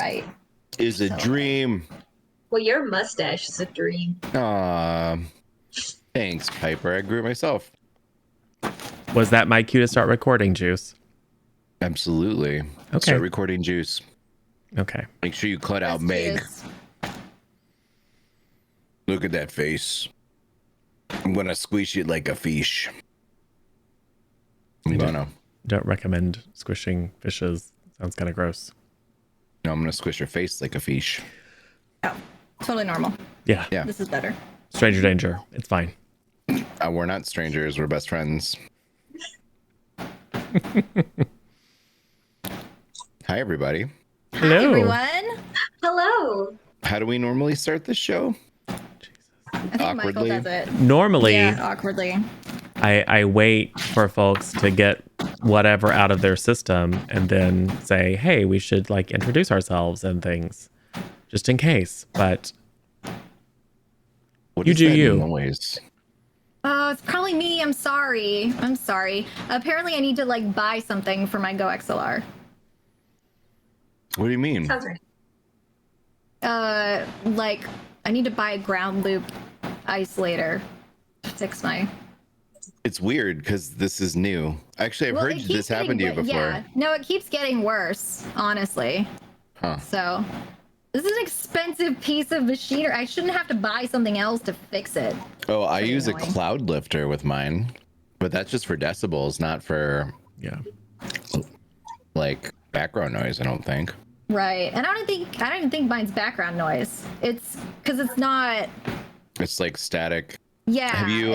height. Is a dream. Well, your mustache is a dream. Thanks, Piper. I grew it myself. Was that my cue to start recording, Juice? Absolutely. Okay. Start recording, Juice. Okay. Make sure you cut out Meg. Juice. Look at that face. I'm gonna squish it like a fish. I'm gonna. Don't recommend squishing fishes. Sounds kind of gross. No, I'm gonna squish your face like a fish. Oh, totally normal. Yeah. Yeah. This is better. Stranger danger. It's fine. We're not strangers. We're best friends. Hi, everybody. Hello. Hi, everyone. Hello. How do we normally start this show? I think Awkwardly? Michael does it. Normally, Yeah, awkwardly. I wait for folks to get whatever out of their system and then say, hey, we should like introduce ourselves and things just in case. But What You is do that you. noise? Oh, it's probably me. I'm sorry. Apparently, I need to like buy something for my Go XLR. What do you mean? Sounds right. Like I need to buy a ground loop isolator to fix my. It's weird because this is new. Actually, I've Well, heard it keeps this happen to you getting before. Yeah, no, it keeps getting worse. Honestly. Huh. So, this is an expensive piece of machinery. I shouldn't have to buy something else to fix it. Oh, I Pretty use a annoying. cloud lifter with mine, but that's just for decibels, not for yeah. like background noise. I don't think. Right, and I don't even think mine's background noise. It's because it's not. It's like static. Yeah. Have you?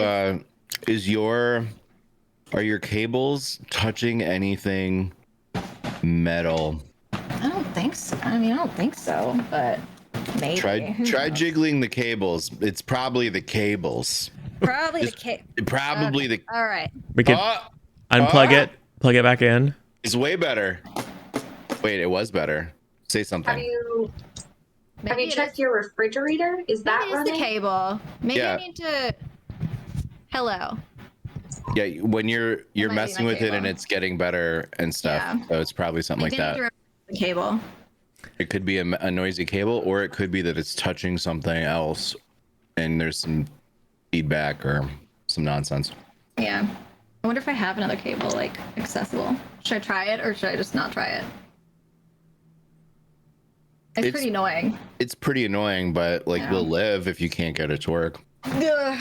Are your cables touching anything metal? I don't think so. I mean, I don't think so, but maybe. Try Who knows? jiggling the cables. It's probably the cables. Probably Just- the case. Probably the. All right. We can unplug it, plug it back in. It's way better. Wait, it was better. Say Have something. you Maybe it checked is- your refrigerator? Is that Maybe it's running? the cable. Maybe Yeah. I need to. Hello. Yeah, when you're might be messing my with it and cable. it's getting better and stuff. Yeah. So it's probably something like Maybe I need that. to remove the cable. It could be a noisy cable, or it could be that it's touching something else, and there's some feedback or some nonsense. Yeah. I wonder if I have another cable like accessible. Should I try it or should I just not try it? It's pretty annoying. It's pretty annoying, but like Yeah. we'll live if you can't get it to work. Ugh.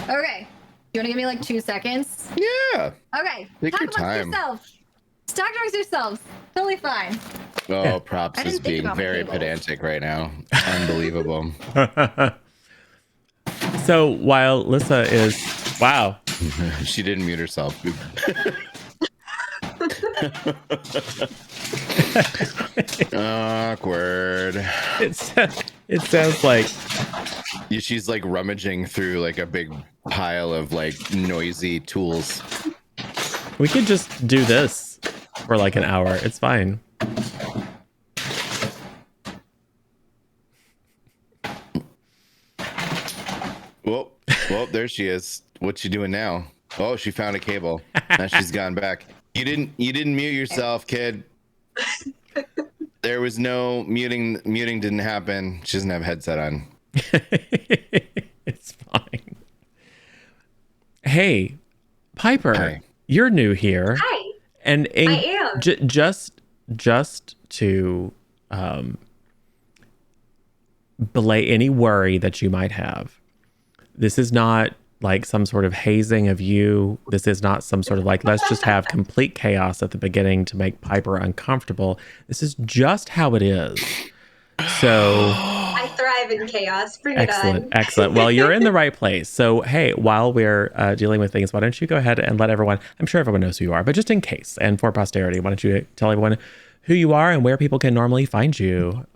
Okay. You want to give me like 2 seconds? Yeah. Okay. Take Talk your amongst time. yourselves. Talk amongst yourselves. Totally fine. Oh, Props I is didn't think being about my very cables. pedantic right now. Unbelievable. So while Lissa is, wow, She didn't mute herself. Awkward. it sounds like She's like rummaging through like a big pile of like noisy tools. we could just do this for like an hour. It's fine. Well, there she is. What's she doing now? Oh, she found a cable. Now she's gone back. You didn't mute yourself, kid. There was no muting. Muting didn't happen. She doesn't have a headset on. It's fine. Hey, Piper, Hi. you're new here. Hi. And I am. just to belay any worry that you might have. This is not like some sort of hazing of you. This is not some sort of like, let's just have complete chaos at the beginning to make Piper uncomfortable. This is just how it is. So I thrive in chaos. Bring it on. excellent. Well, you're in the right place. So, hey, while we're dealing with things, why don't you go ahead and let everyone, I'm sure everyone knows who you are, but just in case and for posterity, why don't you tell everyone who you are and where people can normally find you?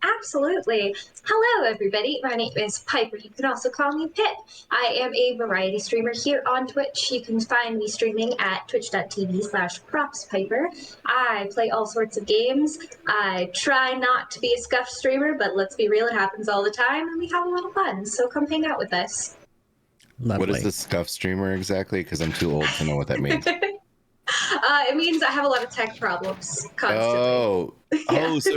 Absolutely. Hello, everybody. My name is Piper. You can also call me Pit. I am a variety streamer here on Twitch. You can find me streaming at twitch.tv/propspiper. I play all sorts of games. I try not to be a scuffed streamer, but let's be real, it happens all the time, and we have a lot of fun. So come hang out with us. Lovely. What is the scuff streamer exactly? Because I'm too old to know what that means. It means I have a lot of tech problems constantly. Oh, Yeah. so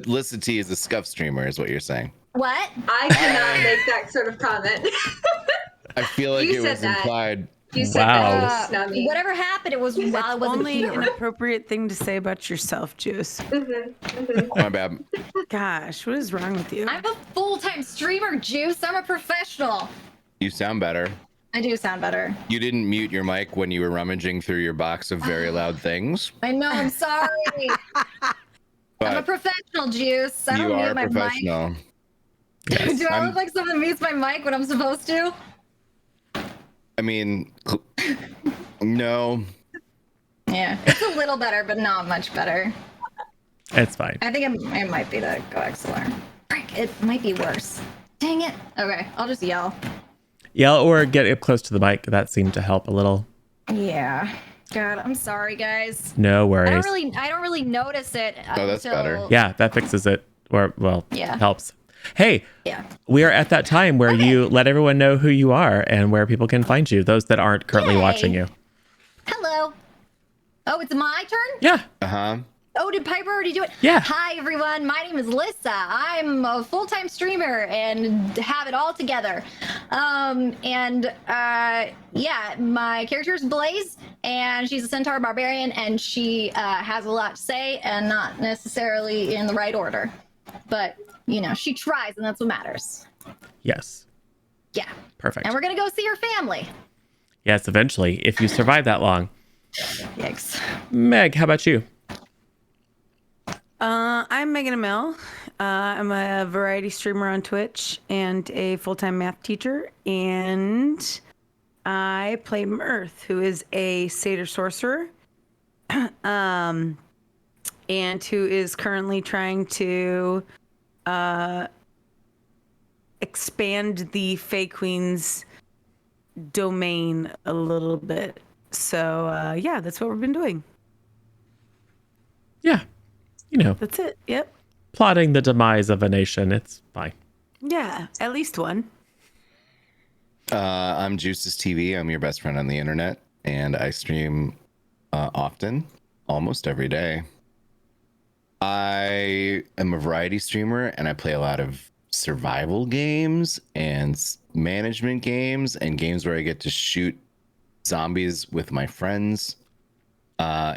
Lissa T is a scuff streamer, is what you're saying. What? I cannot make that sort of comment. I feel like You it said was that. implied. You said Wow. that, not me. Whatever happened, it was while I That's wasn't only here. an appropriate thing to say about yourself, Juice. My bad. Gosh, what is wrong with you? I'm a full-time streamer, Juice. I'm a professional. You sound better. I do sound better. You didn't mute your mic when you were rummaging through your box of very loud things. I know. I'm sorry. I'm a But professional, Juice. I you don't are mute my professional. mic. Do I I'm- look like someone mutes my mic when I'm supposed to? I mean, no. Yeah, it's a little better, but not much better. It's fine. I think it might be the coaxial. Frick, it might be worse. Dang it. Okay, I'll just yell. Yell or get up close to the mic. That seemed to help a little. Yeah. God, I'm sorry, guys. No I worries. don't really notice it Oh, that's until... better. Yeah, that fixes it. Or, well, Yeah. helps. Hey, Yeah. we are at that time where you let everyone know who you are and where people can find you, those that aren't currently Yay. watching you. Hello. Oh, it's my turn? Yeah. Uh-huh. Oh, did Piper already do it? Yeah. Hi, everyone. My name is Lissa. I'm a full-time streamer and have it all together. Yeah, my character is Blaze, and she's a centaur barbarian, and she has a lot to say, and not necessarily in the right order. But, you know, she tries, and that's what matters. Yes. Yeah. Perfect. And we're going to go see her family. Yes, eventually, if you survive that long. Yikes. Meg, how about you? I'm Megan Amell. I'm a variety streamer on Twitch and a full-time math teacher. And I play Marth, who is a satyr sorcerer, and who is currently trying to expand the Fae Queen's domain a little bit. So yeah, that's what we've been doing. Yeah. You know, That's it. Yep. plotting the demise of a nation. It's fine. Yeah, at least one. I'm Juices TV. I'm your best friend on the internet, and I stream often, almost every day. I am a variety streamer, and I play a lot of survival games and management games and games where I get to shoot zombies with my friends,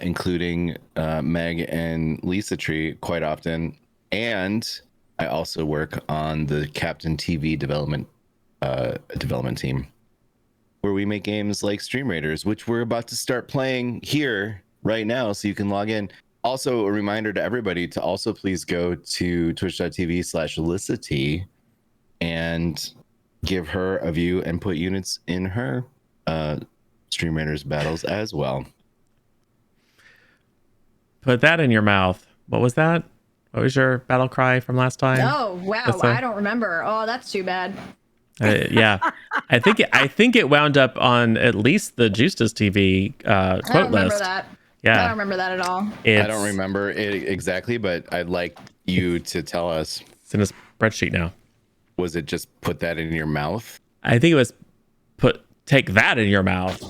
including Meg and Lisa Tree quite often. And I also work on the Captain TV development team, where we make games like Stream Raiders, which we're about to start playing here right now, so you can log in. Also, a reminder to everybody to also please go to twitch.tv/LissaT and give her a view and put units in her Stream Raiders battles as well. Put that in your mouth. What was that? What was your battle cry from last time? Oh, wow. That's a- I don't remember. Oh, that's too bad. Yeah, I think it wound up on at least the Justice TV I don't quote remember list. that. I Yeah, don't remember that at all. I it's, don't remember it exactly, but I'd like you to tell us. It's in a spreadsheet now. Was it just put that in your mouth? I think it was take that in your mouth.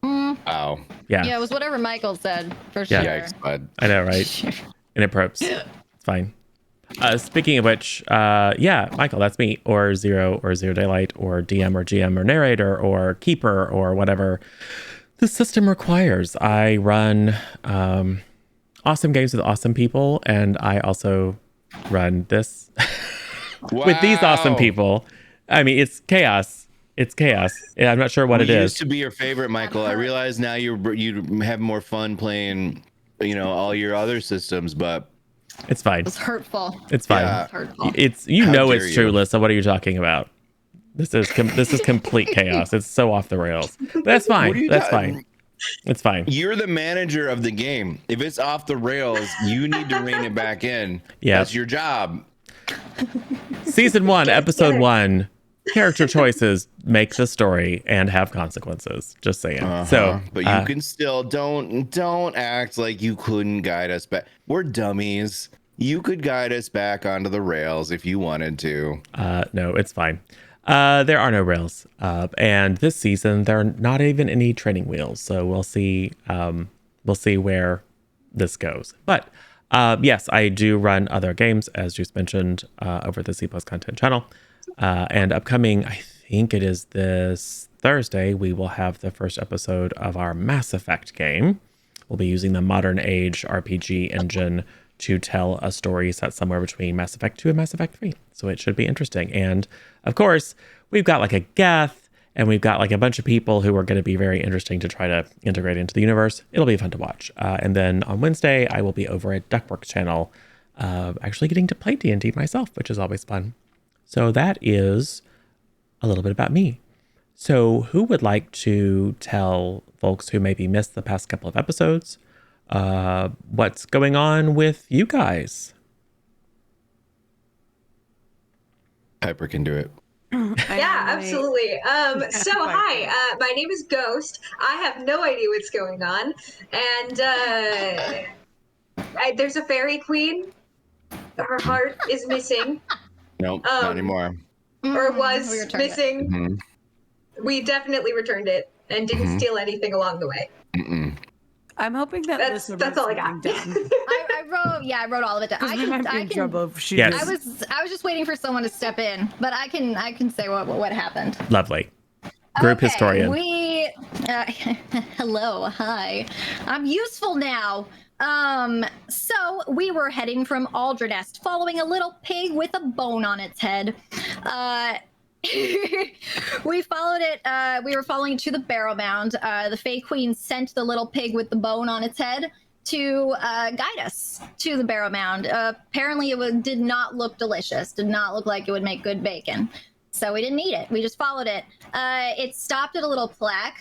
Wow. Yeah, Yeah, it was whatever Michael said, for sure. Yikes, bud. I know, right? Inappropriate. It's fine. Speaking of which, yeah, Michael, that's me, or Zero Daylight, or DM or GM or narrator or keeper or whatever the system requires. I run awesome games with awesome people, and I also run this with these awesome Wow. people. I mean, it's chaos. It's chaos. Yeah, I'm not sure what it used is. to be your favorite, Michael. I realize now you have more fun playing, all your other systems, but It's fine. It's hurtful. It's fine. Yeah. It's hurtful. It's How dare it's true, you. Lissa. What are you talking about? This is complete chaos. It's so off the rails. But that's What fine. are you That's talking- fine. It's fine. you're the manager of the game. If it's off the rails, you need to rein it back in. Yeah. That's your job. Season 1, episode together. 1. Character choices make the story and have consequences. Just saying. So, But you can still don't act like you couldn't guide us back. We're dummies. You could guide us back onto the rails if you wanted to. no, it's fine. There are no rails. And this season, there are not even any training wheels. So we'll see we'll see where this goes. But yes, I do run other games, as Juice mentioned, over the C Plus Content channel. And upcoming, I think it is this Thursday, we will have the first episode of our Mass Effect game. We'll be using the modern age RPG engine to tell a story set somewhere between Mass Effect 2 and Mass Effect 3. So it should be interesting. And of course, we've got like a Geth, and we've got like a bunch of people who are going to be very interesting to try to integrate into the universe. It'll be fun to watch. And then on Wednesday, I will be over at Duckwork channel, actually getting to play D&D myself, which is always fun. So that is a little bit about me. So who would like to tell folks who maybe missed the past couple of episodes what's going on with you guys? Piper can do it. Yeah, absolutely. So hi, my name is Ghost. I have no idea what's going on, and there's a fairy queen. Her heart is missing, Nope, not anymore. or We was returned it. missing. Mhm. We definitely returned it and didn't steal anything along the way. Mm-mm. I'm hoping that That's all I got. I wrote all of it down. Because we might be in trouble if she Yes. does. I was just waiting for someone to step in, but I can say what happened. Lovely. Group Okay, historian. Hello, hi. I'm useful now. So we were heading from Aldernest, following a little pig with a bone on its head. We followed it. We were following it to the Barrow Mound. The Fey Queen sent the little pig with the bone on its head to guide us to the Barrow Mound. Apparently, did not look delicious. Did not look like it would make good bacon. So we didn't eat it. We just followed it. It stopped at a little plaque.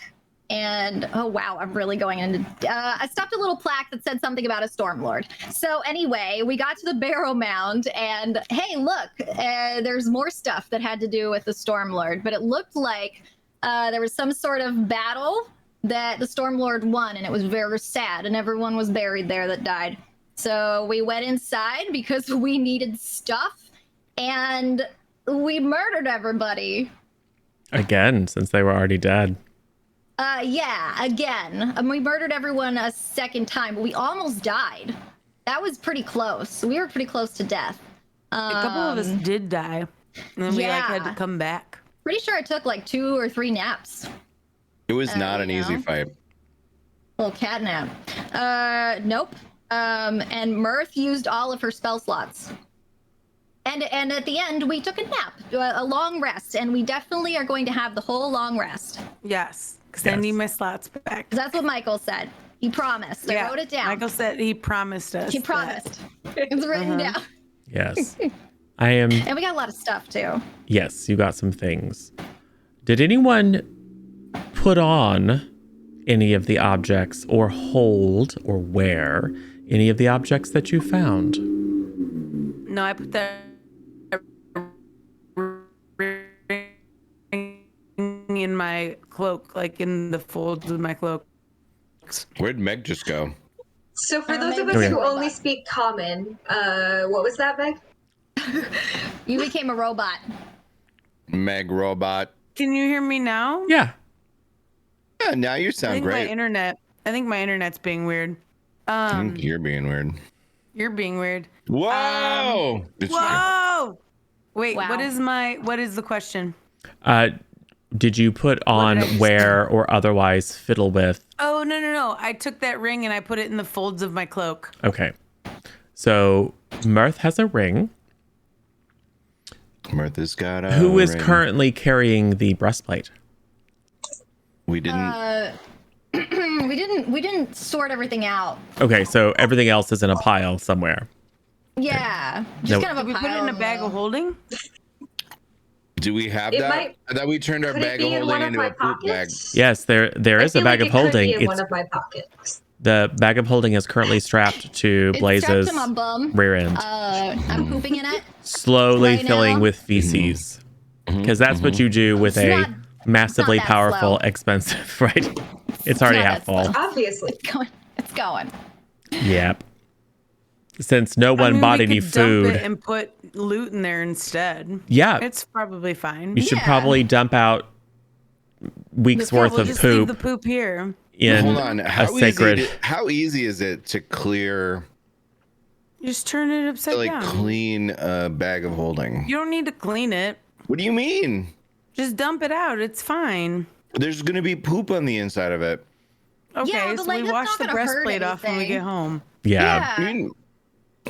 And oh wow, I'm really going into. I stopped at a little plaque that said something about a Stormlord. So anyway, we got to the Barrow Mound, and hey, look, there's more stuff that had to do with the Stormlord. But it looked like there was some sort of battle that the Stormlord won, and it was very sad, and everyone was buried there that died. So we went inside because we needed stuff, and we murdered everybody. Again, since they were already dead. Yeah, again. We murdered everyone a second time, but we almost died. That was pretty close. We were pretty close to death. A couple of us did die, and then we had to yeah. come back. Pretty sure I took like 2 or 3 naps. It was not an you easy know? fight. Little cat nap. Nope. And Mirth used all of her spell slots. And at the end, we took a nap, a long rest, and we definitely are going to have the whole long rest. Yes, because I need my slots back. 'Cause that's what Michael said. He promised. I wrote it down. Michael said he promised us. He promised. It's written down. Yes. I am. And we got a lot of stuff too. Yes, you got some things. Did anyone put on any of the objects or hold or wear any of the objects that you found? No, I put that in my cloak, like in the folds of my cloak. Where'd Meg just go? So for those of maybe us it's a who only robot. speak common, what was that, Meg? You became a robot. Meg robot. Can you hear me now? Yeah. Yeah, now you I sound think great. I think my internet's being weird. I think you're being weird. You're being weird. Whoa! It's Whoa! Wait, Wow. what is the question? Did you put on, did I just wear, or otherwise fiddle with? Oh, no. I took that ring and I put it in the folds of my cloak. Okay. So Mirth has a ring. Martha's got a Who is ring. currently carrying the breastplate? We didn't. We didn't sort everything out. Okay, so everything else is in a pile somewhere. Yeah. No. Just kind of a Did we put it pile in a bag of holding? Do we have It that? might- I thought we turned our Could it bag of be in holding one of into my a poop bag. pockets? Yes, there I is a feel bag like of it could holding. be in It's one of my pockets. the bag of holding is currently strapped to It's Blaze's strapped to my bum. rear end, I'm pooping in it. slowly right filling now. with feces, because that's what you do with It's a not- massively that powerful, slow. expensive. Right? It's already not half that full. Obviously. It's going. Yep. Since no one bought we any could dump food, it and put loot in there instead. yeah, It's probably fine. you should Yeah. probably dump out weeks worth We'll of just leave poop. the poop here. in Hold on. a sacred. How easy is it to clear, Just turn it upside like down. clean a bag of holding? You don't need to clean it. What do you mean? Just dump it out. It's fine. There's gonna be poop on the inside of it. Okay, Yeah, but, so like, we that's wash not the gonna hurt breastplate off when we anything. get home. Yeah. I mean,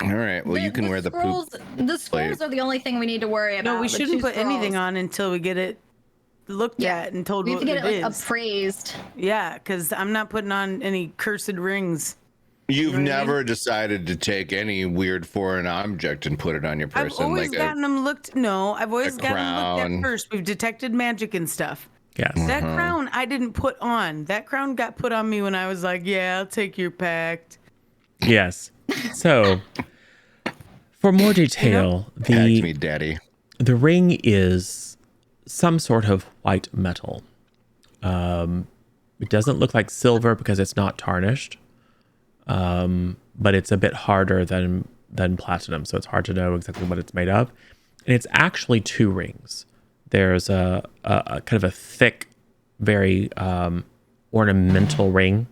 all right. Well, you can wear the scrolls. poop. The scrolls are the only thing we need to worry about. No, we the shouldn't two put anything scrolls. on until we get it looked at and told We have what to get it it like is. appraised. Yeah, because I'm not putting on any cursed rings. You've know what I mean? never decided to take any weird foreign object and put it on your I've person, always like gotten them looked. No, I've always gotten them looked crown. at first. We've detected magic and stuff. Yes. That crown I didn't put on. That crown got put on me when I was like, yeah, I'll take your pact. Yes. So, for more detail, Pact me, the daddy. the ring is some sort of white metal. It doesn't look like silver because it's not tarnished, but it's a bit harder than platinum, so it's hard to know exactly what it's made of. And it's actually two rings. There's a kind of a thick, very ornamental ring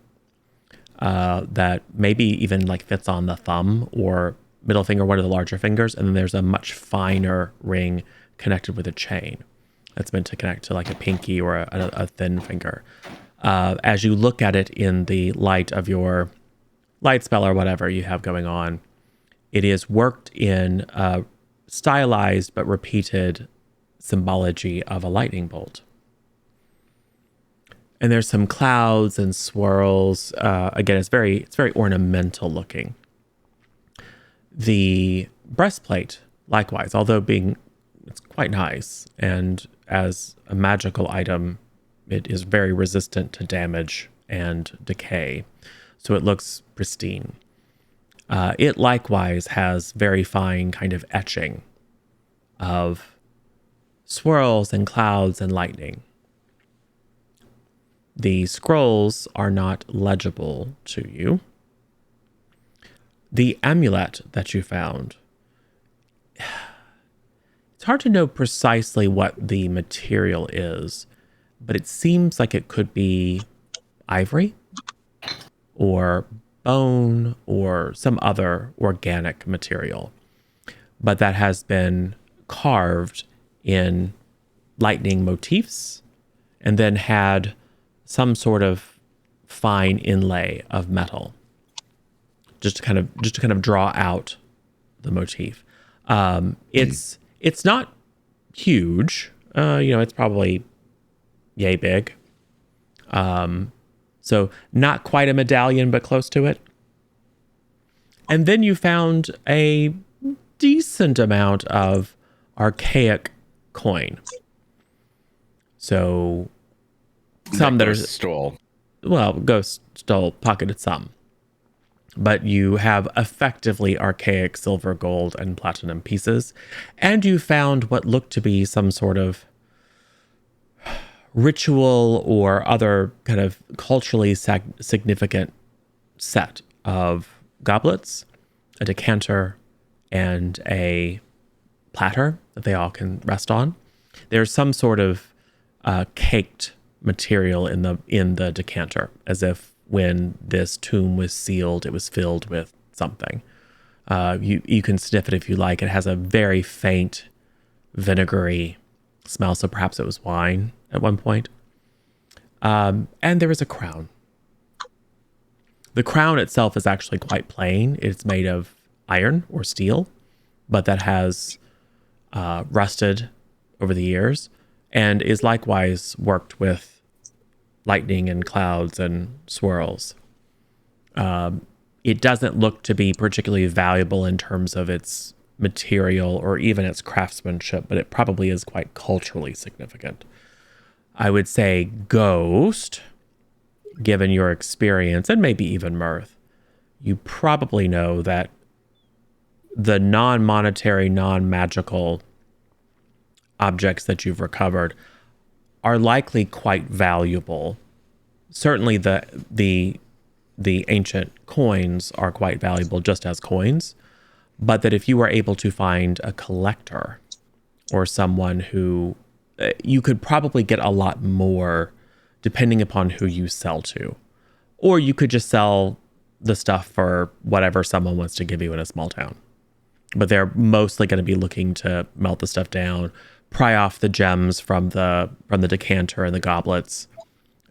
that maybe even like fits on the thumb or middle finger, one of the larger fingers, and then there's a much finer ring connected with a chain that's meant to connect to like a pinky or a thin finger. As you look at it in the light of your light spell or whatever you have going on, it is worked in stylized but repeated symbology of a lightning bolt. And there's some clouds and swirls. Again, it's very ornamental looking. The breastplate, likewise, although it's quite nice, and as a magical item, it is very resistant to damage and decay, so it looks pristine. It likewise has very fine kind of etching of swirls and clouds and lightning. The scrolls are not legible to you. The amulet that you found, it's hard to know precisely what the material is, but it seems like it could be ivory or bone or some other organic material, but that has been carved in lightning motifs and then had some sort of fine inlay of metal just to kind of draw out the motif. It's not huge. It's probably yay big. So not quite a medallion, but close to it. And then you found a decent amount of archaic coin. So some that are stole. Well, Ghost stole, pocketed some. But you have effectively archaic silver, gold, and platinum pieces. And you found what looked to be some sort of ritual or other kind of culturally significant set of goblets, a decanter, and a platter that they all can rest on. There's some sort of caked material in the decanter, as if when this tomb was sealed, it was filled with something. You can sniff it if you like. It has a very faint vinegary smell, so perhaps it was wine at one point. And there is a crown. The crown itself is actually quite plain. It's made of iron or steel, but that has rusted over the years and is likewise worked with lightning and clouds and swirls. It doesn't look to be particularly valuable in terms of its material or even its craftsmanship, but it probably is quite culturally significant. I would say Ghost, given your experience, and maybe even Mirth, you probably know that the non-monetary, non-magical objects that you've recovered are likely quite valuable. Certainly the ancient coins are quite valuable just as coins, but that if you were able to find a collector or someone who you could probably get a lot more depending upon who you sell to. Or you could just sell the stuff for whatever someone wants to give you in a small town. But they're mostly going to be looking to melt the stuff down, pry off the gems from the decanter and the goblets,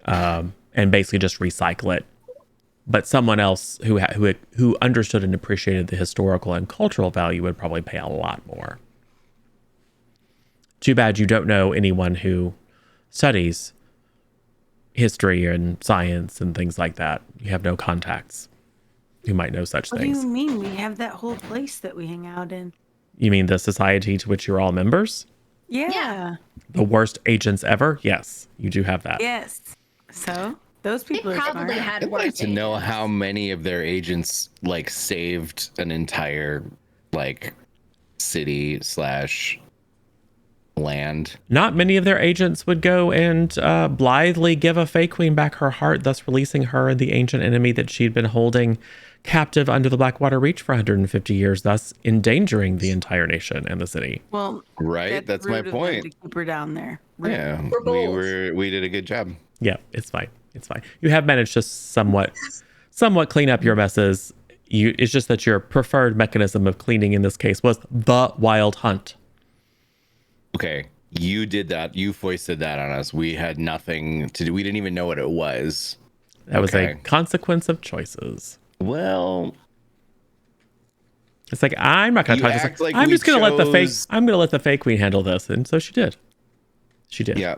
and basically just recycle it. But someone else who understood and appreciated the historical and cultural value would probably pay a lot more. Too bad you don't know anyone who studies history and science and things like that. You have no contacts who might know such What things. do you mean? We have that whole place that we hang out in. You mean the society to which you're all members? Yeah. The worst agents ever? Yes, you do have that. Yes. So those They people are probably smart. had I'd worse like to know agents. how many of their agents like saved an entire like city slash land. Not many of their agents would go and blithely give a Fey Queen back her heart, thus releasing her and the ancient enemy that she'd been holding captive under the Blackwater Reach for 150 years, thus endangering the entire nation and the city. Well, Right? That's my rude of them point. to keep her down there. Rude. Yeah, We're bold. we did a good job. Yeah, it's fine. It's fine. You have managed to somewhat clean up your messes. It's just that your preferred mechanism of cleaning in this case was the wild hunt. Okay, you did that. You foisted that on us. We had nothing to do. We didn't even know what it was. That was a Okay. consequence of choices. Well, It's like, I'm not going to You talk to act this. like I'm we just going to let the fake. chose- I'm going to let the Fey Queen handle this, and so she did. She did. yeah.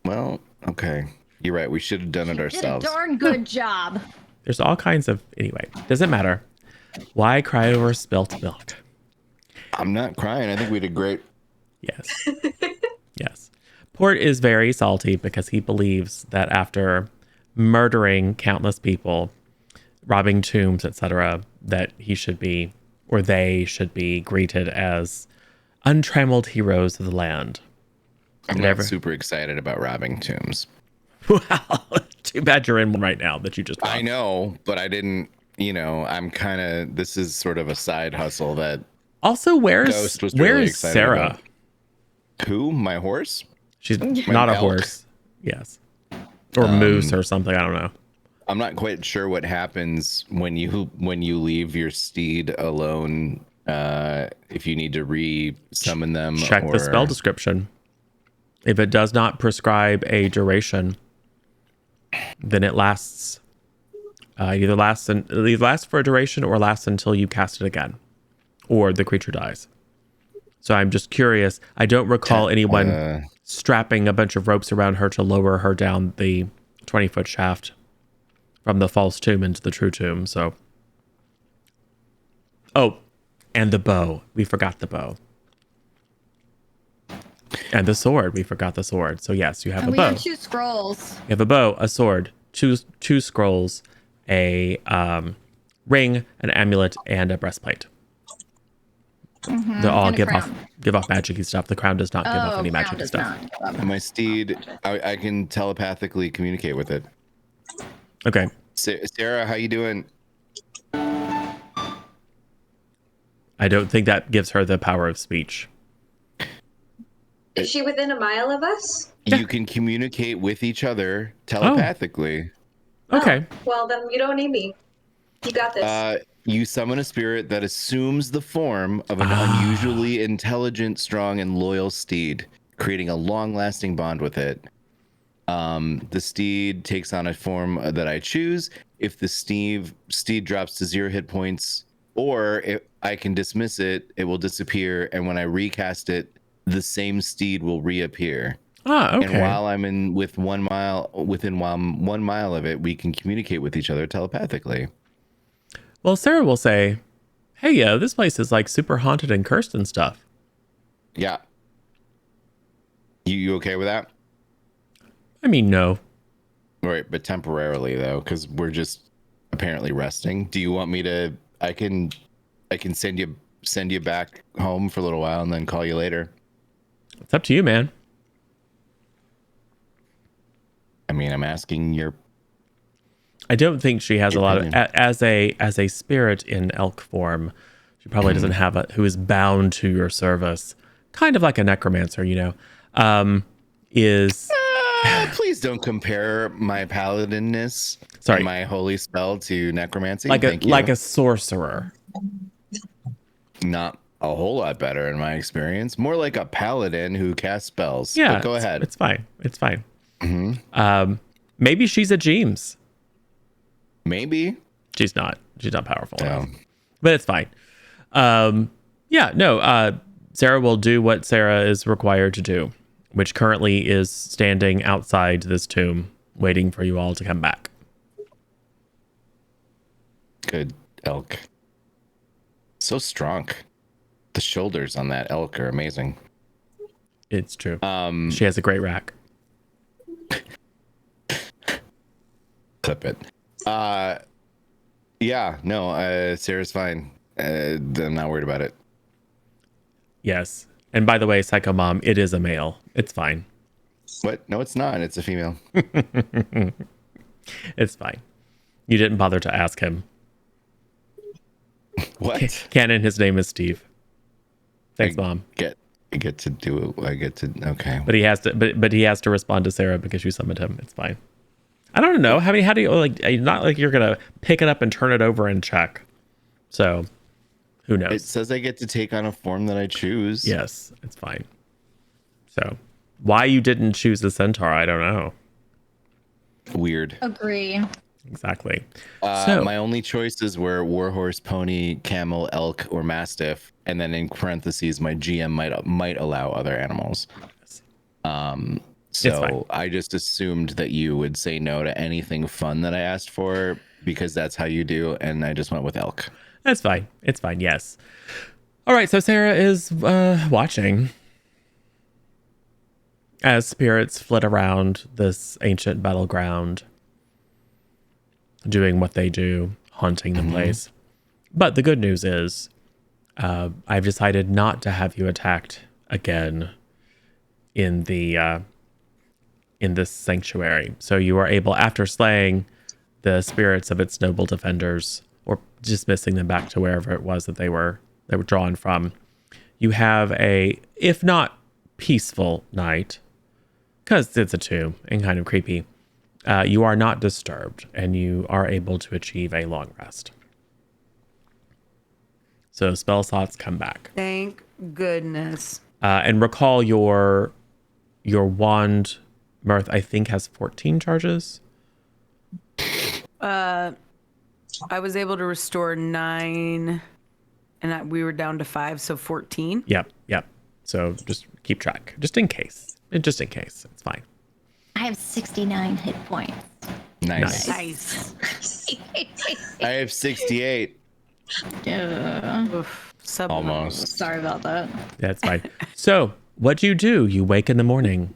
Well, okay. You're right. We should have done it Did a ourselves. darn good job. There's all kinds of. Anyway, doesn't matter. Why cry over spilt milk? I'm not crying. I think we did great. Yes. Yes. Port is very salty because he believes that after murdering countless people, robbing tombs, etc., that he should be, or they should be, greeted as untrammeled heroes of the land. I'm Never. not super excited about robbing tombs. Well, too bad you're in one right now that you just. I know, but I didn't. I'm kind of. This is sort of a side hustle that. Also, where's Ghost was where really is excited Sarah? about. Who? My horse? She's not a elk. horse. Yes. Or moose or something. I don't know. I'm not quite sure what happens when you leave your steed alone. If you need to re-summon them. Check the spell description. If it does not prescribe a duration, then it lasts. Either lasts for a duration or lasts until you cast it again, or the creature dies. So I'm just curious. I don't recall anyone strapping a bunch of ropes around her to lower her down the 20-foot shaft from the false tomb into the true tomb. So, oh, and the bow. We forgot the bow. And the sword. We forgot the sword. So yes, you have And a we bow. have 2 scrolls. You have a bow, a sword, two scrolls, a ring, an amulet, and a breastplate. They all And a give crown. off magic-y stuff. The crown does not give off any crown magic does stuff. not. My steed. I can telepathically communicate with it. Okay. Sarah, how you doing? I don't think that gives her the power of speech. Is she within a mile of us? You can communicate with each other telepathically. Okay. Oh, well, then you don't need me. You got this. You summon a spirit that assumes the form of an unusually intelligent, strong, and loyal steed, creating a long-lasting bond with it. The steed takes on a form that I choose. If the steed drops to 0 hit points, or if I can dismiss it, it will disappear. And when I recast it, the same steed will reappear. Okay. And while I'm within 1 mile of it, we can communicate with each other telepathically. Well, Sarah will say, "Hey, this place is like super haunted and cursed and stuff." Yeah. You okay with that? I mean, no. Right, but temporarily though, because we're just apparently resting. Do you want me to? I can send you back home for a little while and then call you later. It's up to you, man. I mean, I'm asking your. I don't think she has a lot of Opinion. as a spirit in elk form. She probably doesn't have who is bound to your service, kind of like a necromancer, is Please don't compare my paladinness, Sorry. my holy spell to necromancy. like Thank you. like a sorcerer. Not a whole lot better in my experience. More like a paladin who casts spells. Yeah, But go ahead. It's fine. It's fine. Mm-hmm. Maybe she's a Jeems. Maybe. She's not powerful No. enough, but it's fine. Yeah, no. Sarah will do what Sarah is required to do, which currently is standing outside this tomb, waiting for you all to come back. Good elk. So strong. The shoulders on that elk are amazing. It's true. She has a great rack. Clip it. Yeah, no, Sarah's fine. I'm not worried about it. Yes. And by the way, Psycho Mom, it is a male. It's fine. What? No, it's not. It's a female. It's fine. You didn't bother to ask him. What? Canon, his name is Steve. Thanks, Mom. I get to do it. I get to. Okay. But he has to. But he has to respond to Sarah because you summoned him. It's fine. I don't know. I mean, how do you like? Not like you're gonna pick it up and turn it over and check. So, who knows? It says I get to take on a form that I choose. Yes, it's fine. So, why you didn't choose the centaur, I don't know. Weird. Agree. Exactly. So, My only choices were warhorse, pony, camel, elk, or mastiff, and then in parentheses, my GM might allow other animals. fine. So I just assumed that you would say no to anything fun that I asked for because that's how you do, and I just went with elk. that's fine. It's fine. Yes. All right. So Sarah is watching as spirits flit around this ancient battleground, doing what they do, haunting the place. But the good news is, I've decided not to have you attacked again in the in this sanctuary. So you are able, after slaying the spirits of its noble defenders or dismissing them back to wherever it was that they were drawn from, you have a, if not peaceful night, because it's a tomb and kind of creepy, you are not disturbed and you are able to achieve a long rest. So spell slots come back. Thank goodness. And recall your wand, Marth, I think has 14 charges. I was able to restore 9, and we were down to 5, so 14. Yep. So just keep track, just in case. Just in case, it's fine. I have 69 hit points. Nice. Nice. I have 68. Oof, sub- Almost. Sorry about that. That's fine. So what do? You wake in the morning.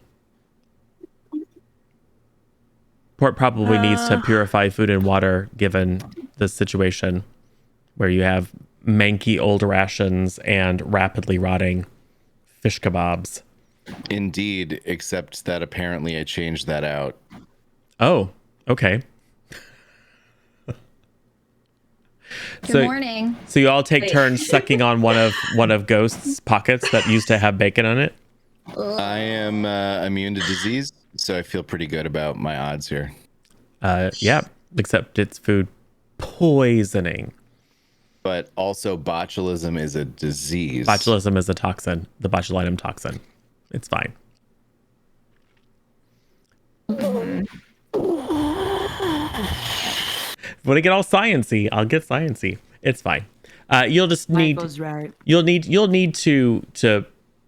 Port probably needs to purify food and water given the situation where you have manky old rations and rapidly rotting fish kebabs. Indeed, except that apparently I changed that out. Oh, okay. Good morning. So you all take turns sucking on one of Ghost's pockets that used to have bacon on it. I am immune to disease, so I feel pretty good about my odds here. Yeah, except it's food poisoning. But also, botulism is a disease. Botulism is a toxin, the botulinum toxin. It's fine. When I get all sciencey, I'll get sciencey. It's fine. You'll just need Michael's right. you'll need to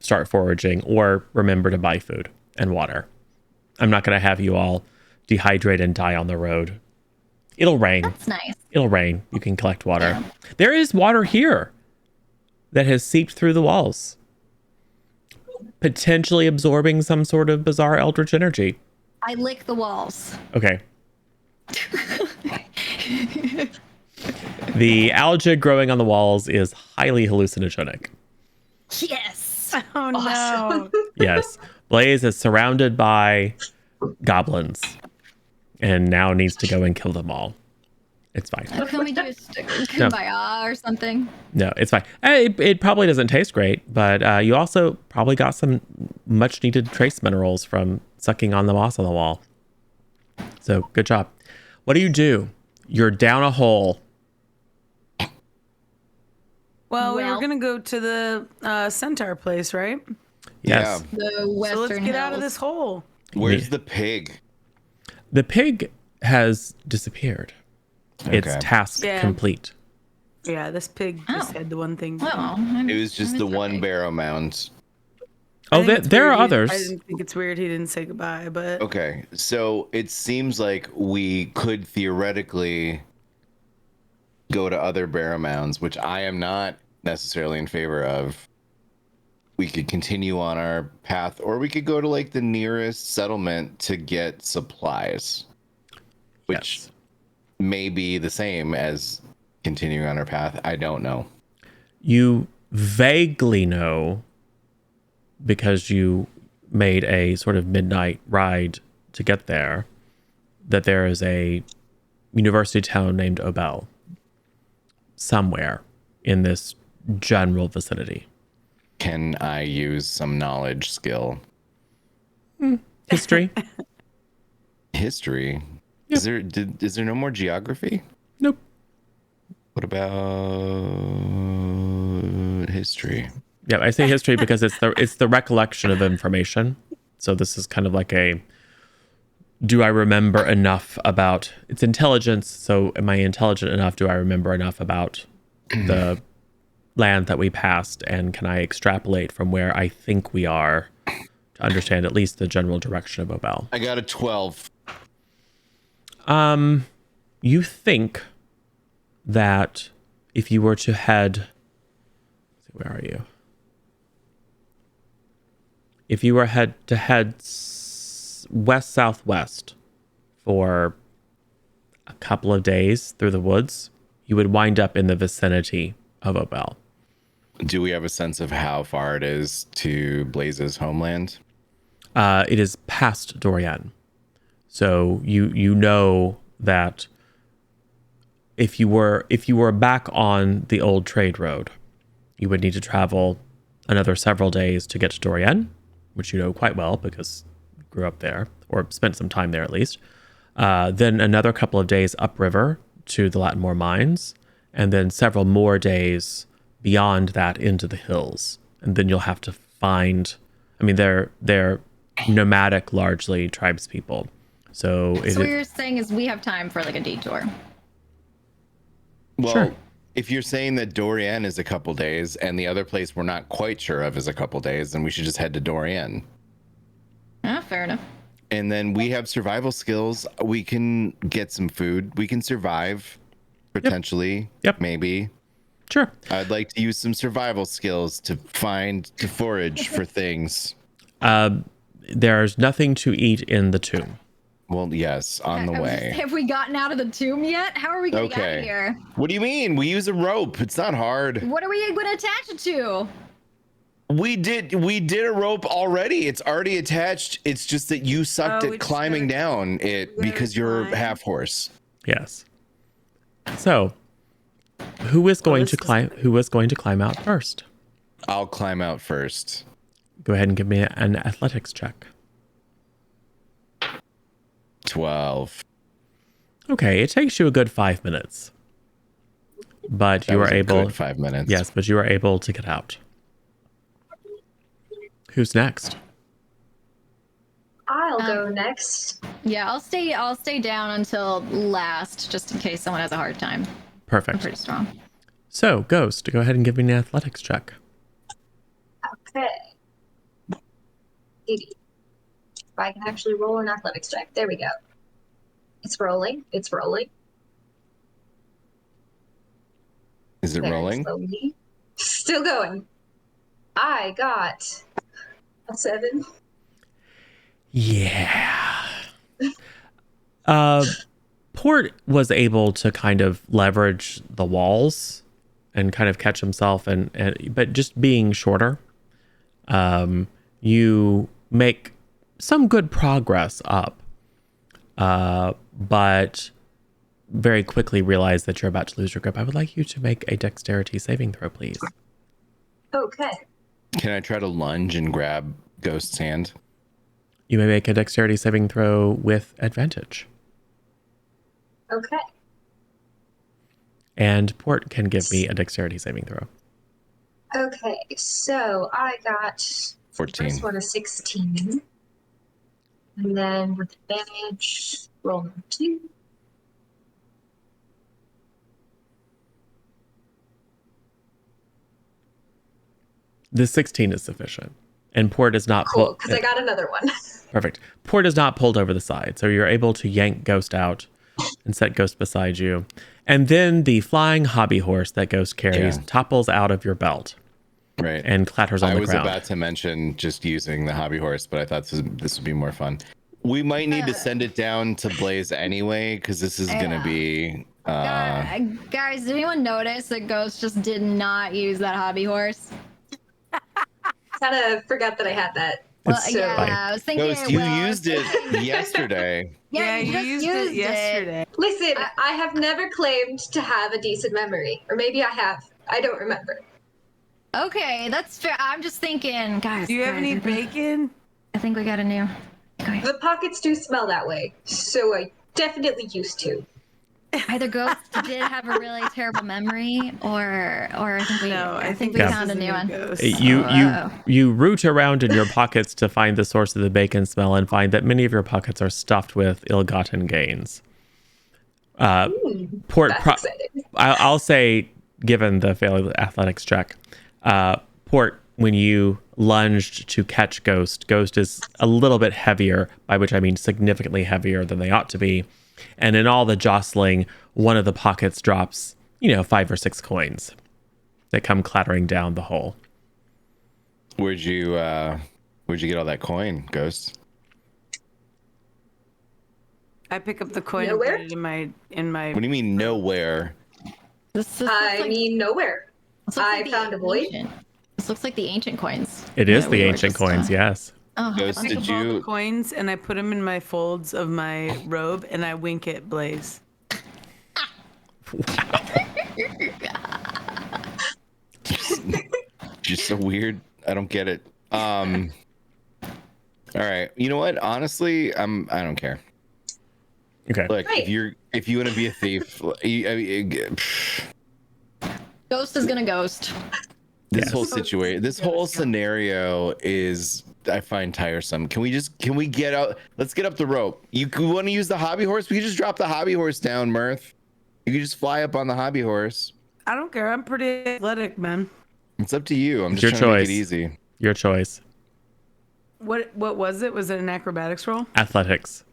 start foraging or remember to buy food and water. I'm not going to have you all dehydrate and die on the road. It'll rain. That's nice. It'll rain. You can collect water. There is water here that has seeped through the walls, potentially absorbing some sort of bizarre eldritch energy. I lick the walls. Okay. The algae growing on the walls is highly hallucinogenic. Yes. Oh no. Yes. Blaze is surrounded by goblins and now needs to go and kill them all. It's fine. Can we do a No. kumbaya or something? No, it's fine. It probably doesn't taste great, but you also probably got some much needed trace minerals from sucking on the moss on the wall. So good job. What do? You're down a hole. Well, we were Well. gonna go to the centaur place, right? Yes. The Western So let's get out of Hills. this hole. Where's the pig? The pig has disappeared. Its Okay. task Yeah. complete. Yeah, this pig just Oh. had the one thing. Oh, It was just the one barrow mound. I Oh, think it's there are weird I others. didn't think it's weird he didn't say goodbye, but Okay, so it seems like we could theoretically go to other barrow mounds, which I am not necessarily in favor of. We could continue on our path, or we could go to like the nearest settlement to get supplies, which Yes. may be the same as continuing on our path. I don't know. You vaguely know, because you made a sort of midnight ride to get there, that there is a university town named Obel somewhere in this general vicinity. Can I use some knowledge skill? History? History? Yep. Is there no more geography? Nope. What about history? Yeah, I say history because it's the recollection of information. So this is kind of like a, do I remember enough about, it's intelligence. So am I intelligent enough? Do I remember enough about the land that we passed? And can I extrapolate from where I think we are to understand at least the general direction of Obel? I got a 12. You think that if you were to head, where are you? If you were to head west southwest for a couple of days through the woods, you would wind up in the vicinity of Obel. Do we have a sense of how far it is to Blaze's homeland? It is past Dorian, so you know that if you were back on the old trade road, you would need to travel another several days to get to Dorian, which you know quite well because you grew up there or spent some time there at least. Then another couple of days upriver to the Lattimore mines, and then several more days beyond that into the hills. And then you'll have to find, I mean, they're nomadic, largely tribes people. So So what you're saying is we have time for like a detour. Well, Sure. if you're saying that Dorian is a couple days and the other place we're not quite sure of is a couple days, then we should just head to Dorian. Fair enough. And then we have survival skills. We can get some food. We can survive potentially. Yep. Maybe. sure. I'd like to use some survival skills to forage for things. There's nothing to eat in the tomb. Well, yes, on the I was way. just- have we gotten out of the tomb yet? How are we getting out of Okay. here? What do you mean? We use a rope. It's not hard. What are we going to attach it to? We did a rope already. It's already attached. It's just that you sucked Oh, we at just climbing gotta- down it we gotta because you're climb. half horse. Yes. So, who is going to this is- climb? Who is going to climb out first? I'll climb out first. Go ahead and give me an athletics check. 12. Okay, it takes you a good 5 minutes, but That you was are a able. good 5 minutes. Yes, but you are able to get out. Who's next? I'll go next. Yeah, I'll stay down until last, just in case someone has a hard time. I'm Perfect. pretty strong. So, Ghost, go ahead and give me an athletics check. Okay. If I can actually roll an athletics check. There we go. It's rolling. It's rolling. Is it Very rolling? slowly. Still going. I got a 7. Yeah. Port was able to kind of leverage the walls and kind of catch himself, and but just being shorter, you make some good progress up, but very quickly realize that you're about to lose your grip, I would like you to make a dexterity saving throw, please. Okay. Can I try to lunge and grab Ghost's hand? You may make a dexterity saving throw with advantage. Okay. And Port can give me a dexterity saving throw. Okay. So I got 14. first one a 16. And then with advantage, roll number 2. The 16 is sufficient. And Port is not Cool, because I got another one. Perfect. Port is not pulled over the side, so you're able to yank Ghost out and set Ghost beside you. And then the flying hobby horse that Ghost carries topples out of your belt Right. and clatters on I the was ground. about to mention just using the hobby horse, but I thought this would be more fun. We might need to send it down to Blaze anyway, because this is going to be... Guys, did anyone notice that Ghost just did not use that hobby horse? Kind of forgot that I had that. Well, It's yeah, fine. I was thinking. Ghost, you well, used it yesterday. Yeah, you just used it yesterday. Listen, I have never claimed to have a decent memory. Or maybe I have. I don't remember. Okay, that's fair. I'm just thinking, guys. Do you have guys, any bacon? I think we got a new. Go ahead. The pockets do smell that way, so I definitely used to. Either Ghost did have a really terrible memory, or I think we this found is a new one. Ghost. You root around in your pockets to find the source of the bacon smell and find that many of your pockets are stuffed with ill-gotten gains. Port, That's exciting. I'll say, given the failed athletics check, Port, when you lunged to catch Ghost is a little bit heavier, by which I mean significantly heavier than they ought to be. And in all the jostling, one of the pockets drops, 5 or 6 coins that come clattering down the hole. Where'd you get all that coin, Ghost? I pick up the coin Nowhere? and put it in my. What do you mean nowhere? This I mean, nowhere. this looks I like the found a void. ancient- This looks like the ancient coins. It is that the we were ancient just, coins, yes. Oh, Ghost, I pick did up all the you... coins and I put them in my folds of my robe and I wink at Blaze. Just so weird. I don't get it. All right. You know what? Honestly, I don't care. Okay. Look, Right. if you want to be a thief, Ghost is gonna ghost. this Yes. whole situation, this whole scenario is, I find tiresome. Can we get out? Let's get up the rope. You want to use the hobby horse? We can just drop the hobby horse down, Marth. You can just fly up on the hobby horse. I don't care. I'm pretty athletic, man. It's up to you. I'm It's just your trying to make choice. it easy. Your choice. What was it? Was it an acrobatics roll? Athletics,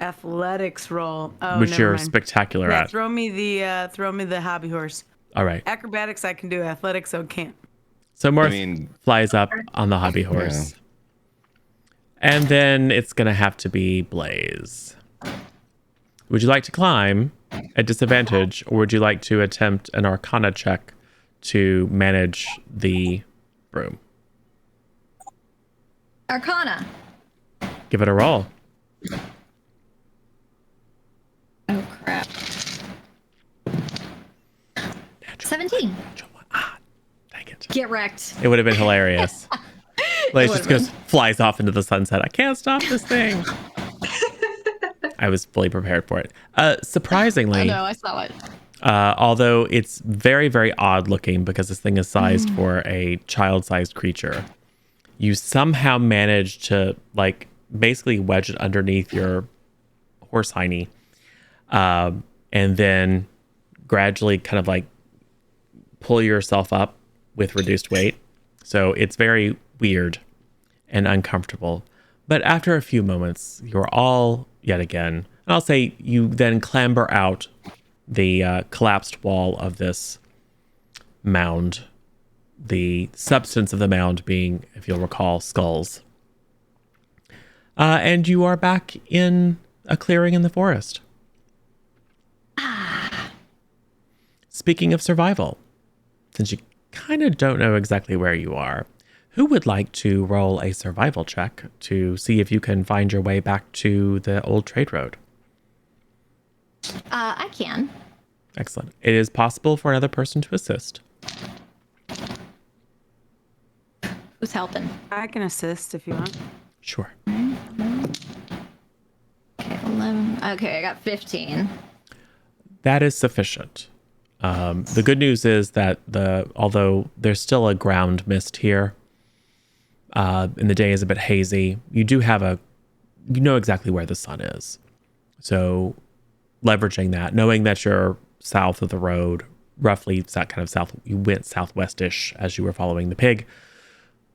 Athletics roll. Oh, which never you're mind. spectacular Yeah, at. throw me the hobby horse. All right. Acrobatics I can do. Athletics I can't. So Marth I mean, flies up on the hobby horse. And then it's going to have to be Blaze. Would you like to climb at disadvantage, or would you like to attempt an Arcana check to manage the broom? Arcana. Give it a roll. Oh crap. 17. Dang it. Get wrecked. It would have been hilarious. Blaze just would've goes, flies off into the sunset. I can't stop this thing. I was fully prepared for it. Surprisingly, Oh no, I saw it. although it's very, very odd looking because this thing is sized for a child-sized creature, you somehow managed to basically wedge it underneath your horse hiney, and then gradually kind of pull yourself up with reduced weight. So it's very weird and uncomfortable. But after a few moments, you're all yet again, and I'll say you then clamber out the collapsed wall of this mound. The substance of the mound being, if you'll recall, skulls. And you are back in a clearing in the forest. Speaking of survival, since you kind of don't know exactly where you are, who would like to roll a survival check to see if you can find your way back to the old trade road? I can. Excellent. It is possible for another person to assist. Who's helping? I can assist if you want. Sure. Okay, 11. Okay, I got 15. That is sufficient. The good news is that although there's still a ground mist here, and the day is a bit hazy, you know exactly where the sun is. So leveraging that, knowing that you're south of the road, roughly kind of south, you went southwestish as you were following the pig.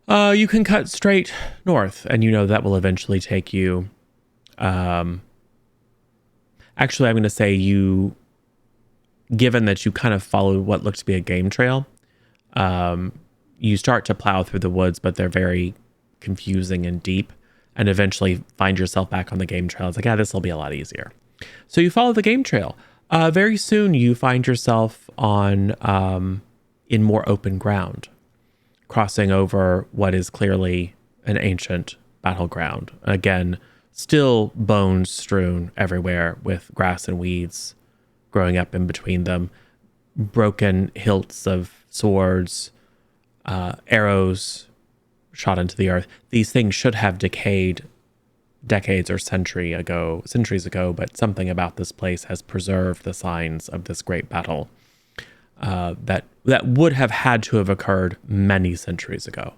You can cut straight north, and you know that will eventually take you. Actually, I'm going to say given that you kind of follow what looks to be a game trail, you start to plow through the woods, but they're very confusing and deep, and eventually find yourself back on the game trail. It's like, this will be a lot easier. So you follow the game trail. Very soon you find yourself in more open ground, crossing over what is clearly an ancient battleground. Again, still bones strewn everywhere with grass and weeds growing up in between them, broken hilts of swords, arrows shot into the earth. These things should have decayed decades or centuries ago, but something about this place has preserved the signs of this great battle that would have had to have occurred many centuries ago.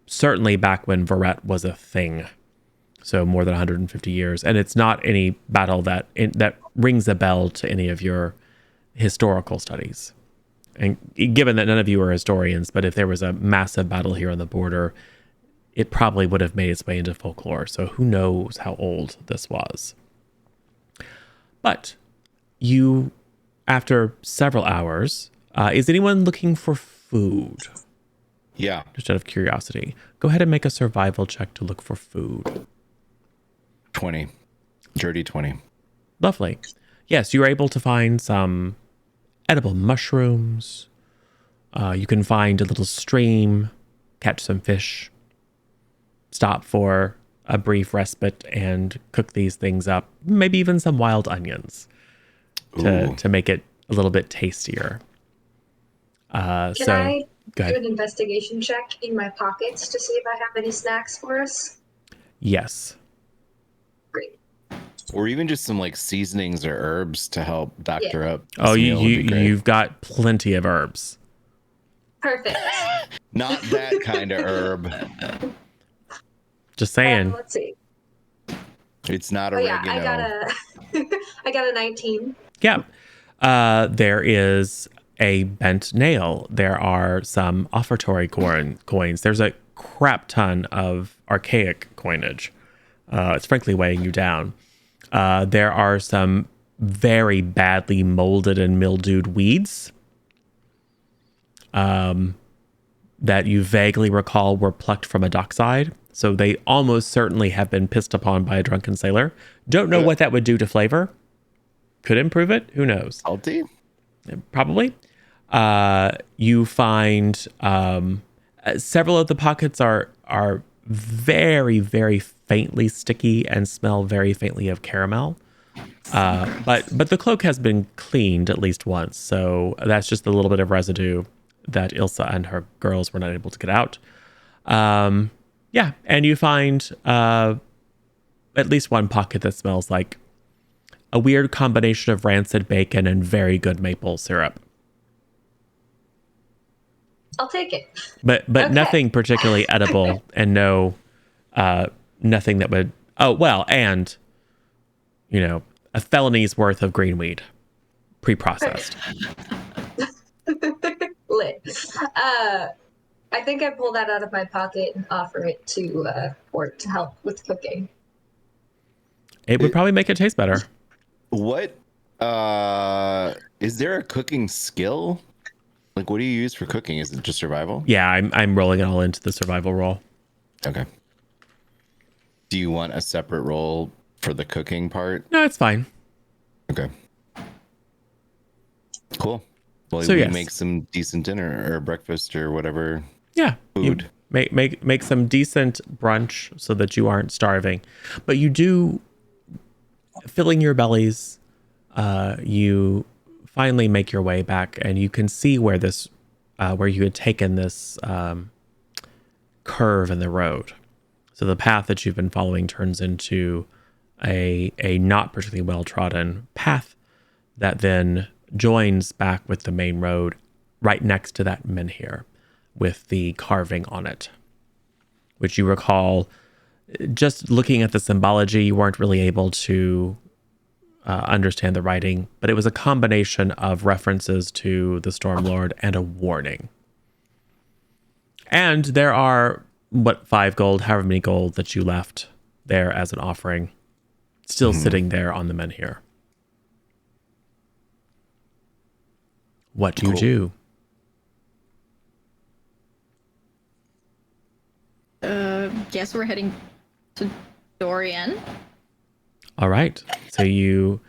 Certainly back when Verret was a thing, so more than 150 years. And it's not any battle that rings a bell to any of your historical studies. And given that none of you are historians, but if there was a massive battle here on the border, it probably would have made its way into folklore. So who knows how old this was. But you, after several hours, is anyone looking for food? Yeah. Just out of curiosity. Go ahead and make a survival check to look for food. 20. Dirty 20. Lovely. Yes, you're able to find some edible mushrooms. You can find a little stream, catch some fish, stop for a brief respite and cook these things up. Maybe even some wild onions to make it a little bit tastier. Can I Go do ahead. an investigation check in my pockets to see if I have any snacks for us? Yes. Great. Or even just some like seasonings or herbs to help doctor up. this Oh, meal would be great. you've got plenty of herbs. Perfect. Not that kind of herb. Just saying. Let's see. It's not Oh yeah, oregano. I got a 19. Yeah. There is a bent nail. There are some offertory coins. There's a crap ton of archaic coinage. It's frankly weighing you down. There are some very badly molded and mildewed weeds that you vaguely recall were plucked from a dockside. So they almost certainly have been pissed upon by a drunken sailor. Don't know what that would do to flavor. Could improve it. Who knows? Salty? Probably. You find several of the pockets are very, very faintly sticky and smell very faintly of caramel. But the cloak has been cleaned at least once, so that's just a little bit of residue that Ilsa and her girls were not able to get out. Yeah, and you find at least one pocket that smells like a weird combination of rancid bacon and very good maple syrup. I'll take it. But Okay. nothing particularly edible, and nothing that would. Oh well, and a felony's worth of green weed, pre-processed. Lit. I think I pull that out of my pocket and offer it to Port to help with cooking. It would probably make it taste better. What is there a cooking skill? Like what do you use for cooking? Is it just survival? Yeah, I'm rolling it all into the survival roll. Okay. Do you want a separate roll for the cooking part? No, it's fine. Okay. Cool. Well, So, we yes. make some decent dinner or breakfast or whatever. Yeah, Food. You make some decent brunch so that you aren't starving, but you do. filling your bellies, you finally make your way back, and you can see where this, where you had taken this curve in the road. So the path that you've been following turns into a not particularly well trodden path that then joins back with the main road right next to that menhir with the carving on it, which you recall, just looking at the symbology, you weren't really able to understand the writing, but it was a combination of references to the Stormlord and a warning. And there are, 5 gold, however many gold that you left there as an offering, still sitting there on the menhir. What do you do? Guess we're heading to Dorian. All right. So you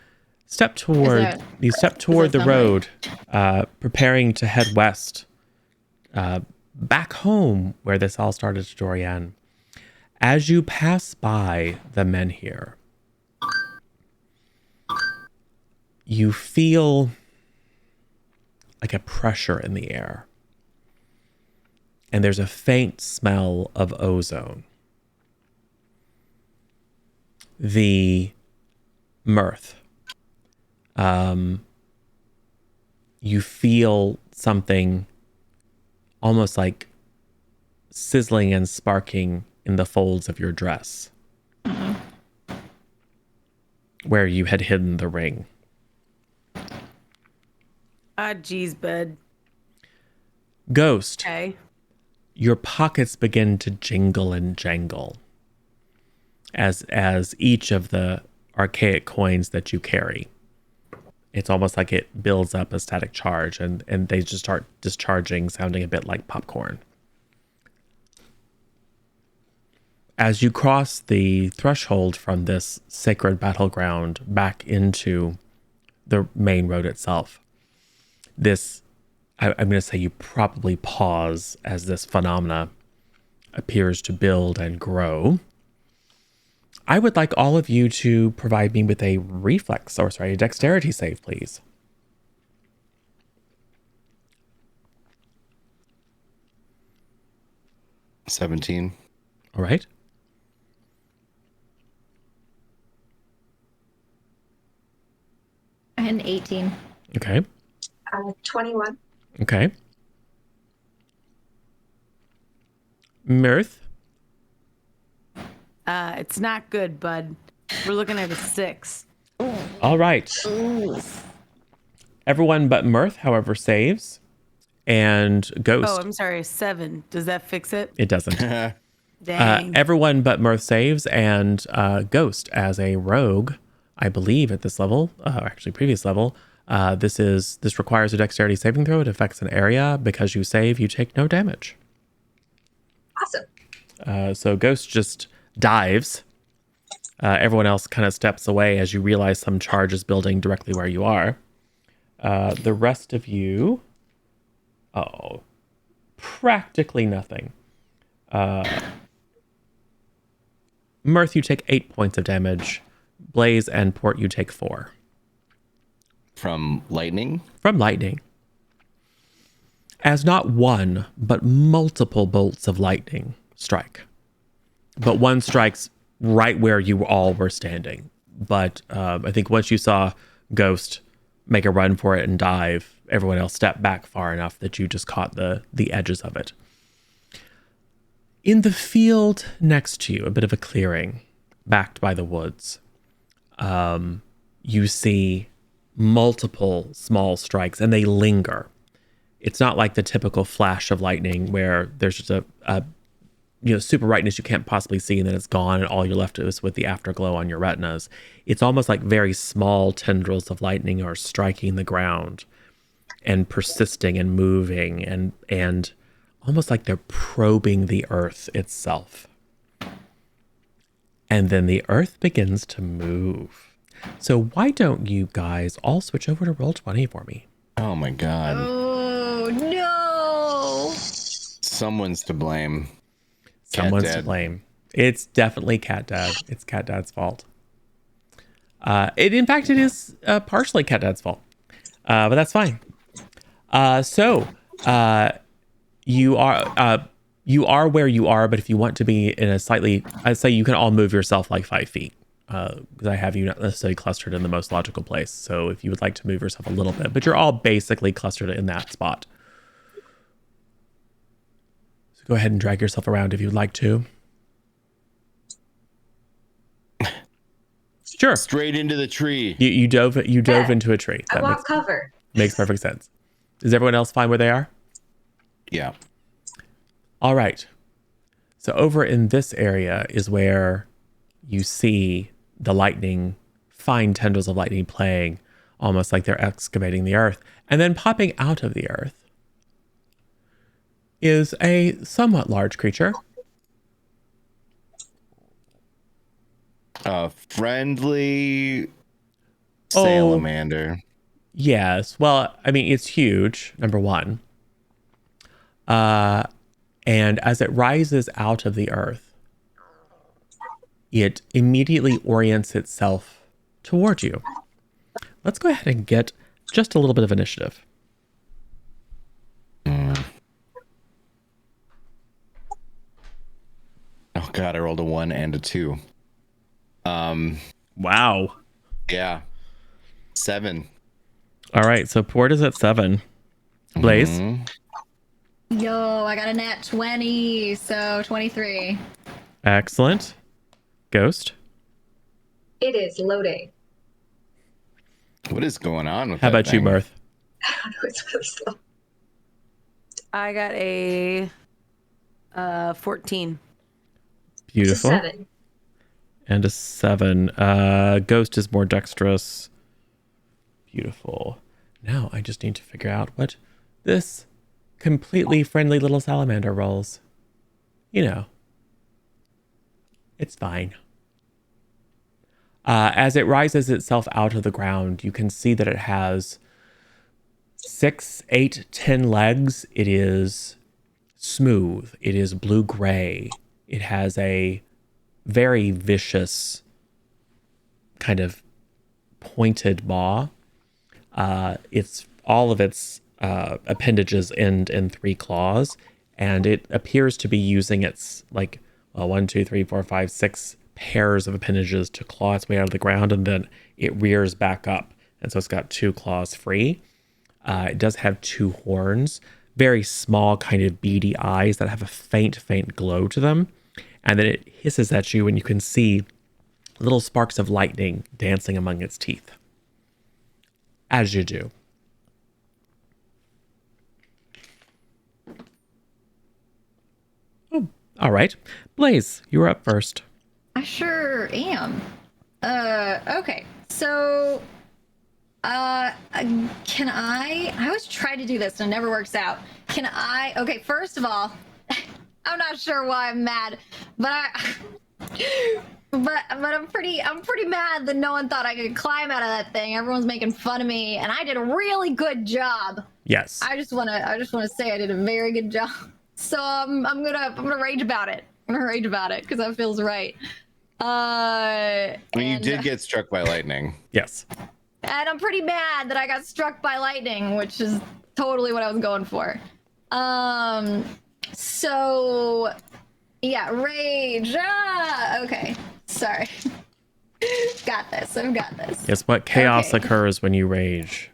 step toward the sound road, preparing to head west, back home where this all started to Dorian. As you pass by the menhir, you feel like a pressure in the air. And there's a faint smell of ozone. The Marth. You feel something almost like sizzling and sparking in the folds of your dress, where you had hidden the ring. Ah, geez, bud. Ghost, Okay. your pockets begin to jingle and jangle as each of the archaic coins that you carry. It's almost like it builds up a static charge, and they just start discharging, sounding a bit like popcorn. As you cross the threshold from this sacred battleground back into the main road itself, I'm going to say you probably pause as this phenomena appears to build and grow. I would like all of you to provide me with a a dexterity save, please. $17. All right. And 18. Okay. 21. Okay. Mirth. It's not good, bud. We're looking at a 6. All right. Everyone but Mirth, however, saves. And Ghost. Oh, I'm sorry, a 7. Does that fix it? It doesn't. Dang. Everyone but Mirth saves, and Ghost, as a rogue, I believe at this level, actually previous level, this requires a dexterity saving throw. It affects an area. Because you save, you take no damage. Awesome. So Ghost just dives. Everyone else kind of steps away as you realize some charge is building directly where you are. The rest of you, practically nothing. Mirth, you take 8 points of damage. Blaze and Port, you take 4. From lightning? From lightning. As not one, but multiple bolts of lightning strike. But one strikes right where you all were standing. But I think once you saw Ghost make a run for it and dive, everyone else stepped back far enough that you just caught the edges of it. In the field next to you, a bit of a clearing, backed by the woods, you see multiple small strikes, and they linger. It's not like the typical flash of lightning where there's just a super brightness you can't possibly see, and then it's gone, and all you're left is with the afterglow on your retinas. It's almost like very small tendrils of lightning are striking the ground and persisting and moving, and almost like they're probing the earth itself. And then the earth begins to move. So why don't you guys all switch over to Roll20 for me? Oh my god. Oh, no. Someone's to blame. Someone's Cat to Dad. blame. It's definitely Cat Dad. It's Cat Dad's fault. In fact, it is partially Cat Dad's fault, but that's fine. So you are where you are, but if you want to be in a slightly, I'd say you can all move yourself like 5 feet, because I have you not necessarily clustered in the most logical place. So if you would like to move yourself a little bit, but you're all basically clustered in that spot. So go ahead and drag yourself around if you'd like to. Sure. Straight into the tree. You dove into a tree. I want cover. Makes perfect sense. Is everyone else fine where they are? Yeah. All right. So over in this area is where you see the lightning, fine tendrils of lightning playing, almost like they're excavating the earth. And then popping out of the earth is a somewhat large creature. A friendly salamander. Yes. Well, I mean, it's huge, number one. And as it rises out of the earth, it immediately orients itself toward you. Let's go ahead and get just a little bit of initiative. Oh God, I rolled a 1 and a 2. Wow. Yeah. 7. All right. So Port is at 7. Blaze. Yo, I got a nat 20, so 23. Excellent. Ghost. It is loading. What is going on with How that about you, thing? Marth? I don't know, it's really slow. I got a 14. It's a Beautiful. 7. And a 7. Ghost is more dexterous. Beautiful. Now I just need to figure out what this completely friendly little salamander rolls. You know, it's fine. As it rises itself out of the ground, you can see that it has 6, 8, 10 legs. It is smooth. It is blue-gray. It has a very vicious kind of pointed maw. It's all of its appendages end in 3 claws, and it appears to be using its 1, 2, 3, 4, 5, 6 pairs of appendages to claw its way out of the ground, and then it rears back up, and so it's got 2 claws free. It does have 2 horns, very small, kind of beady eyes that have a faint glow to them, and then it hisses at you, and you can see little sparks of lightning dancing among its teeth. As you do. Oh, all right. Blaze, you were up first. I sure am. Okay. So, can I always try to do this and it never works out. Okay, first of all, I'm not sure why I'm mad, but I'm pretty mad that no one thought I could climb out of that thing. Everyone's making fun of me, and I did a really good job. Yes. I just wanna say I did a very good job. So I'm gonna rage about it. I'm gonna rage about it because that feels right. You did get struck by lightning. Yes. And I'm pretty mad that I got struck by lightning, which is totally what I was going for. So yeah, rage. Okay. Sorry. Got this. I've got this. Yes, what chaos Okay. occurs when you rage?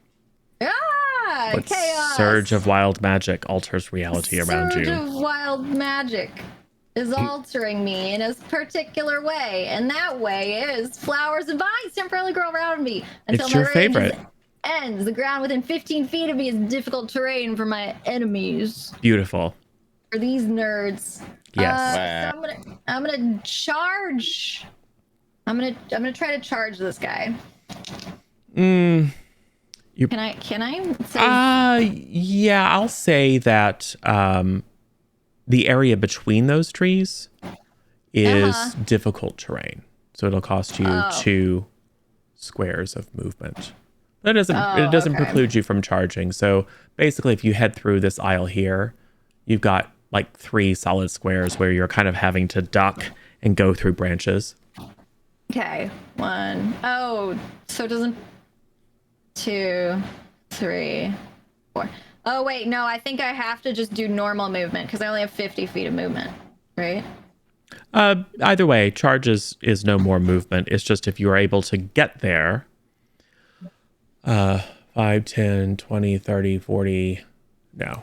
What Chaos. surge of wild magic alters reality around Surge you? of wild magic is altering me in a particular way, and that way is flowers and vines temporarily grow around me until It's my your rage favorite. ends. The ground within 15 feet of me is difficult terrain for my enemies. Beautiful. For these nerds. Yes. So I'm gonna charge. I'm gonna try to charge this guy. Can I say Yeah, I'll say that the area between those trees is difficult terrain. So it'll cost you 2 squares of movement. That doesn't okay. preclude you from charging. So basically if you head through this aisle here, you've got 3 solid squares where you're kind of having to duck and go through branches. Okay, 1. Oh, so it doesn't. 2, 3, 4. Oh wait, no, I think I have to just do normal movement because I only have 50 feet of movement, right? Either way, charge is no more movement. It's just if you are able to get there, 5, 10, 20, 30, 40. No.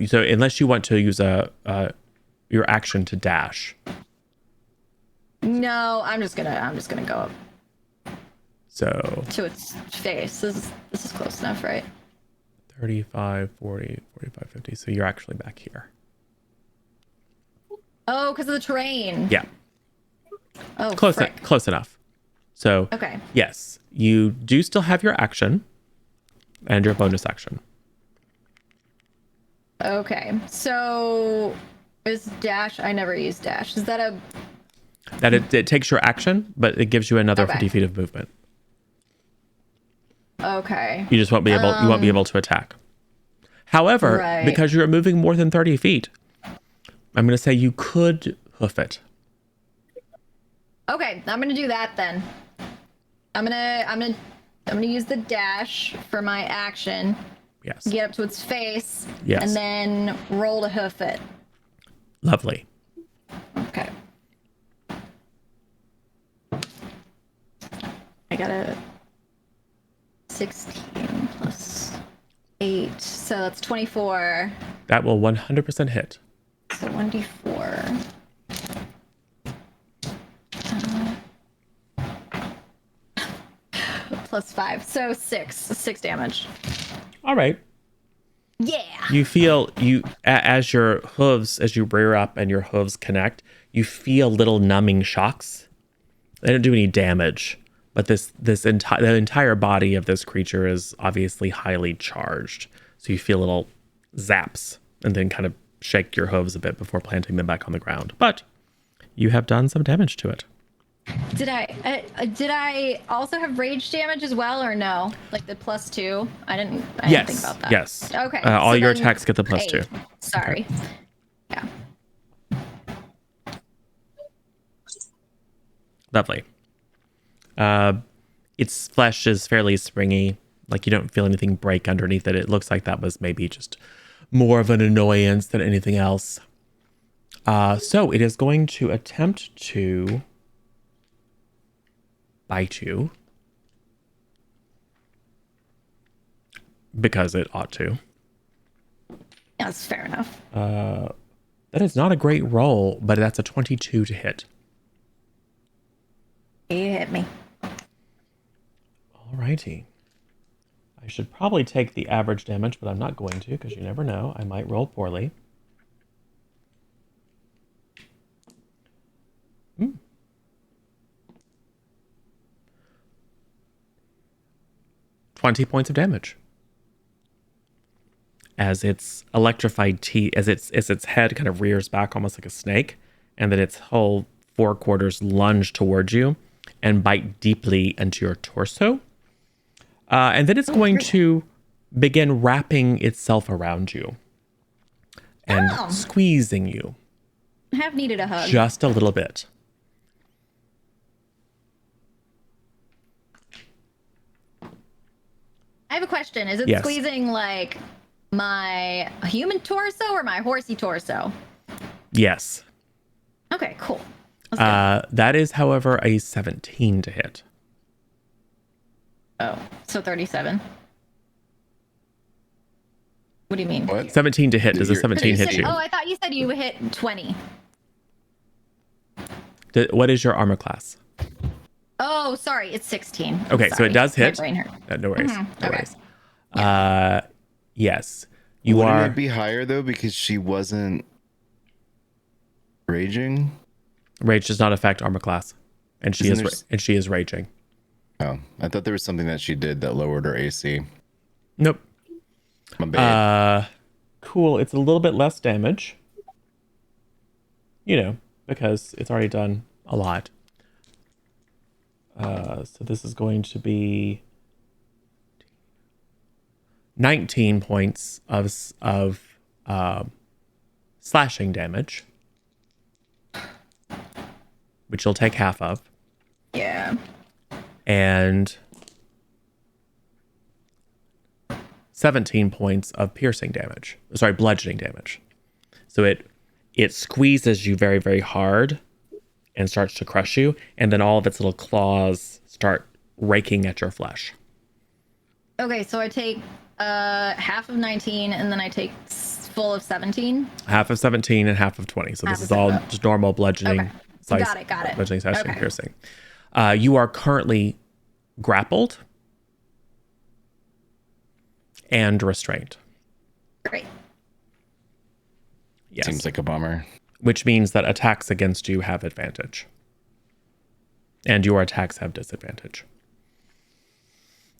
So unless you want to use your action to dash. No, I'm just gonna go up So to its face. This is close enough, right? 35, 40, 45, 50. So you're actually back here. Oh, because of the terrain. Yeah. Oh, Close frick. close enough. So Okay. yes, you do still have your action and your bonus action. Okay. So is dash? I never use dash. Is that a? That it takes your action, but it gives you another Okay. 50 feet of movement. Okay. You just won't be able. You won't be able to attack. However, Right. because you're moving more than 30 feet, I'm going to say you could hoof it. Okay, I'm gonna do that then. I'm gonna use the dash for my action. Yes. Get up to its face. Yes. And then roll to hoof it. Lovely. Okay. I got a 16 plus 8, so that's 24. That will 100% hit. So 1d4. Plus 5, so 6 damage. All right. Yeah. You feel as your hooves, as you rear up and your hooves connect, you feel little numbing shocks. They don't do any damage, but the entire body of this creature is obviously highly charged. So you feel little zaps and then kind of shake your hooves a bit before planting them back on the ground. But you have done some damage to it. Did I also have rage damage as well, or no? Like the +2? I didn't think about that. Yes. Okay. All so your then attacks get the +2. 8. Sorry. Yeah. Lovely. Its flesh is fairly springy. Like you don't feel anything break underneath it. It looks like that was maybe just more of an annoyance than anything else. So it is going to attempt to bite you because it ought to. That's fair enough. That is not a great roll, but that's a 22 to hit. You hit me. Alrighty. I should probably take the average damage, but I'm not going to because you never know. I might roll poorly. 20 points of damage. As its electrified teeth, as its head kind of rears back almost like a snake, and then its whole four quarters lunge towards you and bite deeply into your torso. And then it's going to begin wrapping itself around you and squeezing you I have needed a hug. just a little bit. I have a question. Is it Yes. squeezing like my human torso or my horsey torso? Yes. Okay, cool. Let's go. That is, however, a 17 to hit. Oh, so 37. What do you mean? What? 17 to hit. Does a You're- 17 hit you? Oh, I thought you said you hit 20. What is your armor class? Oh, sorry, it's 16. I'm Okay, so sorry. it does hit. My brain hurt. No worries. Mhm, No okay. worries. Yes. You Wouldn't are. it be higher though because she wasn't raging? Rage does not affect armor class, and she Isn't is she is raging. Oh, I thought there was something that she did that lowered her AC. Nope. My bad. Cool. It's a little bit less damage. You know, because it's already done a lot. So this is going to be 19 points of slashing damage, which you'll take half of. And 17 points of piercing damage. Sorry, bludgeoning damage. So it squeezes you very, very hard and starts to crush you. And then all of its little claws start raking at your flesh. Okay, so I take half of 19 and then I take full of 17. Half of 17 and half of 20. So Half this is of all 17. just normal bludgeoning. Okay. Size, Got it. Bludgeoning, slashing, Okay. piercing. You are currently grappled and restrained. Great. Yes. Seems like a bummer. Which means that attacks against you have advantage. And your attacks have disadvantage.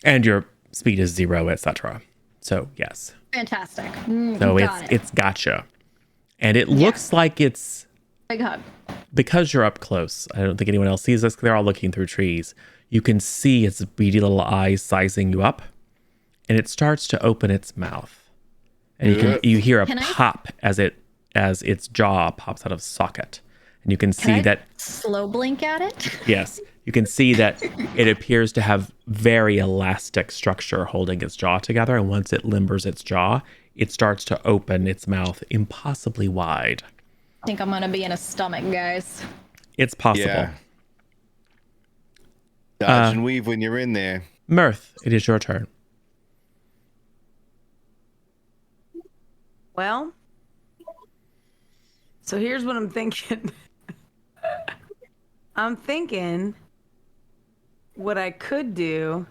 And your speed is 0, etc. So, yes. Fantastic. So Got it's gotcha. And it looks like it's, Big hug. because you're up close, I don't think anyone else sees this, they're all looking through trees. You can see its beady little eyes sizing you up. And it starts to open its mouth. And you hear a Can I- pop as its jaw pops out of socket. And you can see Can I that, slow blink at it? yes, you can see that it appears to have very elastic structure holding its jaw together. And once it limbers its jaw, it starts to open its mouth impossibly wide. I think I'm gonna be in a stomach, guys. It's possible. Yeah. Dodge and weave when you're in there. Mirth, it is your turn. Well, so here's what I'm thinking. I'm thinking what I could do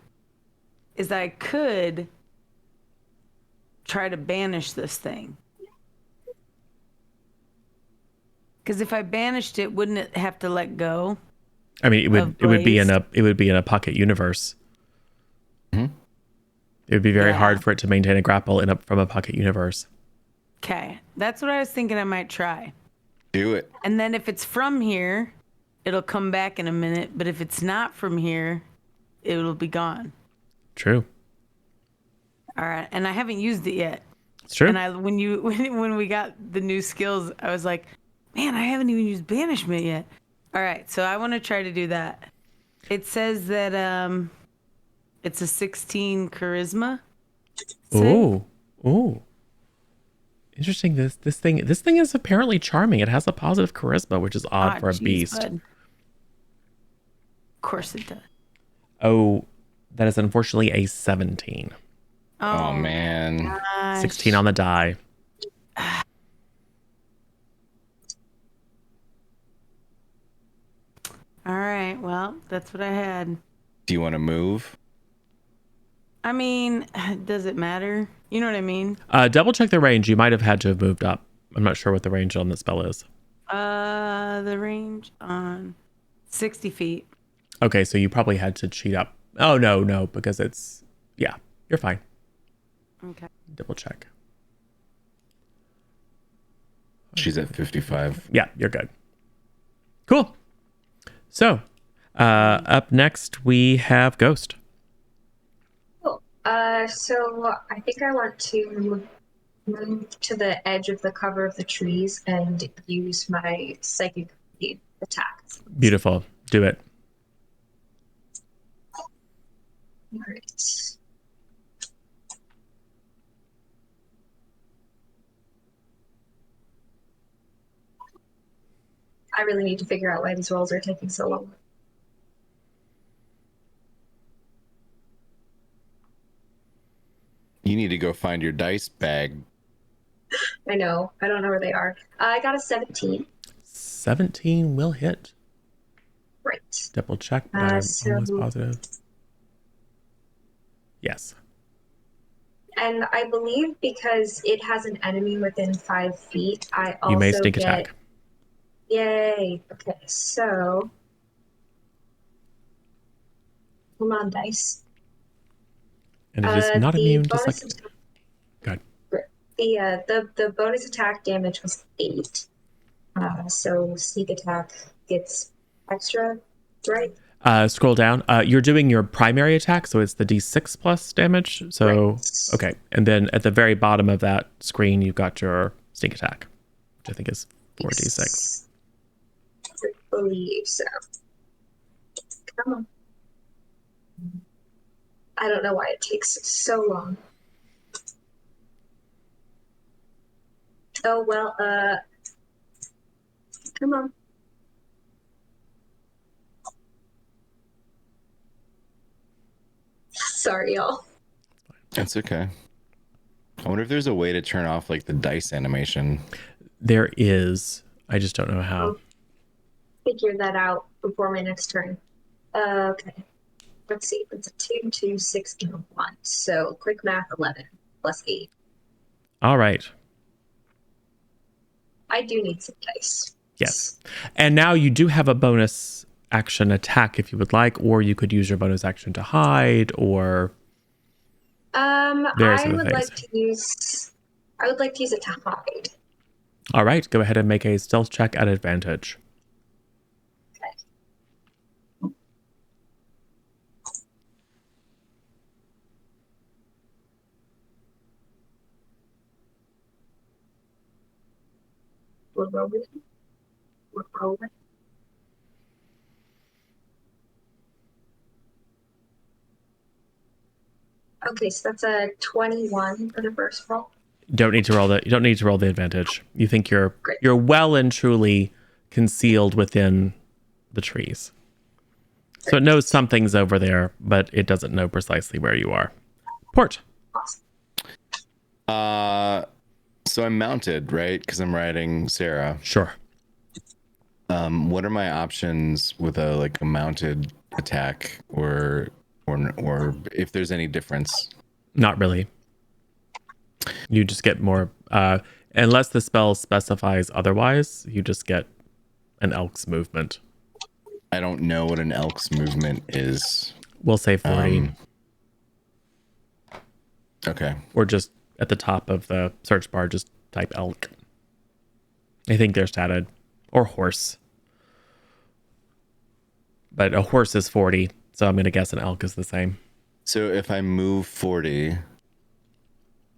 is I could try to banish this thing. Because if I banished it, wouldn't it have to let go? I mean, it would be Blaze. in a pocket universe. Mhm. It would be very Yeah. hard for it to maintain a grapple from a pocket universe. Okay, that's what I was thinking I might try. Do it. And then if it's from here, it'll come back in a minute. But if it's not from here, it'll be gone. True. All right, and I haven't used it yet. It's true. And when we got the new skills, I was like, man, I haven't even used banishment yet. All right, so I want to try to do that. It says that it's a 16 charisma. save. Ooh. Interesting. This thing is apparently charming. It has a positive charisma, which is odd for a Jeez, beast. bud. Of course it does. Oh, that is unfortunately a 17. Oh, man. gosh. 16 on the die. All right, well, that's what I had. Do you want to move? I mean, does it matter? You know what I mean? Double check the range. You might have had to have moved up. I'm not sure what the range on the spell is. The range on 60 feet. Okay, so you probably had to cheat up. Oh, no, because yeah, you're fine. Okay. Double check. She's at 55. Yeah, you're good. Cool. So, up next we have Ghost. Cool. So I think I want to move to the edge of the cover of the trees and use my psychic attack. Beautiful. Do it. All right. I really need to figure out why these rolls are taking so long. You need to go find your dice bag. I know. I don't know where they are. I got a 17. 17 will hit. Right. Double check, but I'm So- almost positive. Yes. And I believe because it has an enemy within 5 feet, I also You may sneak get... attack. Yay. Okay, so... Come on, dice. And it is not immune to bonus psychic. attack- Go ahead. The bonus attack damage was 8. So sneak attack gets extra, right? Scroll down. You're doing your primary attack, so it's the d6 plus damage. So, Right. okay. And then at the very bottom of that screen, you've got your sneak attack, which I think is 4d6. I believe so. Come on. I don't know why it takes so long. Oh, well, come on. Sorry, y'all. That's okay. I wonder if there's a way to turn off like the dice animation. There is. I just don't know how. I'll figure that out before my next turn. Okay. Let's see. It's a 2, 2, 6, and a 1. So quick math, 11 plus 8. All right. I do need some dice. Yes. And now you do have a bonus action attack if you would like, or you could use your bonus action to hide, or various I other would things. like to use. I would like to use it to hide. All right. Go ahead and make a stealth check at advantage. We're rolling. We're rolling. Okay, so that's a 21 for the first roll. Don't need to roll the. You don't need to roll the advantage. You think you're Great. you're well and truly concealed within the trees. So it knows something's over there, but it doesn't know precisely where you are. Port. Awesome. So I'm mounted, right? Because I'm riding Sarah. Sure. What are my options with a mounted attack, or if there's any difference? Not really. You just get more, unless the spell specifies otherwise, you just get an elk's movement. I don't know what an elk's movement is. We'll say 40. Okay. Or just at the top of the search bar, just type elk. I think they're statted. Or horse. But a horse is 40, so I'm going to guess an elk is the same. So if I move 40,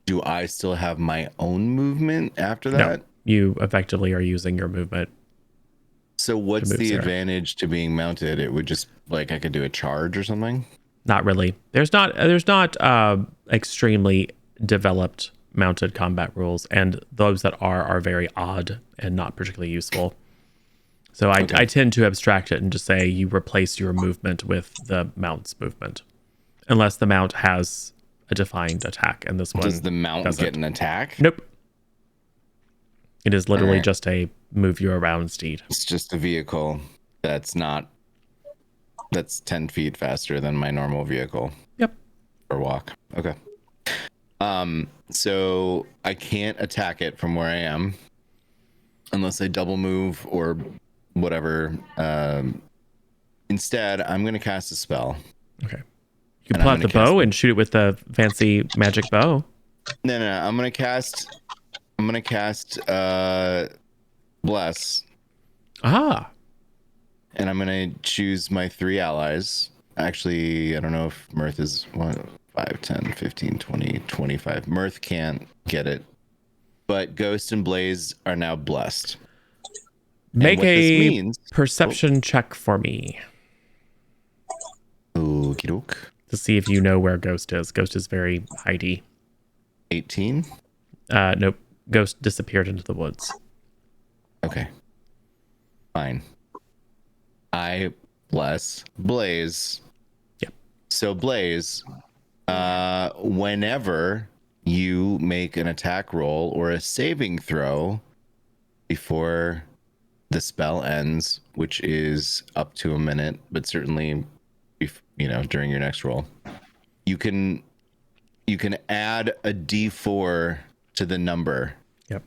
do I still have my own movement after that? No, you effectively are using your movement. So what's move the Sarah. advantage to being mounted? It would just I could do a charge or something? Not really. There's not extremely developed mounted combat rules, and those that are very odd and not particularly useful. So I tend to abstract it and just say you replace your movement with the mount's movement, unless the mount has a defined attack, and this one Does the mount doesn't. get an attack? Nope. It is literally Alright. just a move you around steed. It's just a vehicle that's 10 feet faster than my normal vehicle. Yep. Or walk. Okay. So I can't attack it from where I am unless I double move or whatever. Instead, I'm going to cast a spell. Okay. You can And pull I'm out the gonna bow and shoot it with the fancy magic bow. No. I'm going to cast Bless. Ah. And I'm going to choose my 3 allies. Actually, I don't know if Marth is 1, 5, 10, 15, 20, 25. Marth can't get it. But Ghost and Blaze are now blessed. Make what this a means- perception check for me Okie doke. to see if you know where Ghost is. Ghost is very hidey. 18. Nope. Ghost disappeared into the woods. Okay. Fine. I bless Blaze. Yep. So Blaze, whenever you make an attack roll or a saving throw before the spell ends, which is up to a minute, but certainly during your next roll, you can add a d4 to the number. Yep.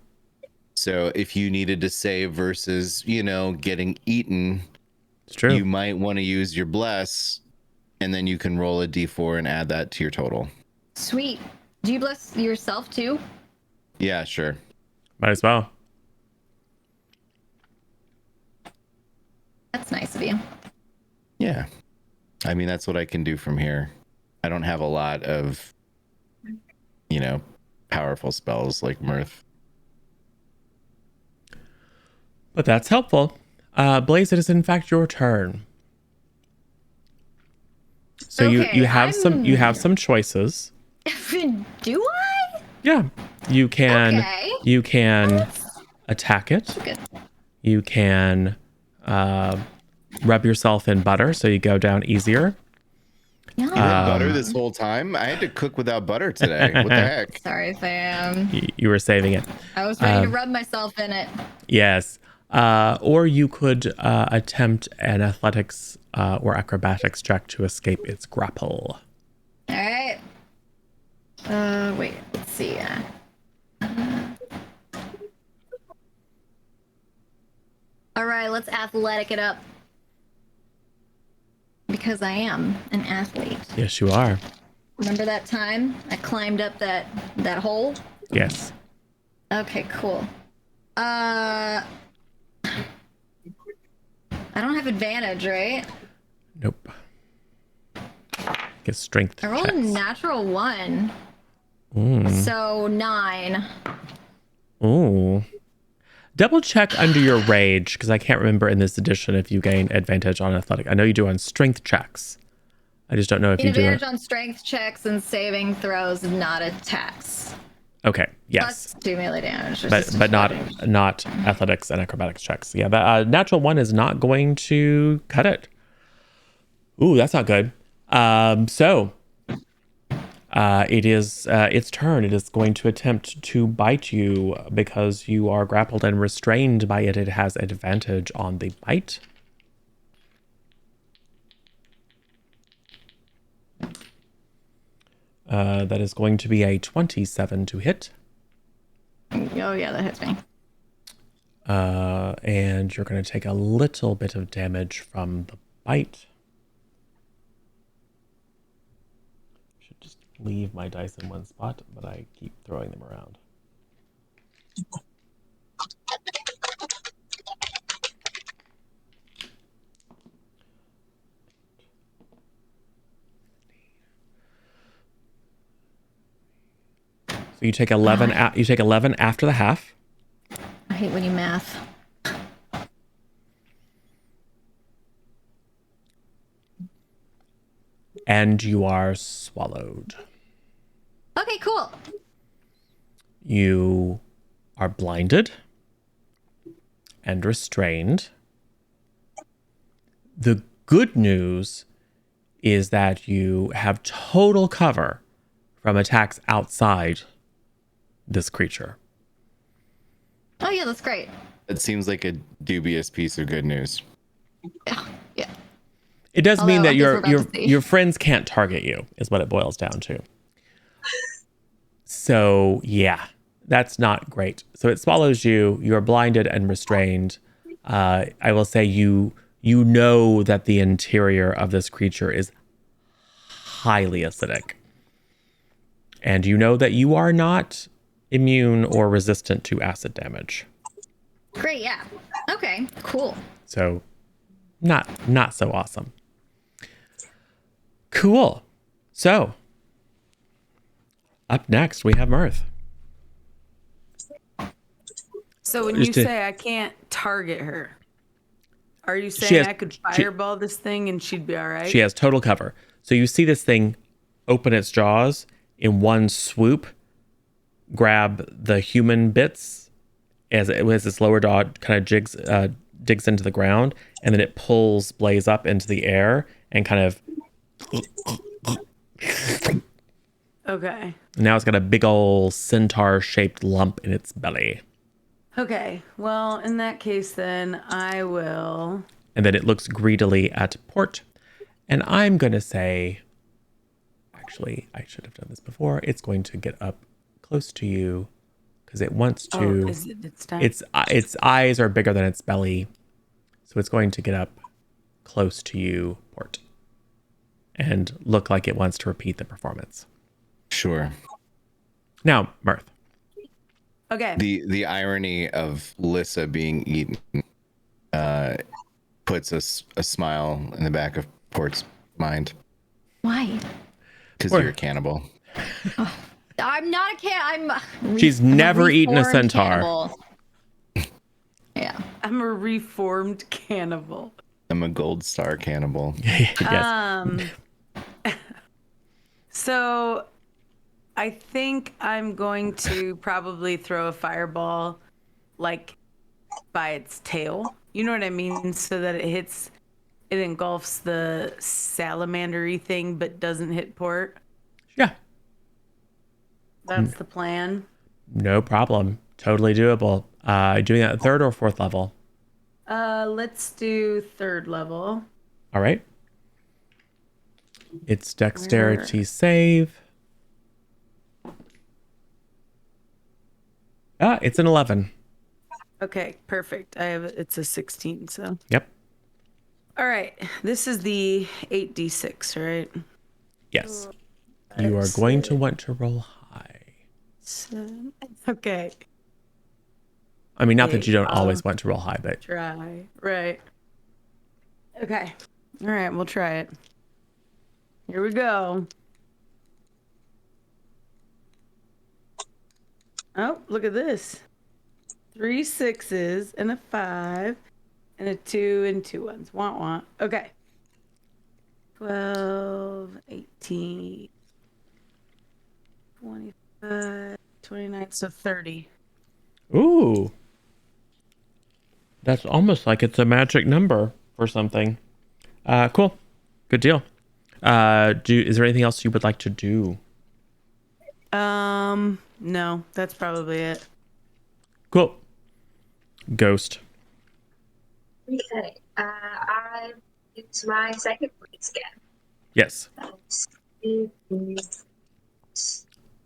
So if you needed to save versus getting eaten, It's true. you might want to use your bless, and then you can roll a d4 and add that to your total. Sweet. Do you bless yourself too? Yeah, sure. Might as well. That's nice of you. Yeah. I mean, that's what I can do from here. I don't have a lot of, powerful spells like Mirth. But that's helpful. Blaze, it is in fact your turn. So you Okay, you have some choices. Do I? Yeah. You can Okay. you can attack it. Good. You can rub yourself in butter so you go down easier. You had butter this whole time? I had to cook without butter today. What the heck? Sorry, fam. You were saving it. I was ready to rub myself in it. Yes. Or you could attempt an athletics or acrobatics check to escape its grapple. All right. Wait. Let's see. All right. Let's athletic it up. Because I am an athlete. Yes, you are. Remember that time I climbed up that hole? Yes. Okay, cool. I don't have advantage, right? Nope. Get strength I rolled checks. a natural 1. So 9. Ooh. Double check under your rage, because I can't remember in this edition if you gain advantage on athletic. I know you do on strength checks. I just don't know if you do Advantage it. on strength checks and saving throws, not attacks. Okay. Yes. Plus 2 melee damage. But not athletics and acrobatics checks. Yeah, but natural 1 is not going to cut it. Ooh, that's not good. So it is its turn. It is going to attempt to bite you because you are grappled and restrained by it. It has advantage on the bite. That is going to be a 27 to hit. Oh yeah, that hits me. And you're going to take a little bit of damage from the bite. Should just leave my dice in one spot, but I keep throwing them around. So you take 11. You take 11 after the half. I hate when you math. And you are swallowed. Okay, cool. You are blinded and restrained. The good news is that you have total cover from attacks outside this creature. Oh yeah, that's great. It seems like a dubious piece of good news. Yeah. It does mean Although, that I guess we're about to see. your friends can't target you, is what it boils down to. So yeah, that's not great. So it swallows you. You are blinded and restrained. I will say you know that the interior of this creature is highly acidic, and you know that you are not immune or resistant to acid damage. Great, yeah. Okay, cool. So not so awesome. Cool. So up next we have Marth. So when Just you to- say I can't target her, are you saying I could fireball this thing and she'd be all right? She has total cover. So you see this thing open its jaws in one swoop, grab the human bits as its lower jaw kind of digs into the ground, and then it pulls Blaze up into the air and kind of. Okay. Now it's got a big old centaur-shaped lump in its belly. Okay. Well, in that case, then I will. And then it looks greedily at Port. And I'm going to say, actually, I should have done this before. It's going to get up close to you because it wants to. Oh, is it its time? Its eyes are bigger than its belly. So it's going to get up close to you, Port, and look like it wants to repeat the performance. Sure. Now, Marth. Okay. The irony of Lissa being eaten puts a smile in the back of Port's mind. Why? Because you're a cannibal. I'm not a can. She's never eaten a reformed centaur. cannibal. Yeah. I'm a reformed cannibal. I'm a gold star cannibal. Yes. So I think I'm going to probably throw a fireball like by its tail. You know what I mean? So that it engulfs the salamandery thing but doesn't hit port. Yeah, That's the plan. no problem. Totally doable. Doing that at third or fourth level. Let's do third level. All right. It's dexterity save. It's an 11. Okay, perfect. It's a 16, so. Yep. All right. This is the 8d6, right? Yes. You are going to want to roll high. Okay. I mean, not that you don't always want to roll high, but Try. Right. Okay. All right, we'll try it. Here we go. Oh, look at this. 3 6s and a 5 and a 2 and 2 1s. Want, want. Okay. 12, 18, 25, 29, so 30. ooh. That's almost like it's a magic number for something. Cool. Good deal. Is there anything else you would like to do? No, that's probably it. Cool. Ghost. Okay. It's my second place again. Yes.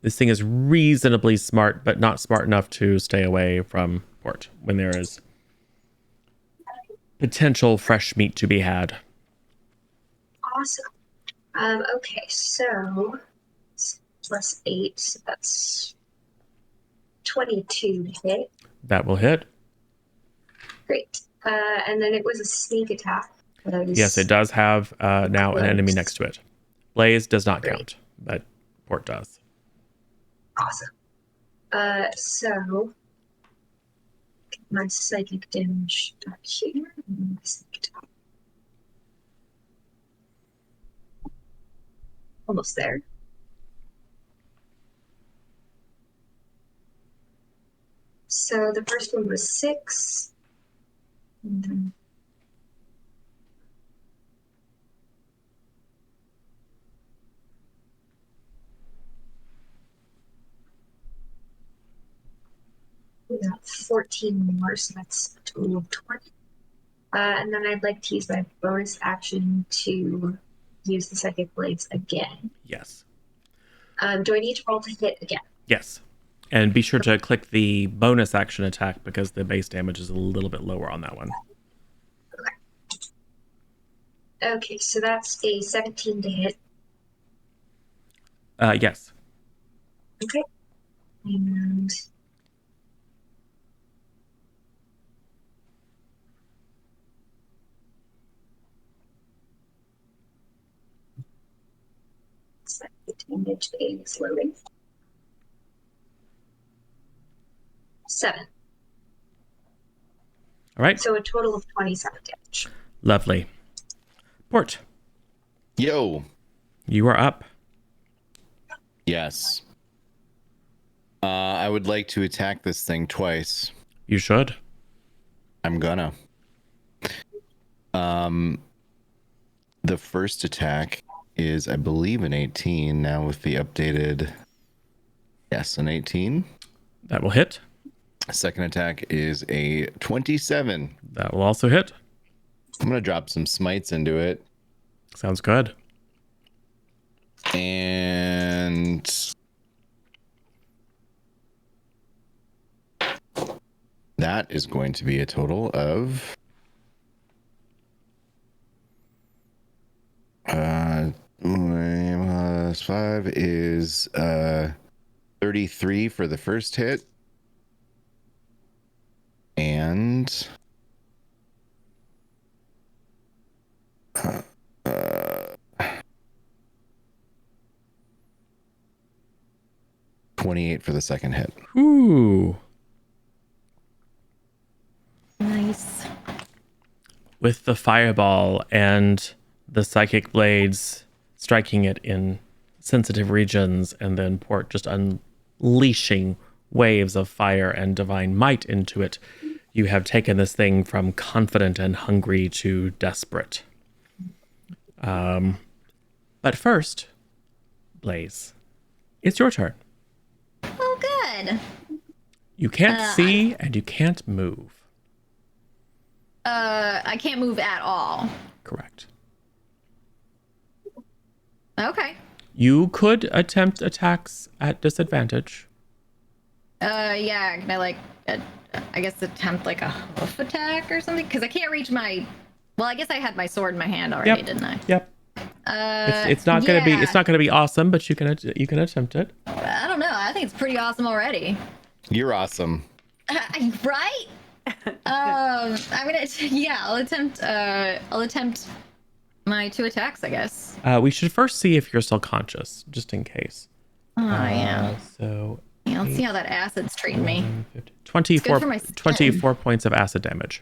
This thing is reasonably smart, but not smart enough to stay away from port when there is potential fresh meat to be had. Awesome. Okay, so plus 8, so that's 22 to hit. That will hit. Great. And then it was a sneak attack. Yes, it does have now an enemy Blaze. next to it. Blaze does not Great. count, but port does. Awesome. So get my psychic damage back here. And my sneak attack. Almost there. So the first one was 6. And then we got 14 more, so that's a total of 20. And then I'd like to use my bonus action to use the Psychic Blades again. Yes. Do I need to roll to hit again? Yes. And be sure to click the bonus action attack because the base damage is a little bit lower on that one. Okay, so that's a 17 to hit. Yes. Okay. And damage is loading. 7. All right. So a total of 27 damage. Lovely. Port, Yo. you are up. Yes. I would like to attack this thing twice. You should. I'm gonna. The first attack is, I believe, an 18. Now with the updated, yes, an 18. That will hit. Second attack is a 27. That will also hit. I'm gonna drop some smites into it, Sounds good. and that is going to be a total of plus 5 is 33 for the first hit, and 28 for the second hit. Ooh. Nice. With the fireball and the psychic blades striking it in sensitive regions, and then Port just unleashing waves of fire and divine might into it, you have taken this thing from confident and hungry to desperate. But first, Blaze, it's your turn. Oh, good. You can't see and you can't move. I can't move at all. Correct. Okay. You could attempt attacks at disadvantage. Yeah, can I like, I guess attempt like a hoof attack or something? Because I can't reach my. Well, I guess I had my sword in my hand already, didn't I? Yep. It's not gonna be awesome, but you can attempt it. I don't know. I think it's pretty awesome already. You're awesome. Right? I'm gonna. Yeah, I'll attempt my 2 attacks, I guess. We should first see if you're still conscious, just in case. Oh yeah. So. Yeah, let's see how that acid's treating me. 24, for my skin. 24 points of acid damage.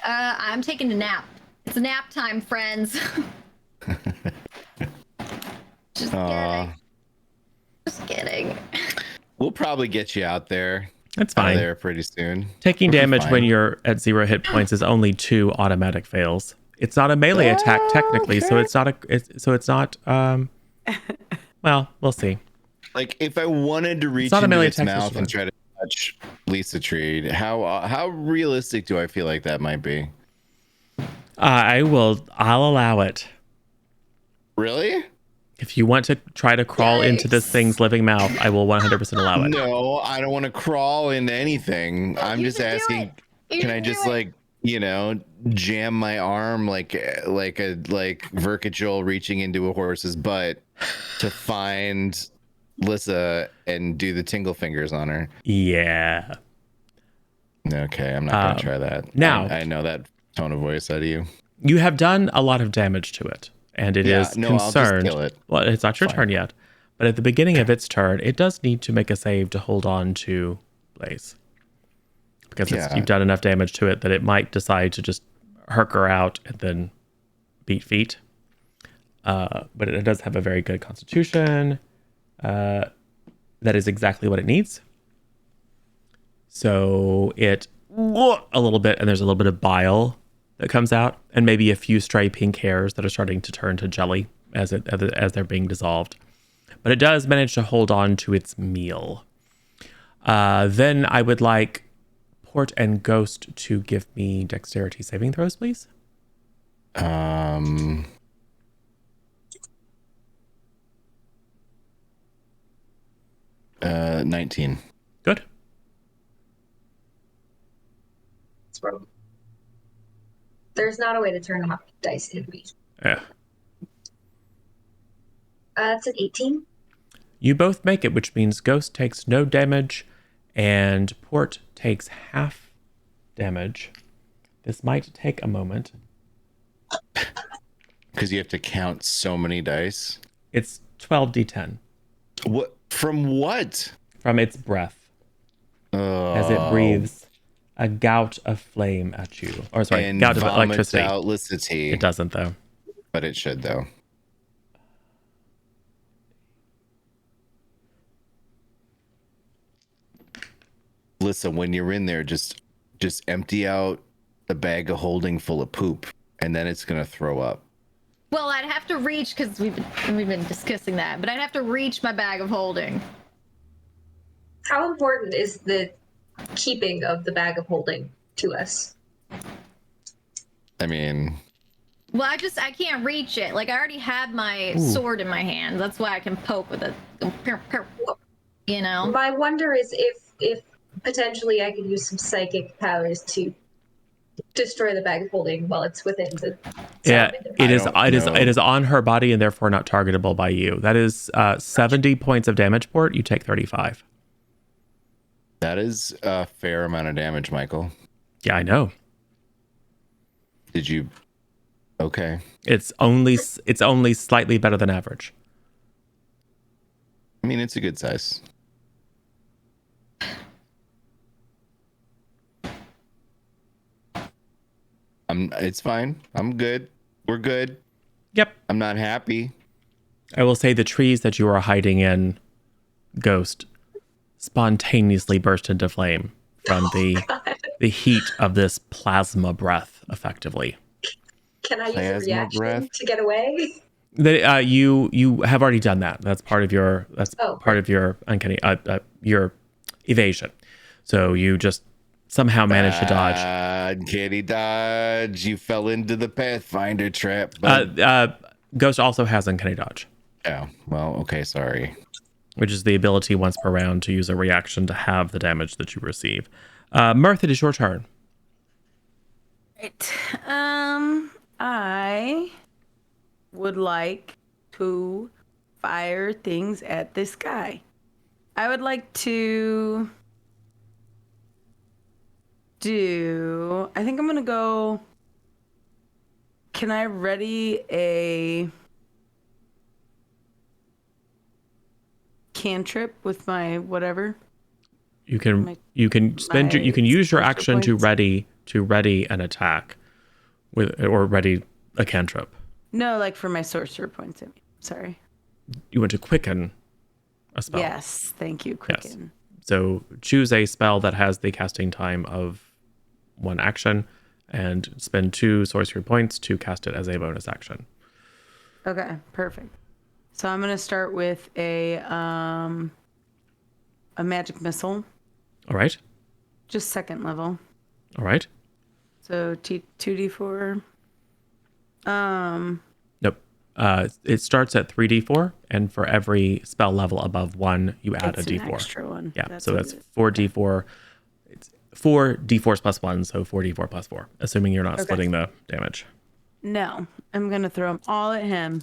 I'm taking a nap. It's nap time, friends. Just kidding. Just kidding. We'll probably get you out there. That's fine. There pretty soon. Taking damage when you're at 0 hit points is only 2 automatic fails. It's not a melee attack technically, so it's not. Well, we'll see. Like if I wanted to reach into its mouth and try to touch Lisa Tree, how realistic do I feel like that might be? I'll allow it. Really? If you want to try to crawl into this thing's living mouth, I will 100% allow it. No, I don't want to crawl into anything. I'm just asking, can I just like, jam my arm like Verkajol reaching into a horse's butt to find Lissa and do the tingle fingers on her? Yeah. Okay, I'm not gonna try that. Now I know that tone of voice out of you. You have done a lot of damage to it, and it is concerned. I'll just kill it. Well, it's not your turn yet, but at the beginning of its turn, it does need to make a save to hold on to Blaze, because you've done enough damage to it that it might decide to just herker out and then beat feet. But it does have a very good constitution. That is exactly what it needs. So it a little bit, and there's a little bit of bile that comes out, and maybe a few stray pink hairs that are starting to turn to jelly as they're being dissolved. But it does manage to hold on to its meal. Then I would like Port and Ghost to give me dexterity saving throws, please. 19. Good. There's not a way to turn off dice in me. Yeah. That's an 18. You both make it, which means Ghost takes no damage and Port takes half damage. This might take a moment. Because you have to count so many dice. It's 12d10. What? From what? From its breath. As it breathes a gout of flame at you. Or sorry, and gout of electricity. Electricity. It doesn't, though. But it should, though. Listen, when you're in there, just empty out a bag of holding full of poop, and then it's gonna throw up. Well, I'd have to reach, because we've been discussing that, but I'd have to reach my bag of holding. How important is the keeping of the bag of holding to us? I mean... Well, I can't reach it. Like, I already had my sword in my hand. That's why I can poke with it. You know? My wonder is if potentially I could use some psychic powers to destroy the bag of holding while it's within the... Yeah, it is on her body and therefore not targetable by you. That is 70 points of damage, Port. You take 35. That is a fair amount of damage, Michael. Yeah, I know. Did you... Okay. It's only slightly better than average. I mean, it's a good size. It's fine. I'm good. We're good. Yep. I'm not happy. I will say the trees that you are hiding in, Ghost, spontaneously burst into flame from the heat of this plasma breath, effectively. Can I use a Plasma reaction breath? to get away? You have already done that. That's part of your Oh, part of your uncanny your evasion. So you just somehow managed to dodge. Uncanny dodge. You fell into the Pathfinder trap. But... Ghost also has uncanny dodge, oh, well, okay, sorry. which is the ability once per round to use a reaction to have the damage that you receive. Marth, it is your turn. Right. I would like to fire things at this guy. I would like to do. I think I'm gonna go. Can I ready a cantrip with my whatever? You can My- you can spend your, you can use your sorcerer action points? to ready an attack with or ready a cantrip. No, like for my sorcerer points. I mean. Sorry. You want to quicken a spell. Yes, thank you, Quicken. So choose a spell that has the casting time of one action and spend 2 sorcery points to cast it as a bonus action. Okay, perfect. So I'm gonna start with a magic missile, All right. just second level. All right. So 2d4. Nope. It starts at 3d4, and for every spell level above 1, you add It's a an d4. extra one. Yeah, so what that's it is. 4d4. It's 4 d4s plus 1, so 4d4 plus 4, assuming you're not Okay. splitting the damage. No, I'm gonna throw them all at him.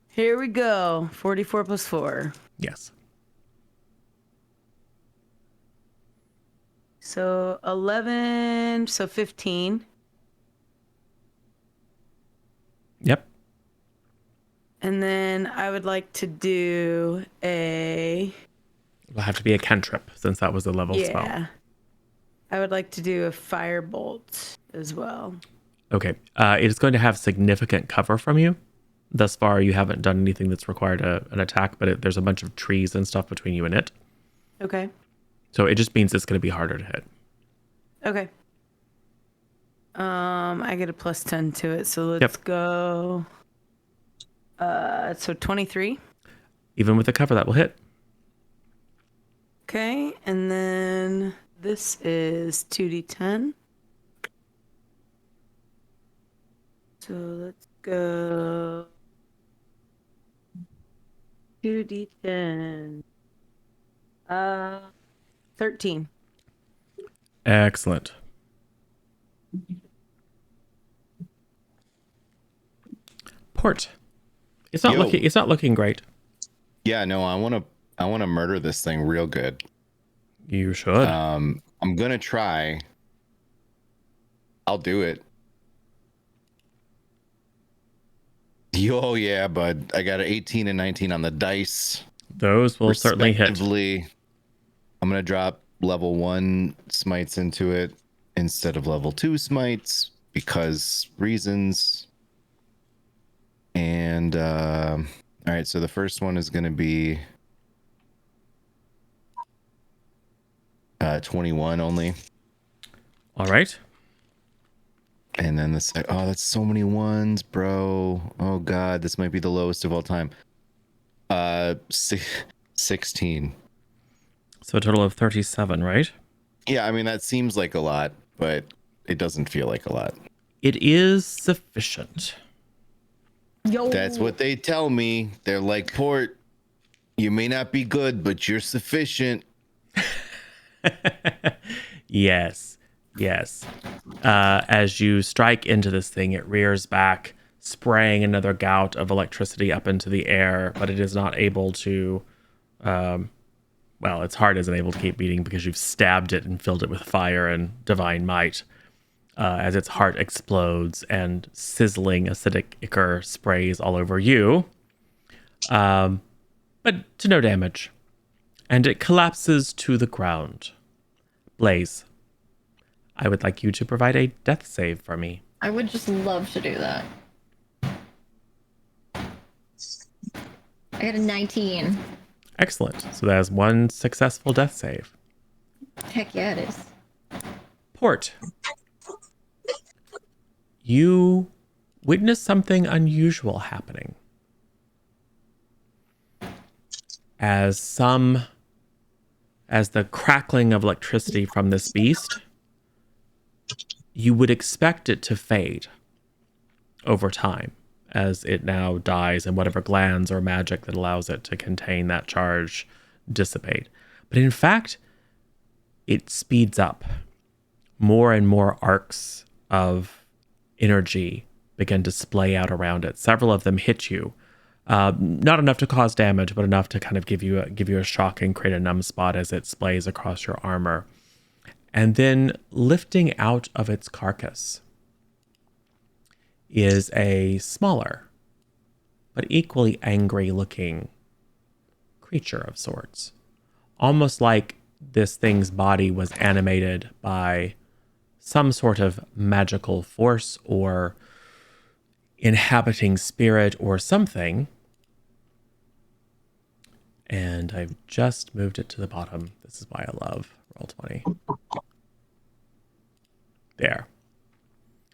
Here we go. 44 plus 4. Yes. So 11, so 15. Yep. And then I would like to do a It'll have to be a cantrip since that was the level spell. yeah. I would like to do a firebolt as well. Okay. It is going to have significant cover from you. Thus far, you haven't done anything that's required an attack, but there's a bunch of trees and stuff between you and it. Okay. So it just means it's going to be harder to hit. Okay. I get a plus 10 to it, so let's go. So 23. Even with the cover, that will hit. Okay, and then this is 2d10. So let's go 2d10. 13. Excellent. Port. It's not Yo. looking. It's not looking great. Yeah, no, I want to murder this thing real good. You should. I'm gonna try. I'll do it. Yo, yeah, bud. I got an 18 and 19 on the dice. Those will certainly hit. Respectively. I'm gonna drop level 1 smites into it instead of level 2 smites because reasons. And all right, so the first one is gonna be 21 only. All right. And then the oh, that's so many ones, bro. Oh god, this might be the lowest of all time. 16. So a total of 37, right? Yeah, I mean that seems like a lot, but it doesn't feel like a lot. It is sufficient. Yo. That's what they tell me. They're like, Port, you may not be good, but you're sufficient. Yes. As you strike into this thing, it rears back, spraying another gout of electricity up into the air, but it is not able to. Well, its heart isn't able to keep beating because you've stabbed it and filled it with fire and divine might. As its heart explodes and sizzling acidic ichor sprays all over you, but to no damage, and it collapses to the ground. Blaze, I would like you to provide a death save for me. I would just love to do that. I got a 19. Excellent. So that is one successful death save. Heck yeah, it is. Port. You witness something unusual happening. As the crackling of electricity from this beast, you would expect it to fade over time as it now dies and whatever glands or magic that allows it to contain that charge dissipate. But in fact, it speeds up. More and more arcs of energy begin to splay out around it. Several of them hit you. Not enough to cause damage, but enough to kind of give you a shock and create a numb spot as it splays across your armor. And then lifting out of its carcass is a smaller, but equally angry looking creature of sorts. Almost like this thing's body was animated by some sort of magical force or inhabiting spirit or something. And I've just moved it to the bottom. This is why I love Roll20. There.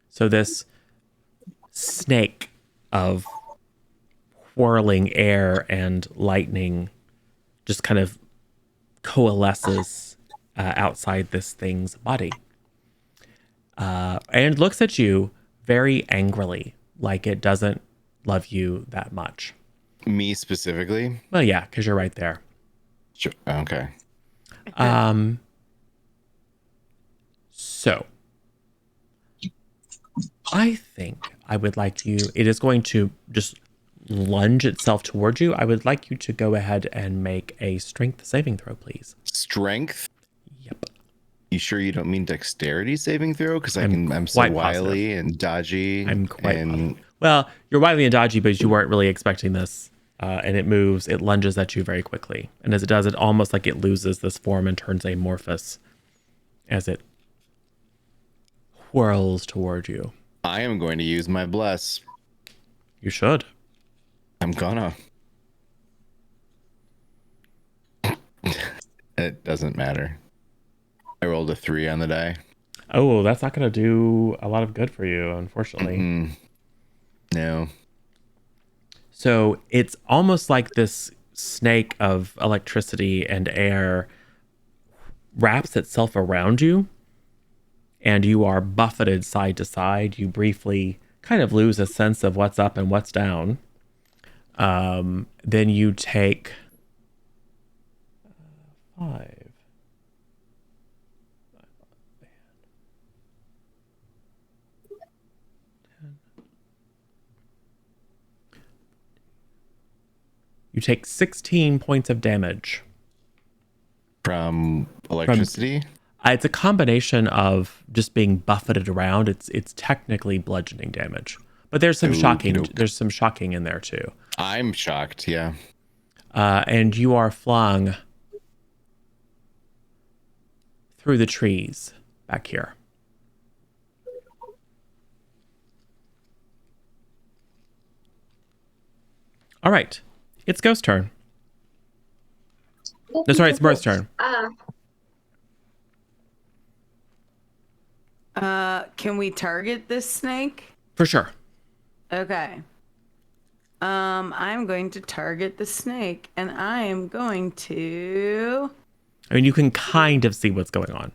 So this snake of whirling air and lightning just kind of coalesces outside this thing's body. And looks at you very angrily, like it doesn't love you that much. Me specifically? Well, yeah, because you're right there. Sure. Okay. So I think I would like you, it is going to just lunge itself towards you. I would like you to go ahead and make a strength saving throw, please. Strength? Yep. You sure you don't mean dexterity saving throw? Because I'm so quite wily positive. and dodgy. I'm quite and positive. Well, you're wily and dodgy, but you weren't really expecting this. And it moves, it lunges at you very quickly. And as it does, it almost like it loses this form and turns amorphous as it whirls toward you. I am going to use my bless. You should. I'm gonna. It doesn't matter. I rolled a 3 on the die. Oh, well, that's not going to do a lot of good for you, unfortunately. No. So it's almost like this snake of electricity and air wraps itself around you, and you are buffeted side to side. You briefly kind of lose a sense of what's up and what's down. Then you take 5. You take 16 points of damage. From electricity? It's a combination of just being buffeted around. It's technically bludgeoning damage, but there's some shocking. Okey-doke. There's some shocking in there too. I'm shocked, yeah. And you are flung through the trees back here. All right, it's Ghost's turn. No, sorry, it's Mirth's turn. Can we target this snake? For sure. Okay. I'm going to target the snake, and I am going to. I mean, you can kind of see what's going on.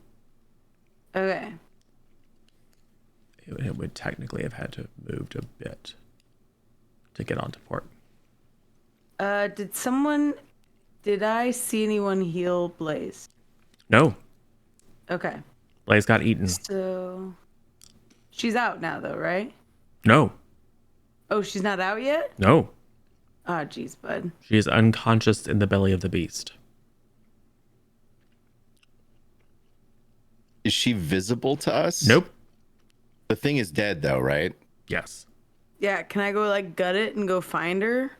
Okay. It would technically have had to have moved a bit to get onto port. Did I see anyone heal Blaze? No, Okay. Blaze got eaten. So she's out now, though, right? No, Oh, she's not out yet? no. Oh, jeez, bud. She is unconscious in the belly of the beast. Is she visible to us? Nope. The thing is dead, though, right? Yes. Yeah, can I go, like, gut it and go find her?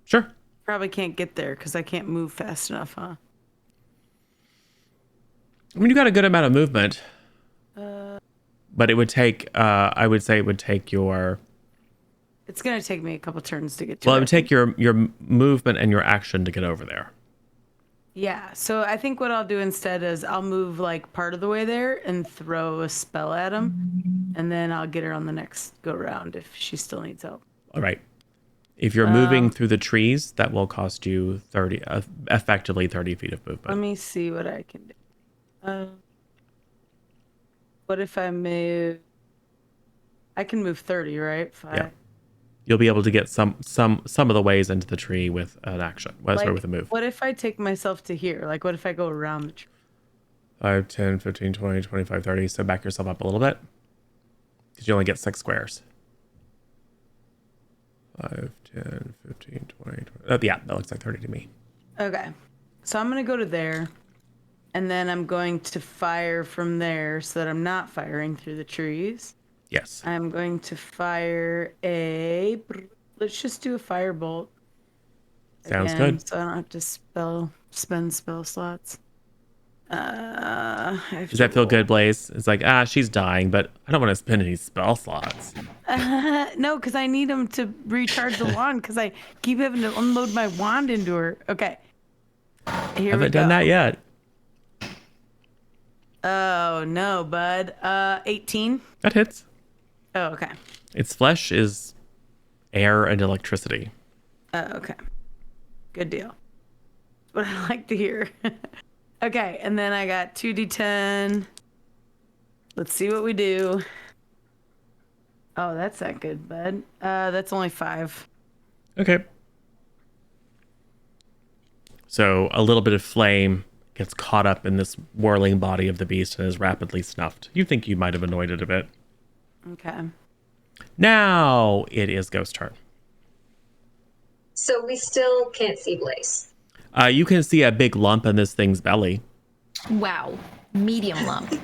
Sure. Probably can't get there because I can't move fast enough, huh? I mean, you got a good amount of movement. But it would take, I would say it would take your It's going to take me a couple turns to get to Well, it. it would take your movement and your action to get over there. Yeah, so I think what I'll do instead is I'll move like part of the way there and throw a spell at him, and then I'll get her on the next go round if she still needs help. All right. If you're moving through the trees, that will cost you effectively 30 feet of Let movement. me see what I can do. What if I move? I can move 30, right? 5. Yeah. You'll be able to get some of the ways into the tree with an action. Well, sorry, with a move. What if I take myself to here? Like, what if I go around the tree? 5, 10, 15, 20, 25, 30. So back yourself up a little bit. Because you only get 6 squares. 5, 10, 15, 20, 20. Yeah, that looks like 30 to me. Okay. So I'm going to go to there. And then I'm going to fire from there so that I'm not firing through the trees. Yes. I'm going to fire let's just do a firebolt. Sounds Again, good. so I don't have to spend spell slots. Does that feel good, Blaze? It's like, she's dying, but I don't want to spend any spell slots. No, because I need them to recharge the wand because I keep having to unload my wand into her. Okay. Here we Haven't go. done that yet. Oh, no, bud. 18? That hits. Oh, okay. Its flesh is air and electricity. Oh, okay. Good deal. What I like to hear. Okay, and then I got 2d10. Let's see what we do. Oh, that's not good, bud. That's only 5. Okay. So a little bit of flame gets caught up in this whirling body of the beast and is rapidly snuffed. You think you might have annoyed it a bit. Okay. Now it is Ghost turn. So we still can't see Blaze. You can see a big lump in this thing's belly. Wow. Medium lump.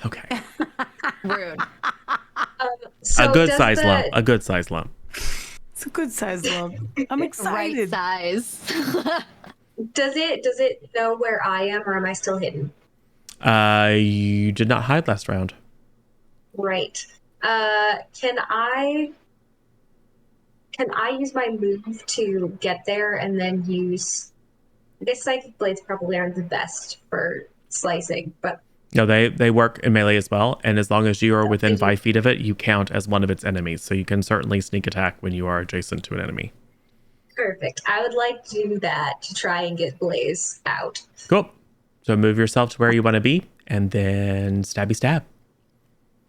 Okay. Rude. So A good does size the- lump. A good size lump. It's a good size lump. I'm Right excited. size. Does it know where I am, or am I still hidden? You did not hide last round. Right. Can I use my move to get there and then use? I guess psychic blades probably aren't the best for slicing, but No, they work in melee as well, and as long as you are within Thank you. 5 feet of it, you count as one of its enemies. So you can certainly sneak attack when you are adjacent to an enemy. perfect. I would like to do that to try and get Blaze out. Cool. So move yourself to where you want to be, and then stabby stab.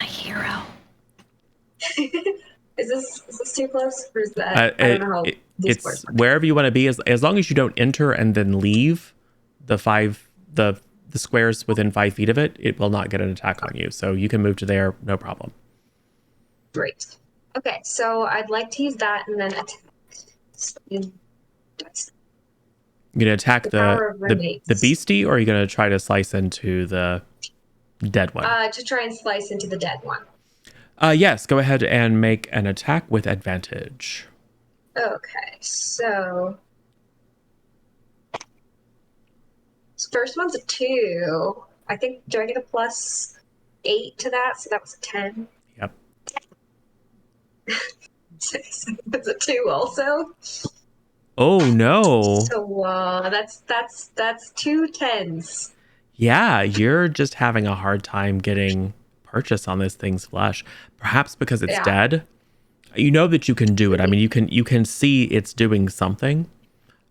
A hero. Is this too close, or is that? I don't know how these It's work. wherever you want to be, as long as you don't enter and then leave the squares within 5 feet of it, it will not get an attack on you. So you can move to there, no problem. Great. Okay, so I'd like to use that and then attack. You're gonna attack The power of the resonates. beastie, or are you gonna try to slice into the dead one? To try and slice into the dead one. Yes, go ahead and make an attack with advantage. Okay, so this first one's a 2. I think, do I get a +8 to that? So that was a 10. Yep. That's a 2 also. Oh no. So that's 2 10s. Yeah, you're just having a hard time getting purchase on this thing's flesh. Perhaps because it's Yeah. dead. You know that you can do it. I mean, you can see it's doing something.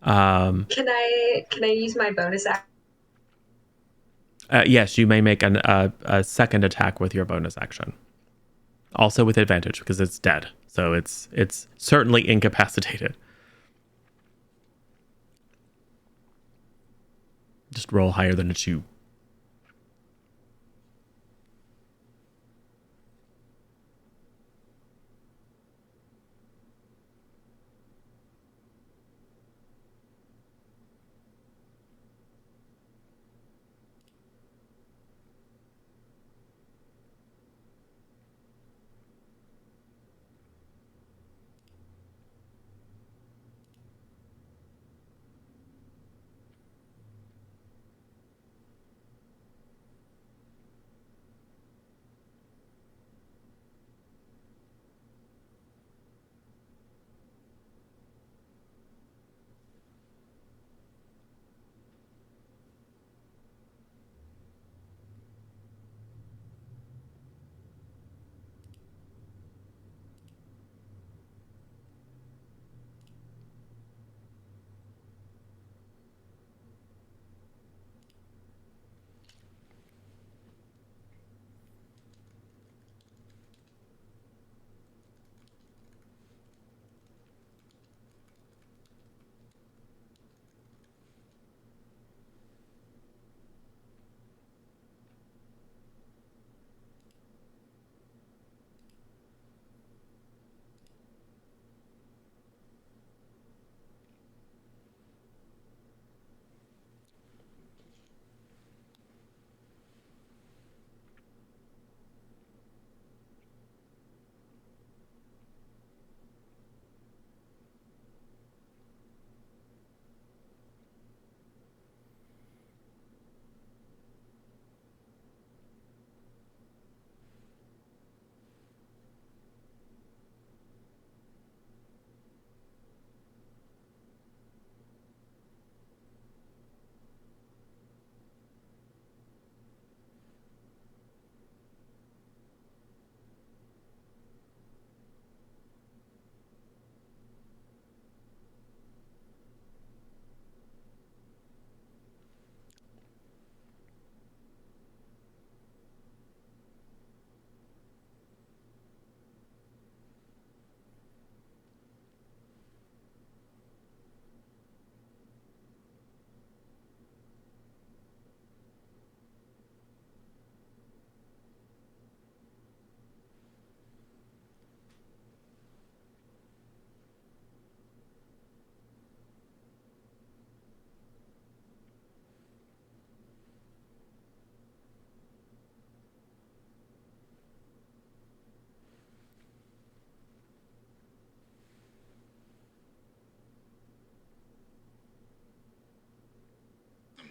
Can I use my bonus action? Yes, you may make a second attack with your bonus action. Also with advantage because it's dead. So it's certainly incapacitated. Just roll higher than a 2.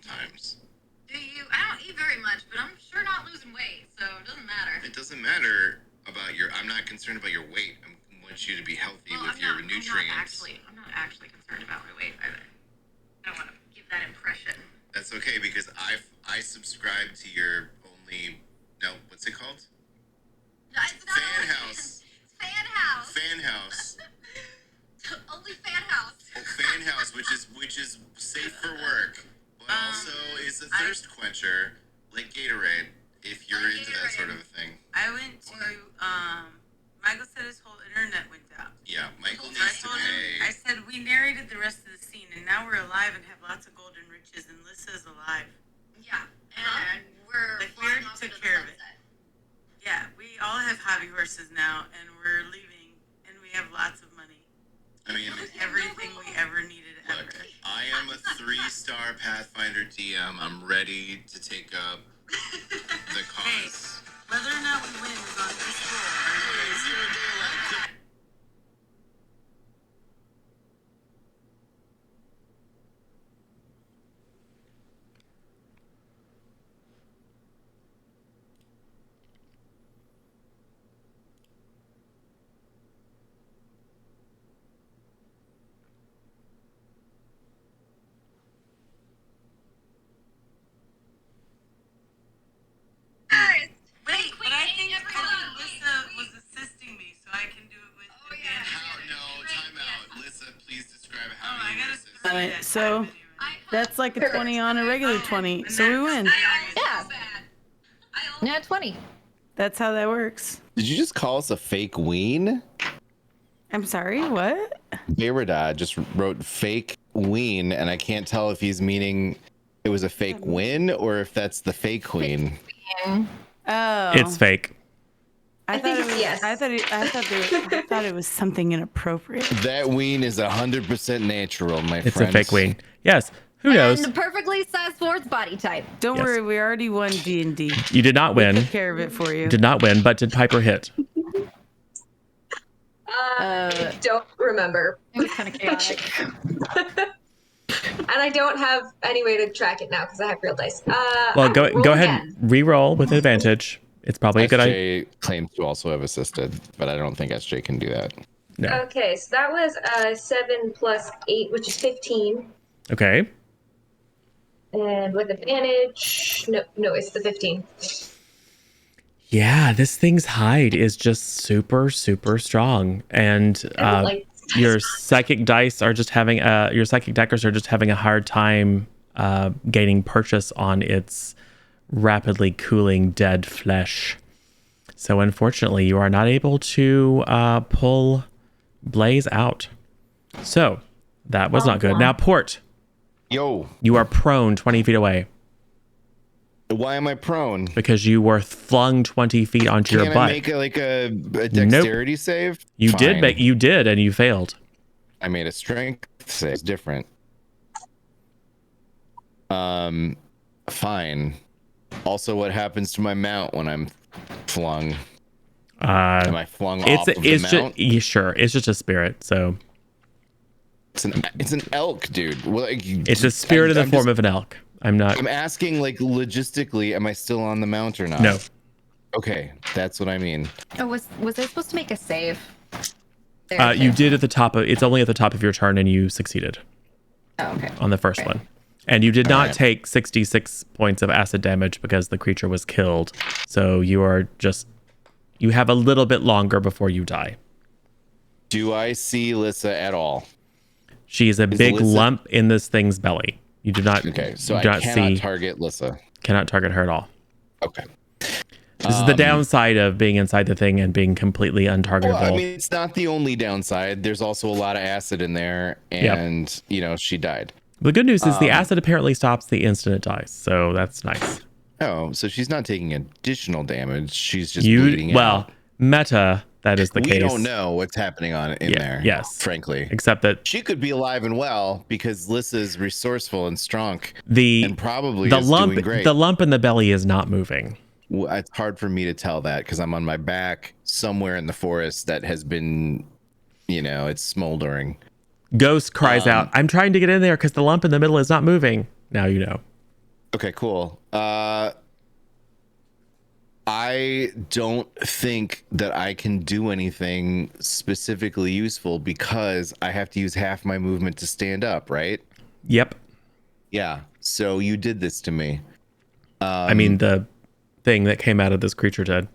sometimes. Do you? I don't eat very much, but I'm sure not losing weight, so it doesn't matter. It doesn't matter about your. I'm not concerned about your weight. I want you to be healthy with your nutrients. I'm not actually concerned about my weight either. I don't want to give that impression. That's okay because I subscribe to your only. No, what's it called? No, it's not Fan house. It's fan house. Fan house. Only fan house. Oh, fan house, which is safe for work, but also is a thirst quencher like Gatorade. If you're Like into that Gatorade. sort of a thing. I went to Michael said his whole internet went out. Yeah, Michael So I needs to told him, I pay. said we narrated the rest of the scene and now we're alive and have lots of golden riches and Lissa's alive. Yeah, and we're Like, we flying already off took into the care of it. sunset. Yeah, we all have hobby horses now and we're leaving and we have lots of money. I mean, Everything we ever needed ever. look, I am a 3-star Pathfinder DM. I'm ready to take up the cause. Whether or not we win is on this roll. Wait, but I think Lissa was assisting me, so I can do it with advantage. How? No, time out. Lissa, please describe Oh, how I you gotta assist. Got it. that So- time anyway. That's like a 20 on a regular 20, so we win. Yeah. Yeah, 20. That's how that works. Did you just call us a fake ween? I'm sorry, what? Gayrada just wrote fake ween, and I can't tell if he's meaning it was a fake win or if that's the fake queen. Oh. It's fake. I think thought it it's was, yes. I thought it was something inappropriate. That ween is 100% natural, my It's friends. a fake ween. Yes. Who knows? And perfectly sized sports body type. Don't Yes. worry, we already won D&D. You did not win. Took care of it for you. Did not win, but did Piper hit? I don't remember. It was kind of chaotic. And I don't have any way to track it now because I have real dice. Well, I'm go rolling ahead again. and re-roll with advantage. It's probably a good idea. SJ claims to also have assisted, but I don't think SJ can do that. No. Okay, so that was 7 plus 8, which is 15. Okay. And with advantage, no, it's the 15. Yeah, this thing's hide is just super, super strong, and I don't like your psychic dice are just having your psychic deckers are just having a hard time gaining purchase on its rapidly cooling dead flesh. So unfortunately, you are not able to pull Blaze out. So that was not good. Now, Port, Yo, you are prone 20 feet away why am I prone? because you were flung 20 feet onto your Can I butt. make a dexterity save? You did Fine. you did, and you failed. I made a strength save. It's different. Fine. Also, what happens to my mount when I'm flung? Am I flung off of the mount? Sure, it's just a spirit. So It's an elk, dude. Well, like, it's a spirit in the form of an elk. I'm not. I'm asking, like, logistically, am I still on the mount or not? No. Okay, that's what I mean. Oh, was I supposed to make a save? There, You did at the top of. It's only at the top of your turn, and you succeeded Oh, okay. on the first one. And you did not take 66 points of acid damage because the creature was killed. So you have a little bit longer before you die. Do I see Lissa at all? She is a big Lissa- lump in this thing's belly. You do not. Okay, so you I do not cannot see. target Lissa. Cannot target her at all. Okay. This is the downside of being inside the thing and being completely untargetable. Well, I mean, it's not the only downside. There's also a lot of acid in there, and she died. The good news is the acid apparently stops the instant it dies, so that's nice. Oh, so she's not taking additional damage. She's just bleeding out. Meta, that is the We case. don't know what's happening in there. Yes. frankly. Except that She could be alive and well because Lissa's resourceful and strong, the and probably the is lump doing great. the lump in the belly is not moving. Well, it's hard for me to tell that because I'm on my back somewhere in the forest that has been, it's smoldering. Ghost cries out, "I'm trying to get in there because the lump in the middle is not moving." Now you know. Okay, cool. I don't think that I can do anything specifically useful because I have to use half my movement to stand up, right? Yep. Yeah. So you did this to me. I mean, the thing that came out of this creature did.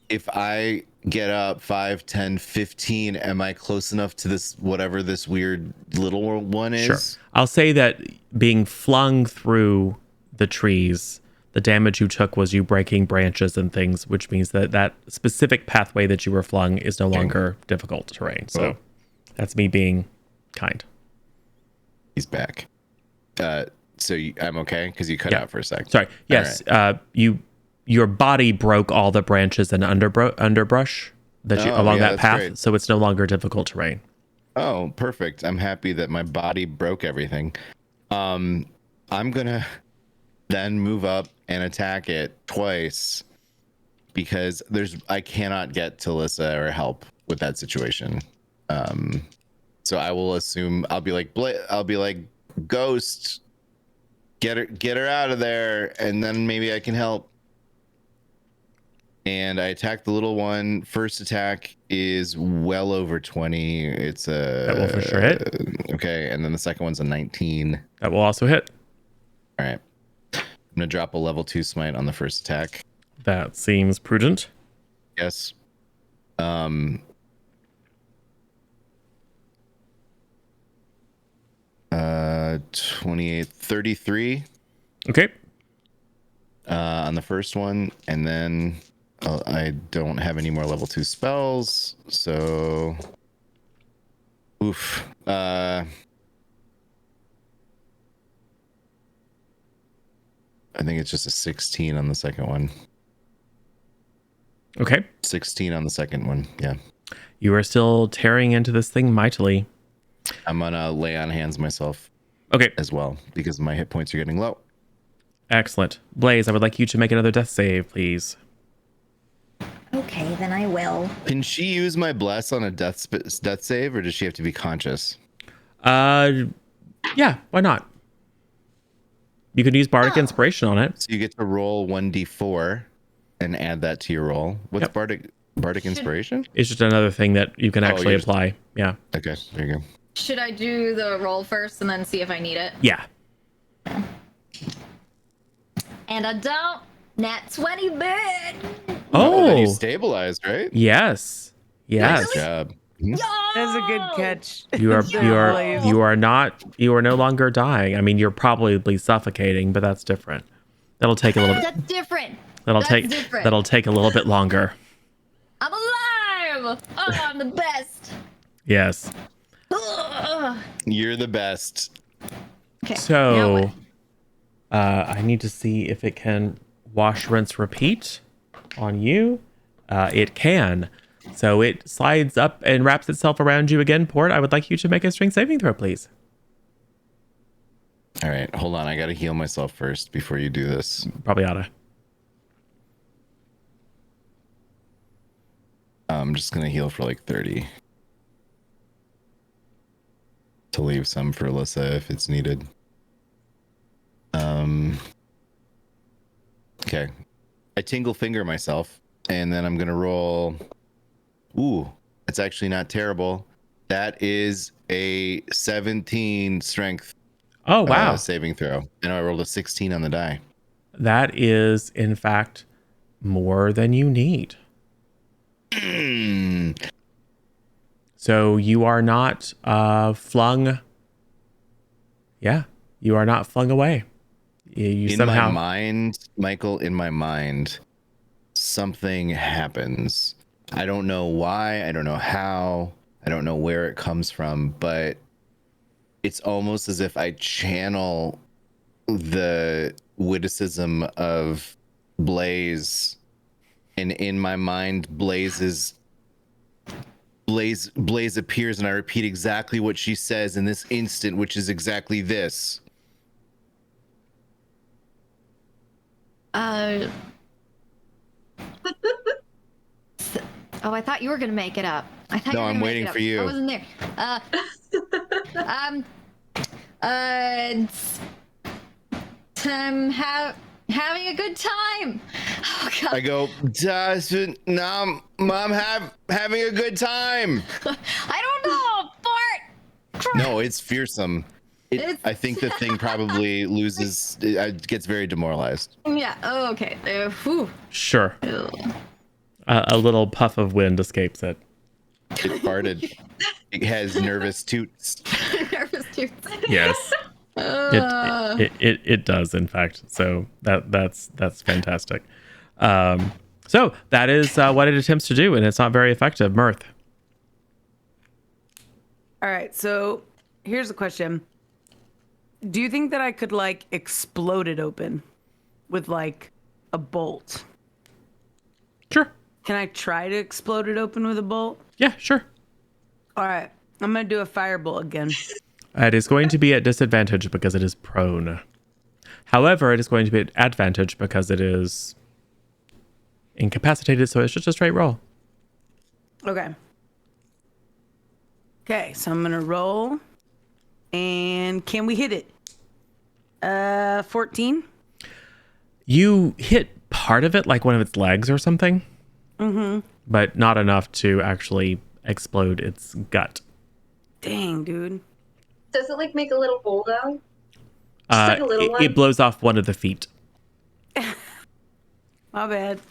If I get up 5, 10, 15, am I close enough to this, whatever this weird little one is? Sure. I'll say that being flung through the trees, the damage you took was you breaking branches and things, which means that that specific pathway that you were flung is no longer difficult terrain. So that's me being kind. He's back. I'm okay because you cut out for a sec. Sorry. Yes. Right. Your body broke all the branches and underbrush that you along that path, great. so it's no longer difficult terrain. Oh, perfect. I'm happy that my body broke everything. I'm gonna then move up and attack it twice because I cannot get to Lissa or help with that situation. So I will assume I'll be like Ghost, get her out of there, and then maybe I can help. And I attack the little one. First attack is well over 20. It's That will for sure hit. Okay, and then the second one's a 19. That will also hit. All right. I'm gonna drop a level 2 smite on the first attack. That seems prudent. Yes. 28, 33. Okay. On the first one, and then I don't have any more level 2 spells, so oof. I think it's just a 16 on the second one. Okay. 16 on the second one. Yeah. You are still tearing into this thing mightily. I'm gonna lay on hands myself Okay. as well because my hit points are getting low. Excellent. Blaze, I would like you to make another death save, please. Okay, then I will. Can she use my bless on a death save, or does she have to be conscious? Yeah, why not? You could use Bardic Inspiration on it. So you get to roll 1d4 and add that to your roll. What's Yep. Bardic Inspiration? It's just another thing that you can actually you're just- apply. Yeah. Okay, there you go. Should I do the roll first and then see if I need it? Yeah. And I don't. Nat 20 bid. Then you Oh, stabilized, right? yes. Yes. Nice job. Mhm. That's a good catch. You are Blaze. you are no longer dying. I mean, you're probably suffocating, but that's different. That'll take a little bit. That's different. That'll That's take different. that'll take a little bit longer. I'm alive. Oh, I'm the best. Yes. Ugh. You're the best. Okay. now So, what? I need to see if it can wash, rinse, repeat on you. It can. So it slides up and wraps itself around you again. Port, I would like you to make a strength saving throw, please. All right, hold on. I got to heal myself first before you do this. Probably oughta. I'm just going to heal for like 30. To leave some for Alyssa if it's needed. Okay. I tingle finger myself, and then I'm going to roll. Ooh, that's actually not terrible. That is a 17 strength Oh, wow. saving throw. And I rolled a 16 on the die. That is, in fact, more than you need. So you are not flung. Yeah, you are not flung away. You In somehow. my mind, Michael, in my mind, something happens. I don't know why. I don't know how. I don't know where it comes from, but it's almost as if I channel the witticism of Blaze, and in my mind, Blaze appears, and I repeat exactly what she says in this instant, which is exactly this. Oh, I thought you were gonna make it up. I thought No, you were I'm gonna waiting make it for up. you. I wasn't there. I'm having a good time. Oh, God. I go, Mom, having a good time. I don't know, Bart. No, it's fearsome. I think the thing probably loses, it gets very demoralized. Yeah. Oh, okay. Whew. Sure. Ew. A little puff of wind escapes it. It farted. It has nervous toots. Nervous toots. Yes. It does, in fact. So that's fantastic. So that is what it attempts to do, and it's not very effective. Mirth. All right, so here's a question. Do you think that I could like explode it open with like a bolt? Sure. Can I try to explode it open with a bolt? Yeah, sure. All right, I'm gonna do a firebolt again. It is going to be at disadvantage because it is prone. However, it is going to be at advantage because it is incapacitated, so it's just a straight roll. Okay. Okay, so I'm gonna roll. And can we hit it? 14. You hit part of it, like one of its legs or something. Mm-hmm. But not enough to actually explode its gut. Dang, dude. Does it like make a little hole though? Just like a little one? It blows off one of the feet. My bad.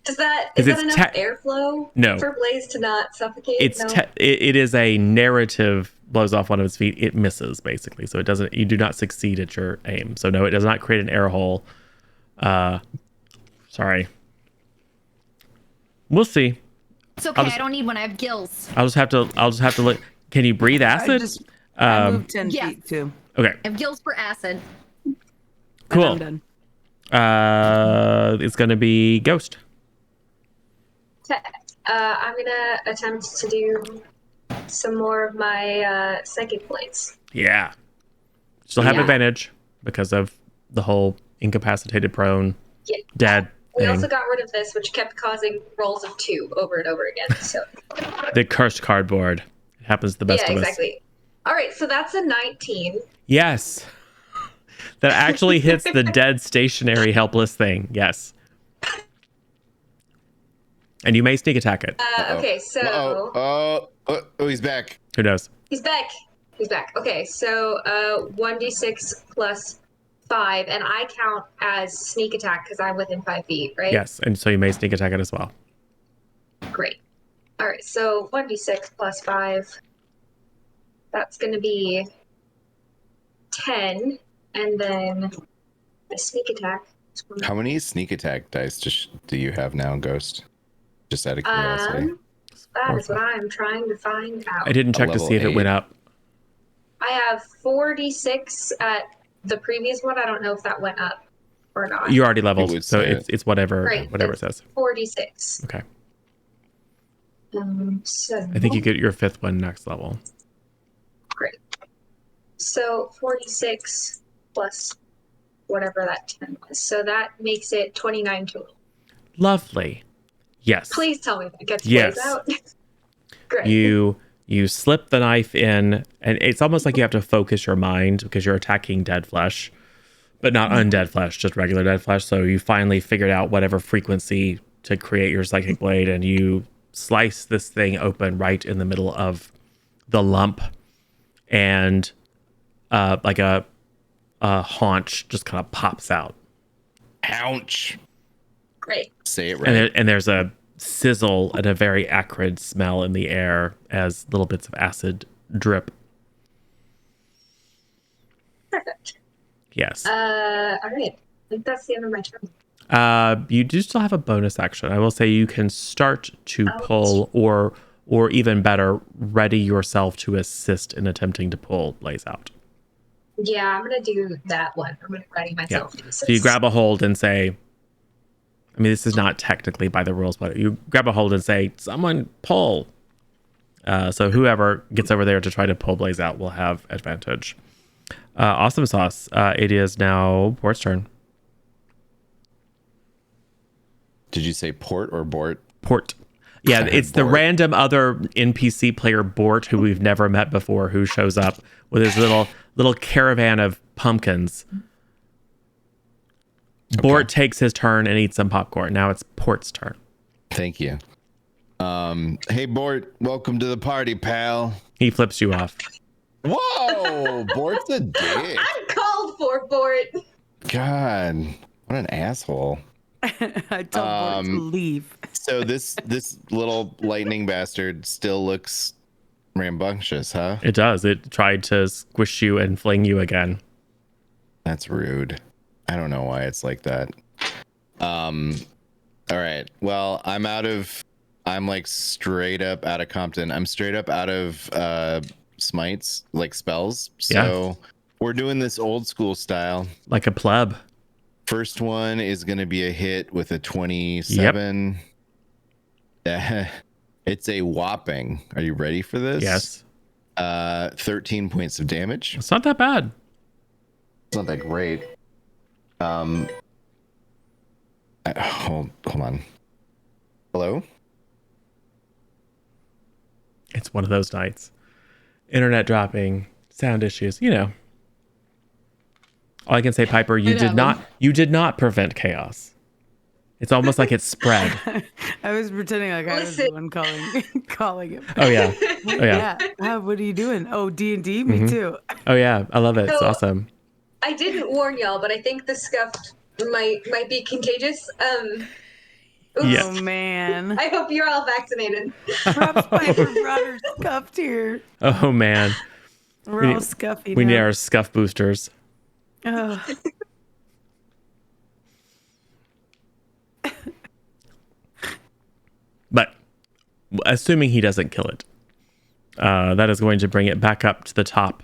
Is that Is it enough airflow No. for Blaze to not suffocate? It's No? it is a narrative blows off one of its feet. It misses basically, so it doesn't. You do not succeed at your aim. So no, it does not create an air hole. Sorry. We'll see. It's okay. I don't need one. I have gills. I'll just have to look. Can you breathe acid? I moved 10 yes. feet too. Okay. I have gills for acid. Cool. And I'm done. It's gonna be Ghost. Okay. I'm gonna attempt to do some more of my psychic blades. Yeah. Still have Yeah. advantage because of the whole incapacitated, prone, Yeah. dead We thing. also got rid of this, which kept causing rolls of 2 over and over again. So The cursed cardboard. It happens to the best yeah, of us. exactly. All right, so that's a 19. Yes. That actually hits the dead, stationary, helpless thing. Yes. And you may sneak attack it. Okay, so Oh, he's back. Who knows? he's back. He's back. Okay, so 1d6 plus 5, and I count as sneak attack because I'm within 5 feet, right? Yes. And so you may sneak attack it as well. Great. All right, so 1d6 plus 5. That's going to be 10, and then the sneak attack. How many sneak attack dice do you have now, Ghost? Just out of curiosity. That is what I'm trying to find out. I didn't check to level see if it 8. went up. I have 46 at the previous one. I don't know if that went up or not. You're already leveled, would so say it's whatever Right, it says. 46. Okay. So I think you get your 5th one next level. great. So 46 plus whatever that 10 was. So that makes it 29 total. Lovely. Yes. Please tell me that gets Yes. Blaze out. Great. You slip the knife in, and it's almost like you have to focus your mind because you're attacking dead flesh, but not undead flesh, just regular dead flesh. So you finally figured out whatever frequency to create your psychic blade, and you slice this thing open right in the middle of the lump, and like a haunch just kind of pops out. Ouch. Great. Say it right. And there's a sizzle and a very acrid smell in the air as little bits of acid drip. Perfect. Yes. All right. I think that's the end of my turn. You do still have a bonus action. I will say you can start to Ouch. pull, or even better, ready yourself to assist in attempting to pull Blaze out. Yeah, I'm gonna do that one. I'm gonna ready myself to So you grab a hold and say, I mean, this is not technically by the rules, but you grab a hold and say, someone pull. So whoever gets over there to try to pull Blaze out will have advantage. Awesome sauce. It is now Port's turn. Did you say port or bort? Port. Yeah, it's the Bort. random other NPC player Bort who we've never met before who shows up with his little caravan of pumpkins. Bort takes his turn and eats some popcorn. Now it's Port's turn. Thank you. Hey, Bort, welcome to the party, pal. He flips you off. Whoa, Bort's a dick. I'm called for it. God, what an asshole. I told Bort to leave. So this little lightning bastard still looks rambunctious, huh? It does. It tried to squish you and fling you again. That's rude. I don't know why it's like that. All right. Well, I'm like straight up out of Compton. I'm straight up out of smites, like spells. So we're doing this old school style. Like a pleb. First one is going to be a hit with a 27. Yep. It's a whopping. Are you ready for this? Yes. 13 points of damage. It's not that bad. It's not that great. Hold on. Hello? It's one of those nights. Internet dropping, sound issues, you know. All I can say, Piper, you did not prevent chaos. It's almost like it's spread. I was pretending like I was the one calling him. Oh yeah. Oh yeah. What are you doing? Oh, D&D? Me too. Oh yeah. I love it. It's So- awesome. I didn't warn y'all, but I think the scuff might be contagious. Oops. Yeah. Oh man. I hope you're all vaccinated. Perhaps Piper brought her scuffed here. Oh man. We're all scuffy We need now. our scuff boosters. Oh. But assuming he doesn't kill it, that is going to bring it back up to the top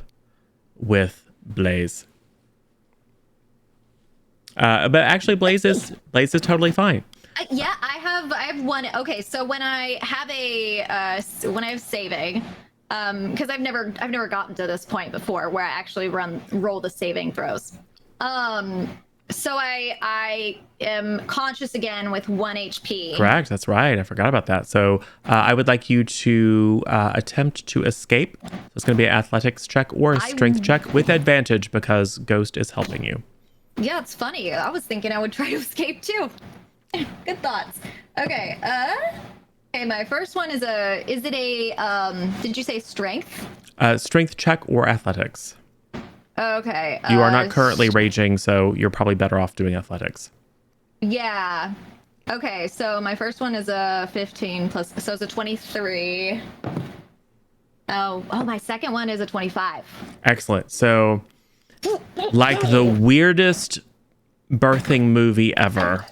with Blaze. But actually, Blaze is totally fine. Yeah, I have one. Okay, so when I have saving, because I've never gotten to this point before where I actually roll the saving throws. So I am conscious again with 1 HP. Correct. That's right. I forgot about that. So I would like you to attempt to escape. So it's going to be an athletics check or a strength check with advantage because Ghost is helping you. Yeah, it's funny. I was thinking I would try to escape too. Good thoughts. Okay. Okay. My first one is it a did you say strength? Strength check or athletics. Okay. You are not currently raging, so you're probably better off doing athletics. Yeah. Okay, so my first one is a 15 plus, so it's a 23. Oh, my second one is a 25. Excellent. So, like the weirdest birthing movie ever,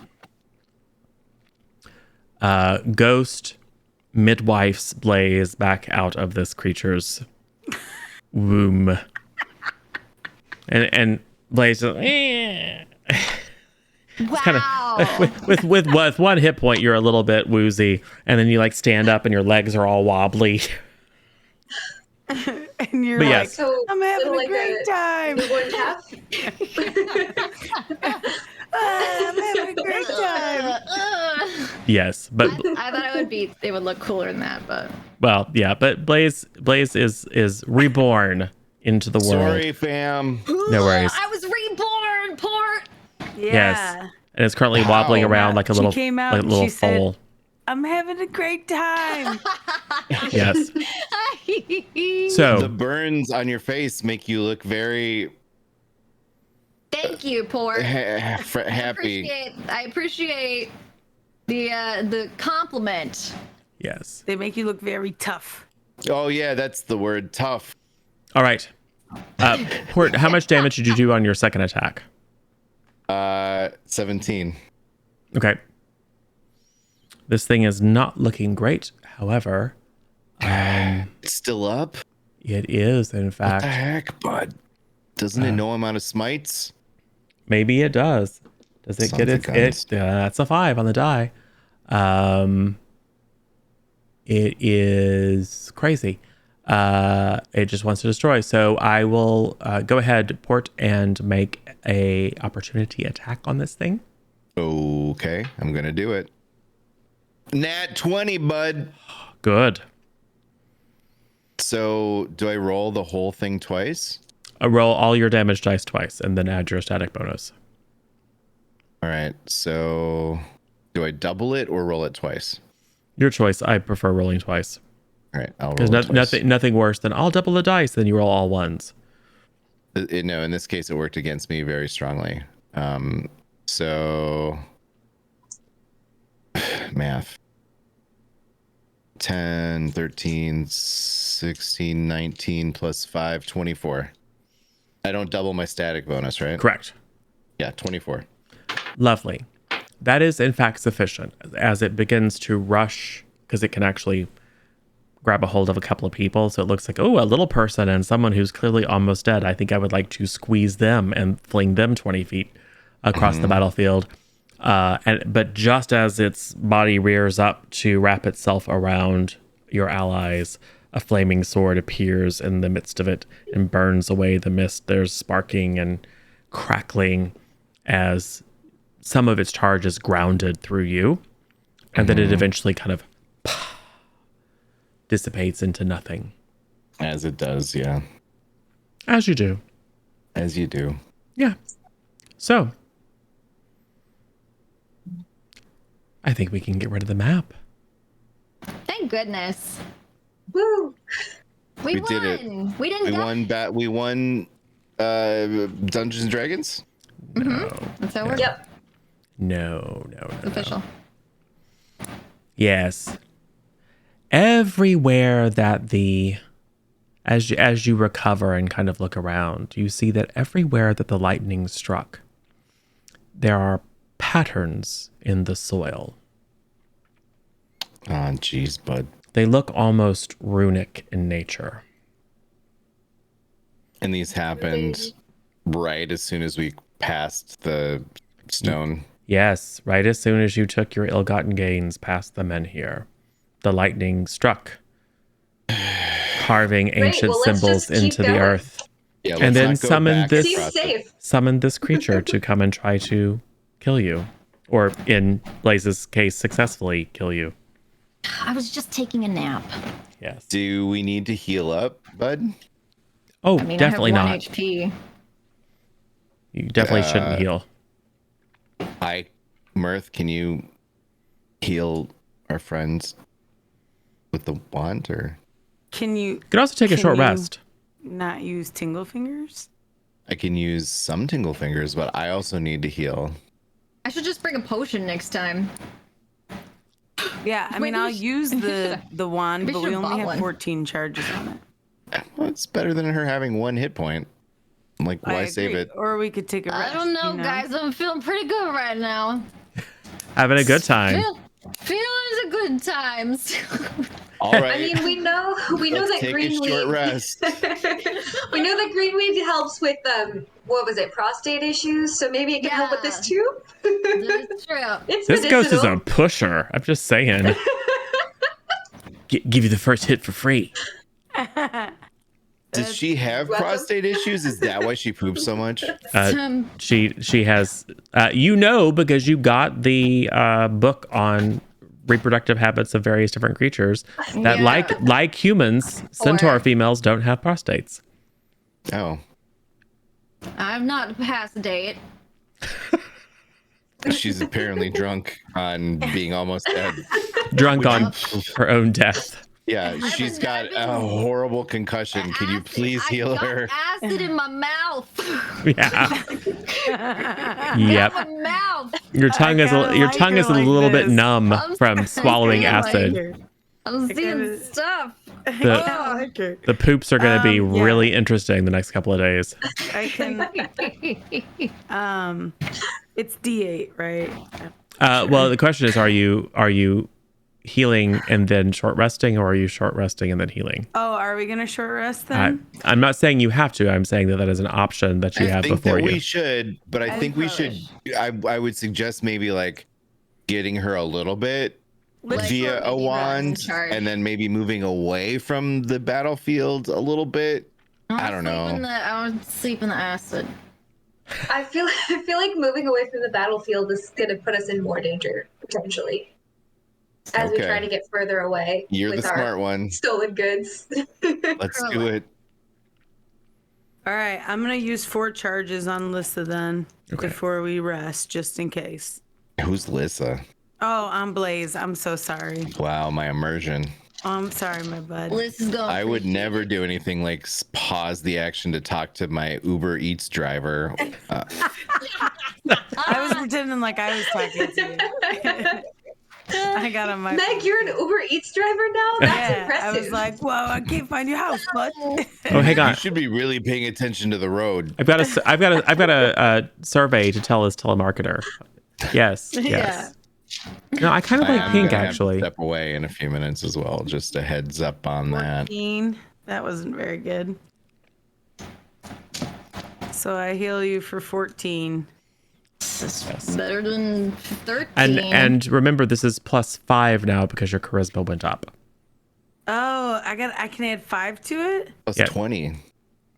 Ghost midwifes Blaze back out of this creature's womb. And Blaze is Wow. with one hit point, you're a little bit woozy, and then you like stand up and your legs are all wobbly. And you're But like, yes. So I'm having like a great time. newborn calf. I'm having a great time. Yes, but I thought it would look cooler than that, but well, yeah, but Blaze is reborn into the world. Sorry, fam. No worries. I was reborn, Port. Yeah. Yes, and it's currently wobbling around like a She little came out like a and little she said- foal. I'm having a great time. Yes. The So burns on your face make you look very Thank you, Port. happy. I appreciate the compliment. yes. They make you look very tough. Oh yeah, that's the word, tough. All right. Port, how much damage did you do on your second attack? 17. Okay. This thing is not looking great. However, It's still up? it is in What the fact. heck, bud? Doesn't it know I'm out of smites? Maybe it does. Does it Sons get of it? guns. That's a 5 on the die. It is crazy. It just wants to destroy. So I will go ahead, Port, and make a opportunity attack on this thing. Okay, I'm gonna do it. Nat 20, bud. Good. So do I roll the whole thing twice? Roll all your damage dice twice, and then add your static bonus. All right. So, do I double it or roll it twice? Your choice. I prefer rolling twice. All right, I'll There's roll it twice. nothing worse than I'll double the dice, then you roll all ones. No, in this case, it worked against me very strongly. So math. 10, 13, 16, 19 plus 5, 24. I don't double my static bonus, right? Correct. Yeah, 24. Lovely. That is, in fact, sufficient. As it begins to rush, because it can actually grab a hold of a couple of people. So it looks like, oh, a little person and someone who's clearly almost dead. I think I would like to squeeze them and fling them 20 feet across the battlefield. But just as its body rears up to wrap itself around your allies, a flaming sword appears in the midst of it and burns away the mist. There's sparking and crackling as some of its charge is grounded through you. And then it eventually kind of dissipates into nothing. As it does, yeah. As you do. As you do. Yeah. So, I think we can get rid of the map. Thank goodness. Woo! We did it. We didn't die. We won Dungeons and Dragons? No. That's how it works. Yep. No. It's official. Yes. Everywhere that as you recover and kind of look around, you see that everywhere that the lightning struck, there are patterns in the soil. Oh, jeez, bud. They look almost runic in nature. And these happened right as soon as we passed the stone. Yes, right as soon as you took your ill-gotten gains past the men here, the lightning struck, carving ancient well, let's symbols just keep into the going. earth, Yeah, and let's then not go summoned back this across the- Safe. summoned this creature to come and try to kill you, or in Blaze's case, successfully kill you. I was just taking a nap. Yes. Do we need to heal up, bud? Oh, I mean, definitely I have 1 not. HP. You definitely shouldn't heal. Hi, Marth, can you heal our friends with the wand, or Can you You could also take a Can short you- rest. not use tingle fingers? I can use some tingle fingers, but I also need to heal. I should just bring a potion next time. Yeah, I mean, Maybe I'll we should- use the wand, maybe but we we should've only bought have one. 14 charges on it. Well, it's better than her having 1 hit point. Like, I why save agree. it? Or we could take a rest. I don't know, you guys. I'm feeling pretty good right now. Having a good time. Feelings are good times. All right. I mean, we know let's that take a greenweed. short rest. We know that greenweed helps with what was it, prostate issues? So maybe it can help with this too. That's true. It's This ghost is a medicinal. pusher. I'm just saying. Give you the first hit for free. Does she have welcome. prostate issues? Is that why she poops so much? She has, because you got the book on reproductive habits of various different creatures that, Yeah. like humans, centaur Or- females don't have prostates. Oh, I'm not past date. she's apparently drunk on being almost dead. Drunk on her own death. Yeah, she's got a horrible concussion. Can you please heal I her? got acid in my mouth. Yeah. Yep. My mouth. Your tongue is kinda your like tongue her is a like little bit this. numb I'm from sorry, swallowing I like acid. I'm seeing kinda- stuff. The, I like her. the poops are going to be Yeah. really interesting the next couple of days. I can. It's D8, right? Well, the question is, are you healing and then short resting, or are you short resting and then healing? Oh, are we gonna short rest then? I'm not saying you have to. I'm saying that is an option that you I have think before that you. we should, but I think we should. I would suggest maybe like getting her a little bit Let's via short a maybe wand, charge. and then maybe moving away from the battlefield a little bit. I don't know. I want to sleep in the acid. I feel like moving away from the battlefield is going to put us in more danger potentially as we Okay. try to get further away. You're with the our smart one. stolen goods. Let's do it. All right, I'm gonna use 4 charges on Lissa then Okay. before we rest, just in case. Who's Lissa? Oh, I'm Blaze. I'm so sorry. Wow, my immersion. Oh, I'm sorry, my bud. Liz is going. I would never do anything like pause the action to talk to my Uber Eats driver. I was pretending like I was talking to you. I got on my Meg, you're an Uber Eats driver now? That's yeah. impressive. I was like, "Whoa, I can't find your house, bud." Oh, hang on. You should be really paying attention to the road. I've got a survey to tell this telemarketer. Yes. Yes. No, I kind of like am pink gonna have to actually. step away in a few minutes as well. Just a heads up on that. 14. That wasn't very good. So I heal you for 14. That's better than 13. And remember, this is +5 now because your charisma went up. Oh, I can add 5 to it? Plus Yeah. 20.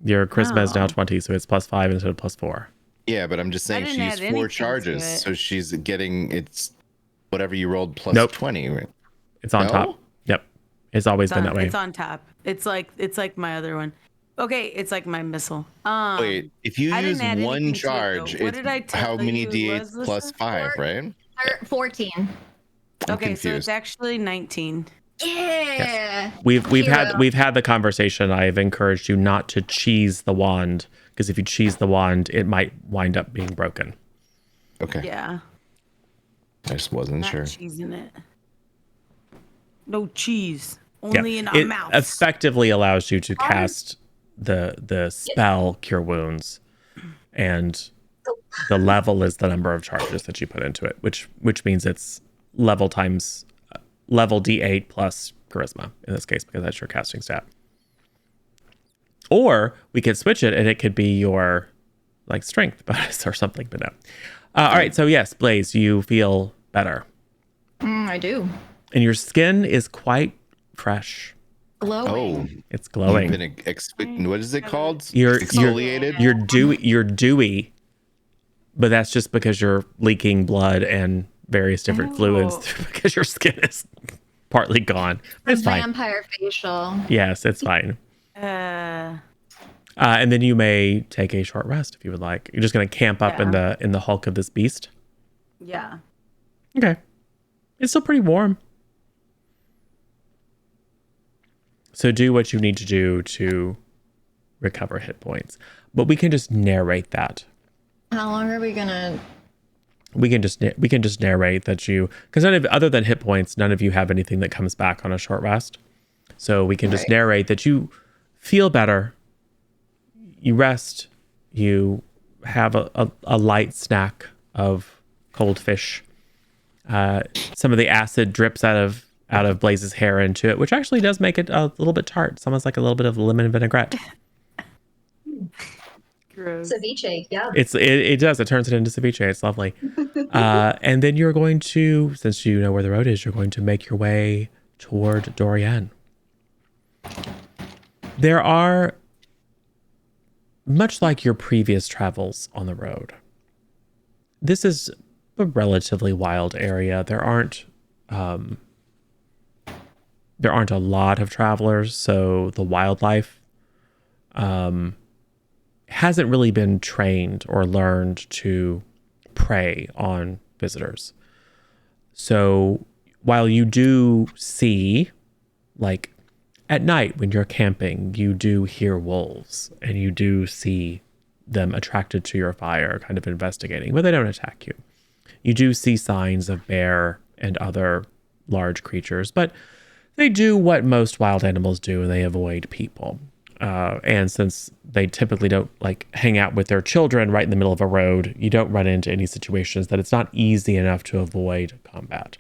Your charisma is now Oh. 20, so it's +5 instead of +4. Yeah, but I'm just saying didn't she add used anything 4 to charges, it. so she's getting it's whatever you rolled plus Nope. 20. Right? It's on No? top. Yep. It's always been that way. It's on top. It's like my other one. Okay, it's like my missile. Wait, if you I use didn't add one anything to it, charge, though. What it's did I tell how many you it d8s was, plus Lisa? 5, right? 14. I'm Okay, so it's confused. actually 19. Yeah. We've Hero. had the conversation. I've encouraged you not to cheese the wand because if you cheese the wand, it might wind up being broken. Okay. Yeah, I just wasn't not sure. cheese in it. No cheese, Yeah. only in our It mouths. effectively allows you to cast the spell Cure Wounds, and the level is the number of charges that you put into it, which means it's level times level D8 plus charisma in this case because that's your casting stat. Or we could switch it and it could be your like strength bonus or something, but no. All right, so yes, Blaze, you feel better, I do. and your skin is quite fresh. Oh, Glowing. It's glowing. you've been what is it called? You're Exfoliated? You're dewy, but that's just because you're leaking blood and various different fluids because your skin is partly gone. It's fine. Vampire facial. Yes, it's fine. And then you may take a short rest if you would like. You're just going to camp up in the hulk of this beast. Yeah. Okay. It's still pretty warm. So do what you need to do to recover hit points. But we can just narrate that. How long are we gonna? We can just narrate that you, because other than hit points, none of you have anything that comes back on a short rest. So we can just narrate that you feel better. You rest. You have a light snack of cold fish. Some of the acid drips out of Blaze's hair into it, which actually does make it a little bit tart. It's almost like a little bit of lemon vinaigrette. Gross. Ceviche, yeah. It does. It turns it into ceviche. It's lovely. And then you're going to, since you know where the road is, you're going to make your way toward Dorian. There are, much like your previous travels on the road, this is a relatively wild area. There aren't a lot of travelers, so the wildlife hasn't really been trained or learned to prey on visitors. So while you do see, like at night when you're camping, you do hear wolves and you do see them attracted to your fire, kind of investigating, but they don't attack you. You do see signs of bear and other large creatures, but they do what most wild animals do, and they avoid people. And since they typically don't like hang out with their children right in the middle of a road, you don't run into any situations that it's not easy enough to avoid combat,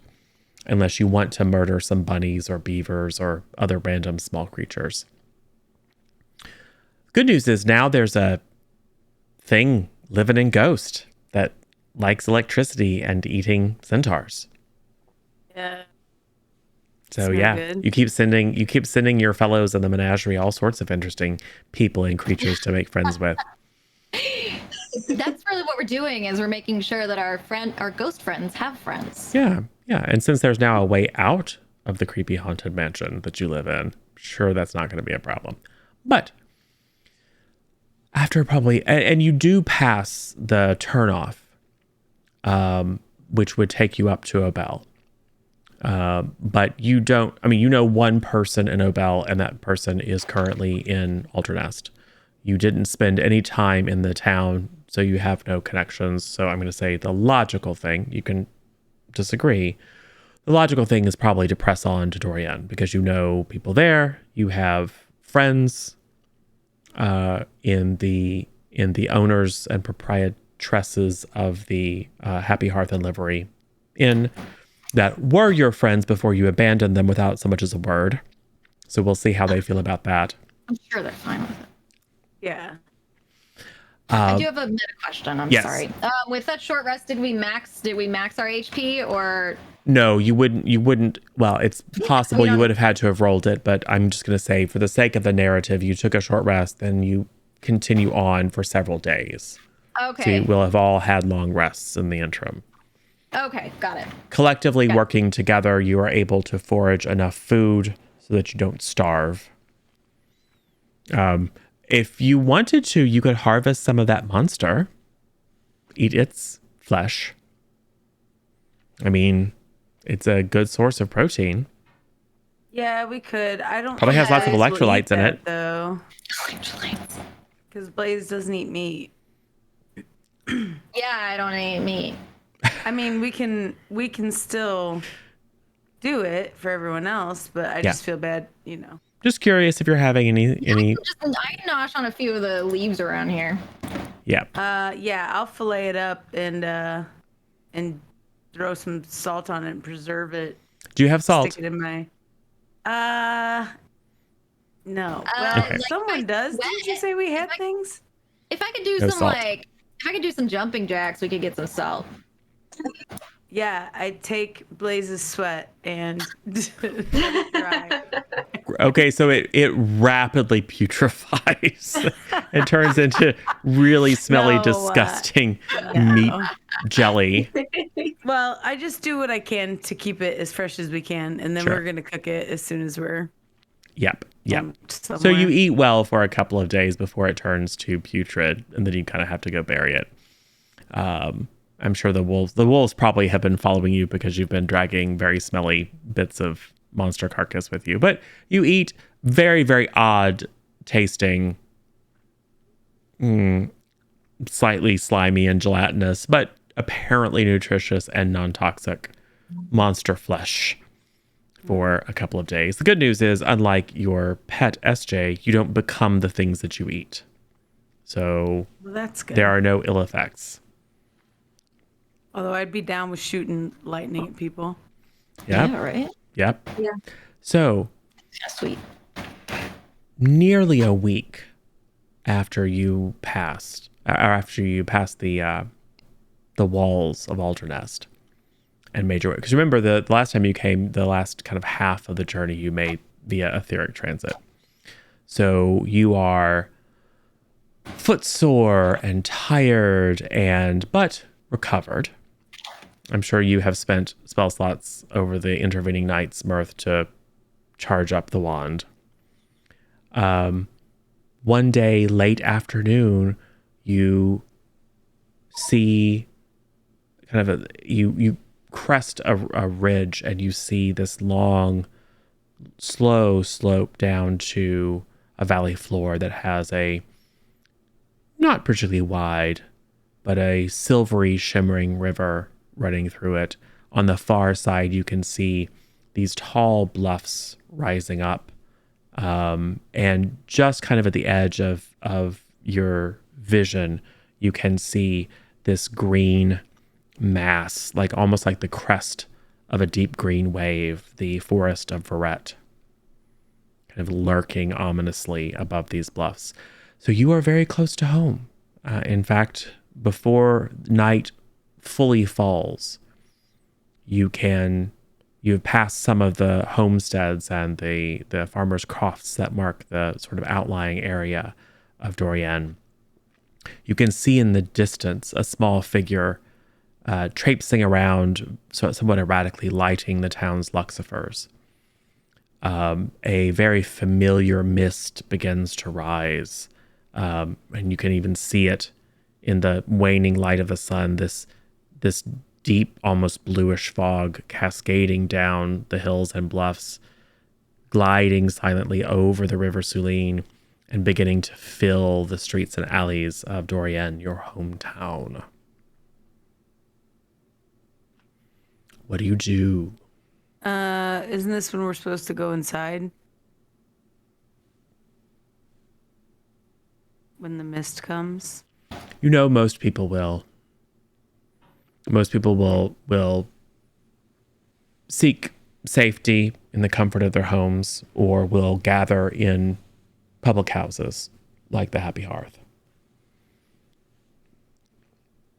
unless you want to murder some bunnies or beavers or other random small creatures. Good news is now there's a thing living in Ghost that likes electricity and eating centaurs. Yeah. So It's not yeah, good. you keep sending your fellows in the menagerie all sorts of interesting people and creatures to make friends with. That's really what we're doing. Is we're making sure that our ghost friends have friends. Yeah. And since there's now a way out of the creepy haunted mansion that you live in, sure that's not going to be a problem. But After probably, and you do pass the turnoff, which would take you up to Obel. But you don't, I mean, you know one person in Obel, and that person is currently in Aldernest. You didn't spend any time in the town, so you have no connections. So I'm going to say the logical thing, you can disagree, the logical thing is probably to press on to Dorian, because you know people there, you have friends in the owners and proprietresses of the Happy Hearth and Livery Inn that were your friends before you abandoned them without so much as a word. So we'll see how they feel about that. I'm sure they're fine with it. Yeah. I do have a meta question. I'm yes. sorry. With that short rest, did we max our HP or? No, you wouldn't. Well, it's possible you would have had to have rolled it, but I'm just going to say, for the sake of the narrative, you took a short rest, then you continue on for several days. Okay. So you will have all had long rests in the interim. Okay, got it. Collectively working together, you are able to forage enough food so that you don't starve. If you wanted to, you could harvest some of that monster, eat its flesh. I mean, it's a good source of protein. Yeah, we could. I don't. Probably has lots of Blaze will electrolytes eat in that, it. though. Electrolytes. Because Blaze doesn't eat meat. Yeah, I don't eat meat. I mean, we can still do it for everyone else, but I just feel bad, you know. Just curious if you're having any. I can nosh on a few of the leaves around here. Yeah. Yeah, I'll fillet it up and throw some salt on it and preserve it. Do you have salt? Stick it in my. No. Well, Okay. someone does. Didn't you say we had things? If I could do No some salt. if I could do some jumping jacks, we could get some salt. Yeah, I take Blaze's sweat and let it dry. Okay, so it rapidly putrefies. It turns into really smelly, No, disgusting meat jelly. Well, I just do what I can to keep it as fresh as we can, and then Sure. we're gonna cook it as soon as we're. Yep. So somewhere. you eat well for a couple of days before it turns to putrid, and then you kind of have to go bury it. I'm sure the wolves probably have been following you because you've been dragging very smelly bits of monster carcass with you. But you eat very, very odd tasting, slightly slimy and gelatinous, but apparently nutritious and non-toxic monster flesh for a couple of days. The good news is, unlike your pet SJ, you don't become the things that you eat. So Well, that's good. there are no ill effects. Although I'd be down with shooting lightning at people. Yep. Yeah, right? Yep. Yeah. So Yeah, sweet. nearly a week after you passed the walls of Aldernest and made your way, because remember the last time you came, the last kind of half of the journey you made via etheric transit. So you are footsore and tired but recovered. I'm sure you have spent spell slots over the intervening nights, Marth, to charge up the wand. One day, late afternoon, you see you crest a ridge and you see this long, slow slope down to a valley floor that has a not particularly wide, but a silvery shimmering river running through it. On the far side, you can see these tall bluffs rising up. And just kind of at the edge of your vision, you can see this green mass, like almost like the crest of a deep green wave, the forest of Verret, kind of lurking ominously above these bluffs. So you are very close to home. In fact, before night fully falls, you have passed some of the homesteads and the farmers' crofts that mark the sort of outlying area of Dorian. You can see in the distance a small figure traipsing around, somewhat erratically lighting the town's luxifers. A very familiar mist begins to rise And you can even see it in the waning light of the sun, this deep, almost bluish fog cascading down the hills and bluffs, gliding silently over the River Suline and beginning to fill the streets and alleys of Dorian, your hometown. What do you do? Isn't this when we're supposed to go inside? When the mist comes? You know, most people will. Most people will seek safety in the comfort of their homes, or will gather in public houses like the Happy Hearth.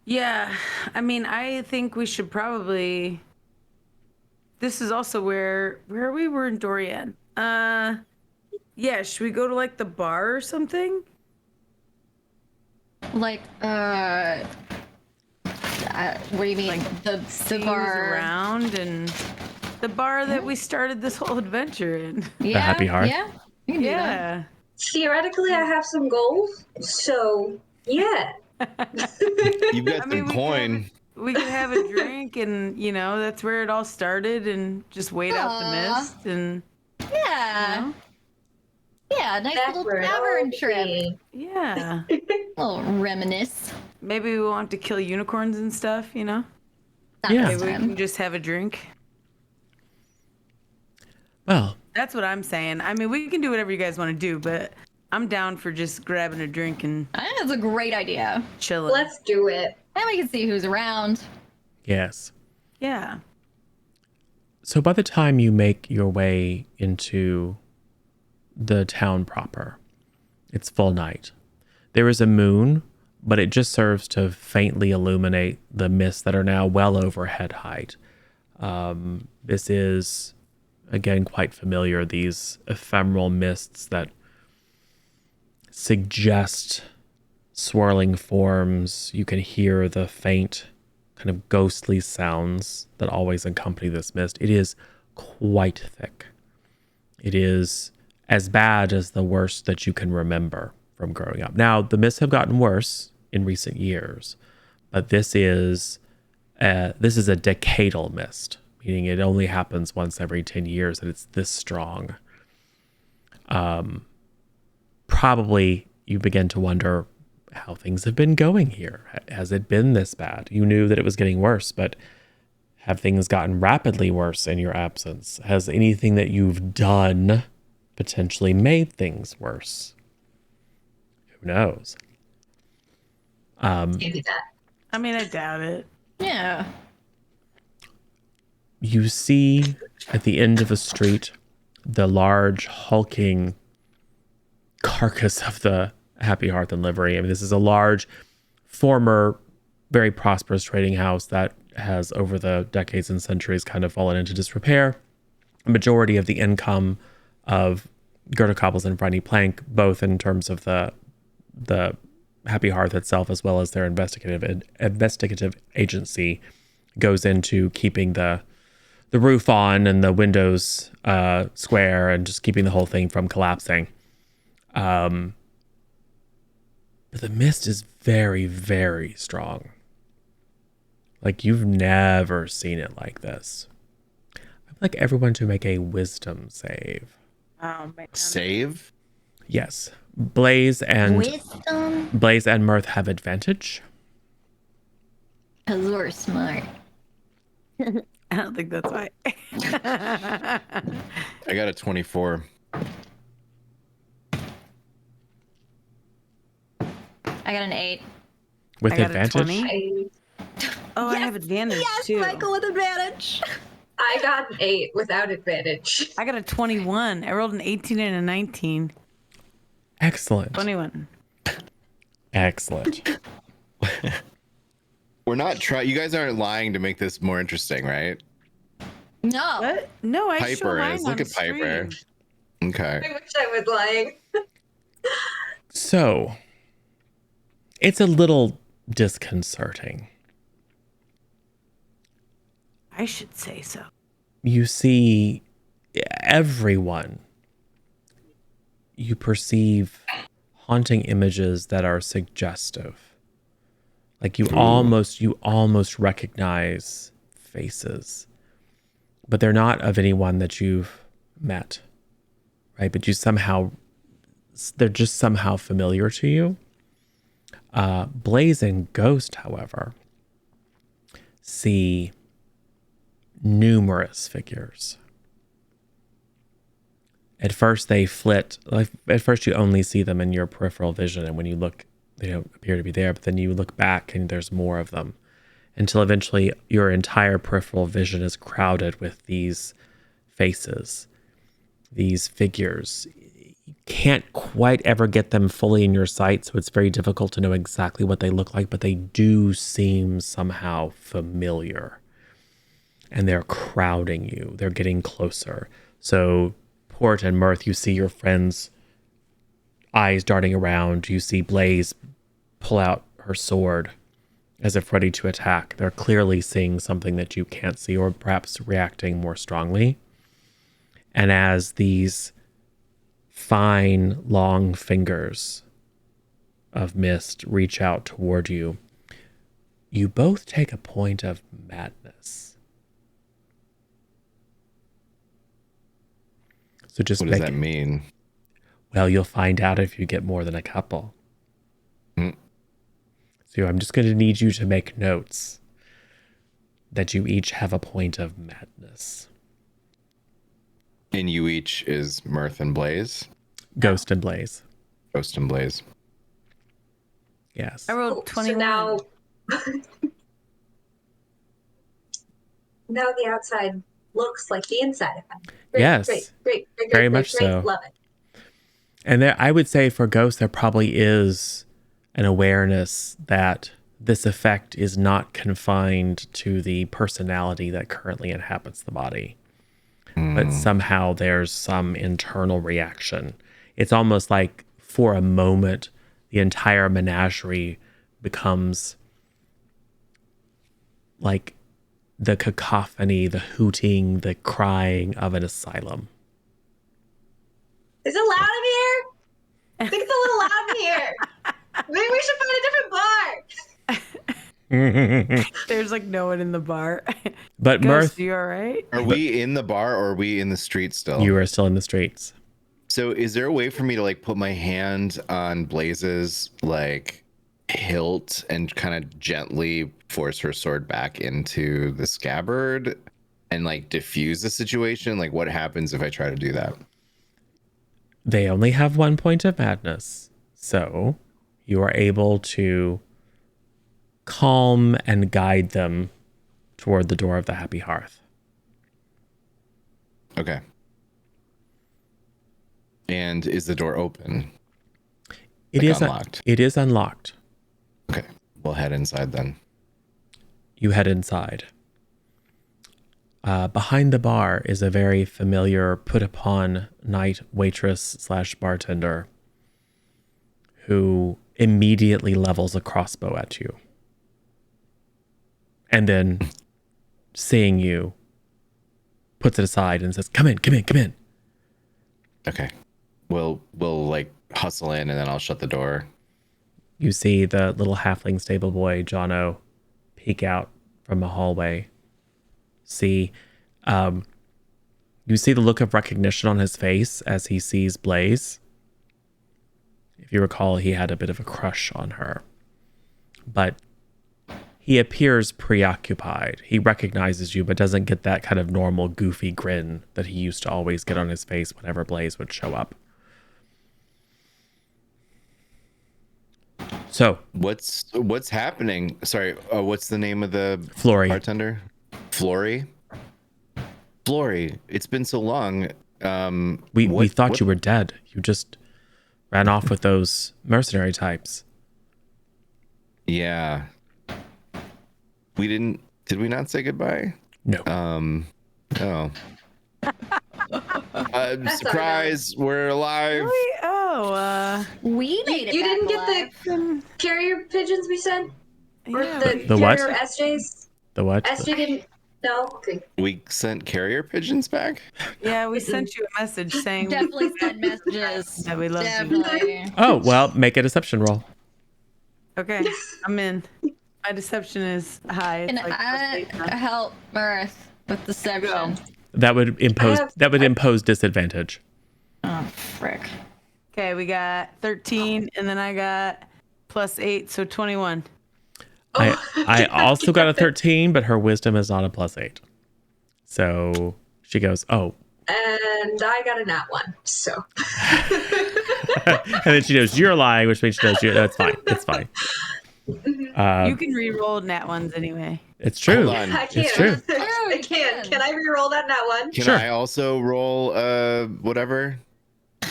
Yeah, I mean, I think we should probably. This is also where we were in Dorian. Yeah, should we go to like the bar or something? Like, what do you mean? Like the See who's bar around and the bar that we started this whole adventure in. Yeah, Happy Hearth? Yeah, you can do that. Yeah. Theoretically, I have some gold, so yeah. You've got some coin. We could have a drink, and that's where it all started, and just wait out the Aw. mist, and Yeah, yeah, nice That's little where it tavern all trip. began. yeah, Little reminisce. maybe we want to kill unicorns and stuff. Not Yeah. this Maybe we time. can just have a drink. Well, That's what I'm saying. I mean, we can do whatever you guys want to do, but I'm down for just grabbing a drink and I think that's a great idea. chilling. Let's do it. And we can see who's around. yes. Yeah. So by the time you make your way into the town proper, it's full night. There is a moon, but it just serves to faintly illuminate the mists that are now well over head height. This is, again, quite familiar. These ephemeral mists that suggest swirling forms. You can hear the faint kind of ghostly sounds that always accompany this mist. It is quite thick. It is as bad as the worst that you can remember from growing up. Now, the mists have gotten worse in recent years, but this is a decadal mist, meaning it only happens once every 10 years, and it's this strong. Probably you begin to wonder how things have been going here. Has it been this bad? You knew that it was getting worse, but have things gotten rapidly worse in your absence? Has anything that you've done potentially made things worse? Who knows? Maybe that. I mean, I doubt it. Yeah. You see at the end of a street the large hulking carcass of the Happy Hearth and Livery. I mean, this is a large, former, very prosperous trading house that has, over the decades and centuries, kind of fallen into disrepair. A majority of the income of Gerda Cobbles and Franny Plank, both in terms of the Happy Hearth itself as well as their investigative agency, goes into keeping the roof on and the windows square and just keeping the whole thing from collapsing. But the mist is very, very strong. Like, you've never seen it like this. I'd like everyone to make a wisdom save. Oh man. Save? Yes. Blaze and Wisdom, Mirth have advantage. because we're smart. I don't think that's right. I got a 24. I got an 8. With I got a advantage? 20. Oh, I have advantage Yes, too. Michael with advantage. I got an 8 without advantage. I got a 21. I rolled an 18 and a 19. Excellent. 21. Excellent. We're not trying. You guys aren't lying to make this more interesting, right? No. What? No, I show Piper mine is. Look on at Piper. stream. Okay. I wish I was lying. So, it's a little disconcerting. I should say so. You see everyone you perceive haunting images that are suggestive. Like you almost recognize faces, but they're not of anyone that you've met, right? But they're just somehow familiar to you. Blaze and Ghost, however, see numerous figures. At first they flit. At first you only see them in your peripheral vision, and when you look, they don't appear to be there, but then you look back and there's more of them, until eventually your entire peripheral vision is crowded with these faces, these figures. You can't quite ever get them fully in your sight, so it's very difficult to know exactly what they look like, but they do seem somehow familiar. And they're crowding you. They're getting closer. So Port and Mirth, you see your friend's eyes darting around. You see Blaze pull out her sword as if ready to attack. They're clearly seeing something that you can't see, or perhaps reacting more strongly. And as these fine, long fingers of mist reach out toward you, you both take a point of madness. So just What does that mean? Well, you'll find out if you get more than a couple. So I'm just going to need you to make notes that you each have a point of madness. And you each is Mirth and Blaze? Ghost and Blaze. Ghost and Blaze. Yes. I rolled 21. So now the outside looks like the inside of him. Great, Yes. Great. Very much so. Love it. And there, I would say for Ghost, there probably is an awareness that this effect is not confined to the personality that currently inhabits the body, but somehow there's some internal reaction. It's almost like for a moment, the entire menagerie becomes like the cacophony, the hooting, the crying of an asylum. Is it loud in here? I think it's a little loud in here. Maybe we should find a different bar. There's like no one in the bar. But Ghost, Mirth, you all right? Are we in the bar or are we in the street still? you are still in the streets. So is there a way for me to like put my hand on Blaze's like hilt and kind of gently force her sword back into the scabbard and like diffuse the situation? Like what happens if I try to do that? They only have 1 point of madness, so you are able to calm and guide them toward the door of the Happy Hearth. Okay. And is the door open? It Like is unlocked? It is unlocked. Okay. We'll head inside then. You head inside. Behind the bar is a very familiar put-upon night waitress / bartender who immediately levels a crossbow at you. And then, seeing you, puts it aside and says, come in. Okay. We'll like hustle in and then I'll shut the door. You see the little halfling stable boy, Jono, peek out from a hallway. You see the look of recognition on his face as he sees Blaze. If you recall, he had a bit of a crush on her. But he appears preoccupied. He recognizes you, but doesn't get that kind of normal goofy grin that he used to always get on his face whenever Blaze would show up. So, What's happening? Sorry, what's the name of the Flory. bartender? Flory. It's been so long. We thought you were dead. You just ran off with those mercenary types. Yeah. We didn't. Did we not say goodbye? No. Oh. Surprise! We're alive. Really? Oh, We made it. You back didn't get alive. the carrier pigeons we sent? Or yeah. the The what? carrier SJs? The what? SJ didn't. No? Okay. We sent carrier pigeons back? Yeah, we sent you a message saying Definitely send messages. that we love you. Definitely. Oh, well, make a deception roll. Okay, I'm in. My deception is high. It's Can like I +8 now. help Mirth with deception? That would impose disadvantage. Oh, frick. Okay, we got 13, and then I got +8, so 21. I also got a 13, but her wisdom is not a +8. So she goes, oh. And I got a nat 1, so. And then she knows you're lying, which means she knows you. That's fine. It's fine. You can re-roll nat ones anyway. It's true. Hold on. I can. It's true. I can. Can I re-roll that nat 1? Can Sure. I also roll whatever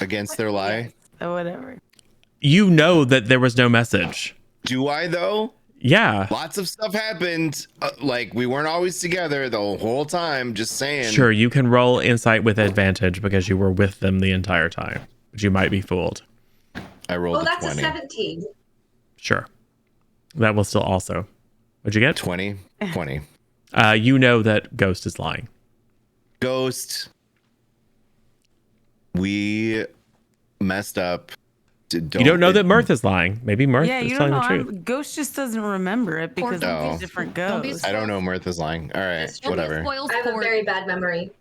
against their lie? So whatever. You know that there was no message. Do I though? Yeah. Lots of stuff happened. Like we weren't always together the whole time. Just saying. Sure, you can roll insight with advantage because you were with them the entire time. But you might be fooled. I rolled Oh, a that's 20. a 17. Sure. That will still also. What'd you get? 20. 20. You know that Ghost is lying. Ghost. We messed up. You don't know that Mirth is lying. Maybe Mirth Yeah, is you don't telling know. the truth. Ghost just doesn't remember it because Poor of Ghost. these different Don't be ghosts. I don't know. Mirth is lying. All right, Don't be a whatever. spoil I have a sport. very bad memory.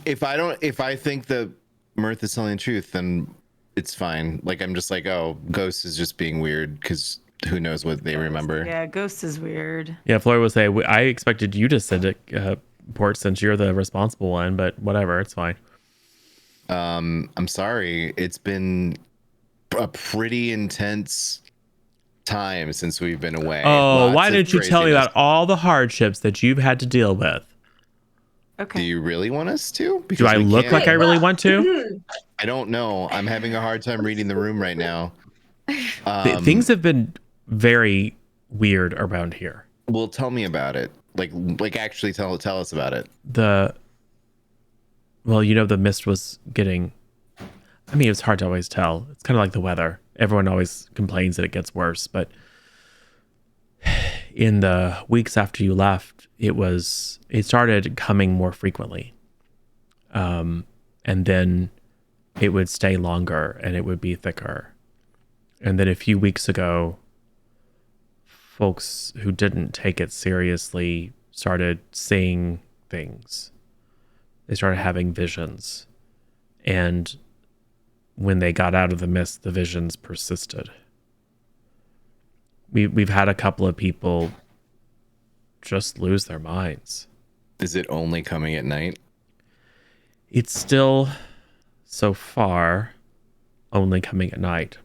If I think that Mirth is telling the truth, then it's fine. Like I'm just like, oh, Ghost is just being weird because who knows what they remember. Yeah, Ghost is weird. Yeah, Flora will say, I expected you to send a report since you're the responsible one, but whatever, it's fine. I'm sorry. It's been a pretty intense time since we've been away. Oh, Lots why of didn't you tell me craziness. about all the hardships that you've had to deal with? Okay. Do you really want us to? Do Because I we look can't. like I really want to? I don't know. I'm having a hard time reading the room right now. Things have been very weird around here. Well, tell me about it. Like actually tell us about it. Well, you know, the mist was getting, I mean, it's hard to always tell. It's kind of like the weather. Everyone always complains that it gets worse, but in the weeks after you left, it started coming more frequently. And then it would stay longer and it would be thicker. And then a few weeks ago, folks who didn't take it seriously started seeing things. They started having visions. And when they got out of the mist, the visions persisted. We've had a couple of people just lose their minds. Is it only coming at night? It's still, so far, only coming at night.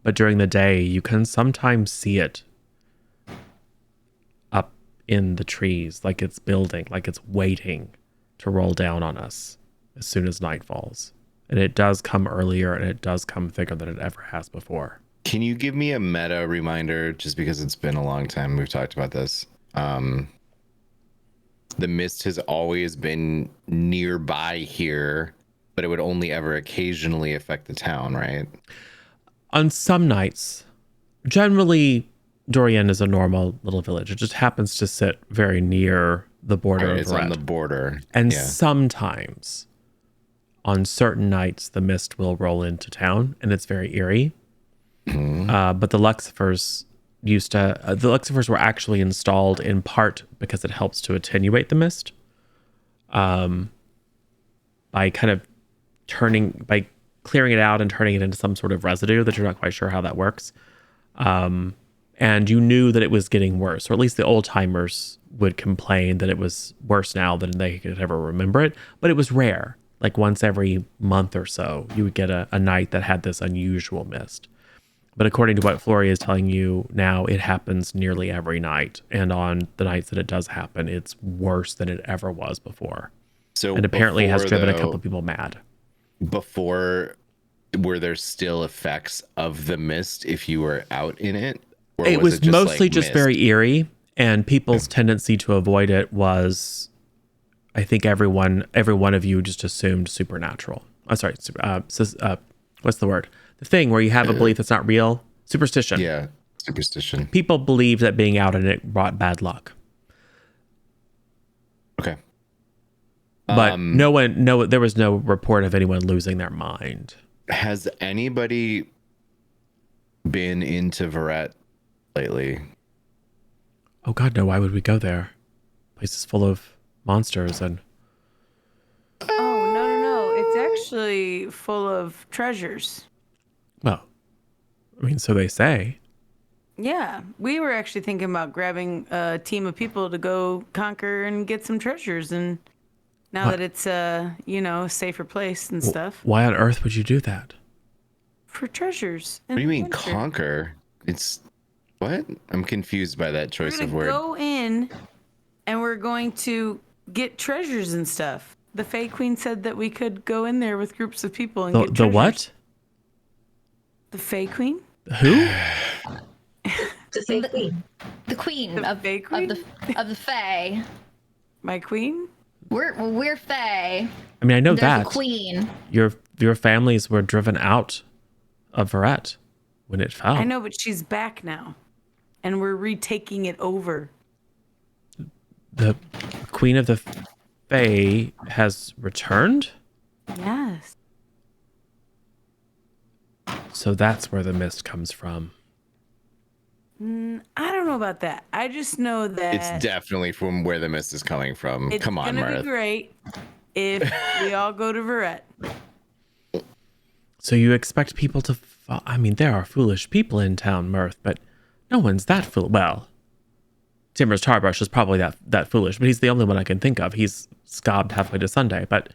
But during the day, you can sometimes see it up in the trees, like it's building, like it's waiting to roll down on us as soon as night falls. And it does come earlier and it does come thicker than it ever has before. Can you give me a meta reminder, just because it's been a long time we've talked about this? The mist has always been nearby here, but it would only ever occasionally affect the town, right? On some nights, generally, Dorian is a normal little village. It just happens to sit very near the border of It's on Red. the border. And yeah. sometimes, on certain nights, the mist will roll into town, and it's very eerie. But the Luxifers the Luxifers were actually installed in part because it helps to attenuate the mist. By kind of by clearing it out and turning it into some sort of residue that you're not quite sure how that works. And you knew that it was getting worse, or at least the old timers would complain that it was worse now than they could ever remember it. But it was rare. Like once every month or so, you would get a night that had this unusual mist. But according to what Floria is telling you now, it happens nearly every night. And on the nights that it does happen, it's worse than it ever was before. So And apparently has before, driven a though, couple of people mad. Before, were there still effects of the mist if you were out in it? Or It was it just mostly like just mist? very eerie, and people's tendency to avoid it was, I think every one of you just assumed supernatural. What's the word? The thing where you have a belief that's not real. Superstition. Yeah, People believed that being out in it brought bad luck. Okay. But there was no report of anyone losing their mind. Has anybody been into Verret lately? Oh God, no! Why would we go there? Place is full of monsters and. Oh, no. It's actually full of treasures. Well, I mean, so they say. Yeah, we were actually thinking about grabbing a team of people to go conquer and get some treasures. And now that it's a safer place and stuff. Why on earth would you do that? For treasures. What do you mean conquer? It's what? I'm confused by that choice of word. We're gonna go in, and we're going to get treasures and stuff. The Fae Queen said that we could go in there with groups of people and get treasures. The what? The Fae Queen? Who? The Fae Queen. The queen The of Fae Queen? of the Fae. My queen? We're Fae. I mean, I know There's that a queen. your families were driven out of Verret when it fell. I know, but she's back now, and we're retaking it over. The Queen of the Fae has returned, Yes. so that's where the mist comes from. I don't know about that. I just know that It's definitely from where the mist is coming from. it's Come on, gonna Marth. be great if we all go to Verret. So you expect people to? I mean, there are foolish people in town, Marth, but no one's that fool. Well, Timur's Tarbrush is probably that foolish, but he's the only one I can think of. He's scobbed halfway to Sunday, but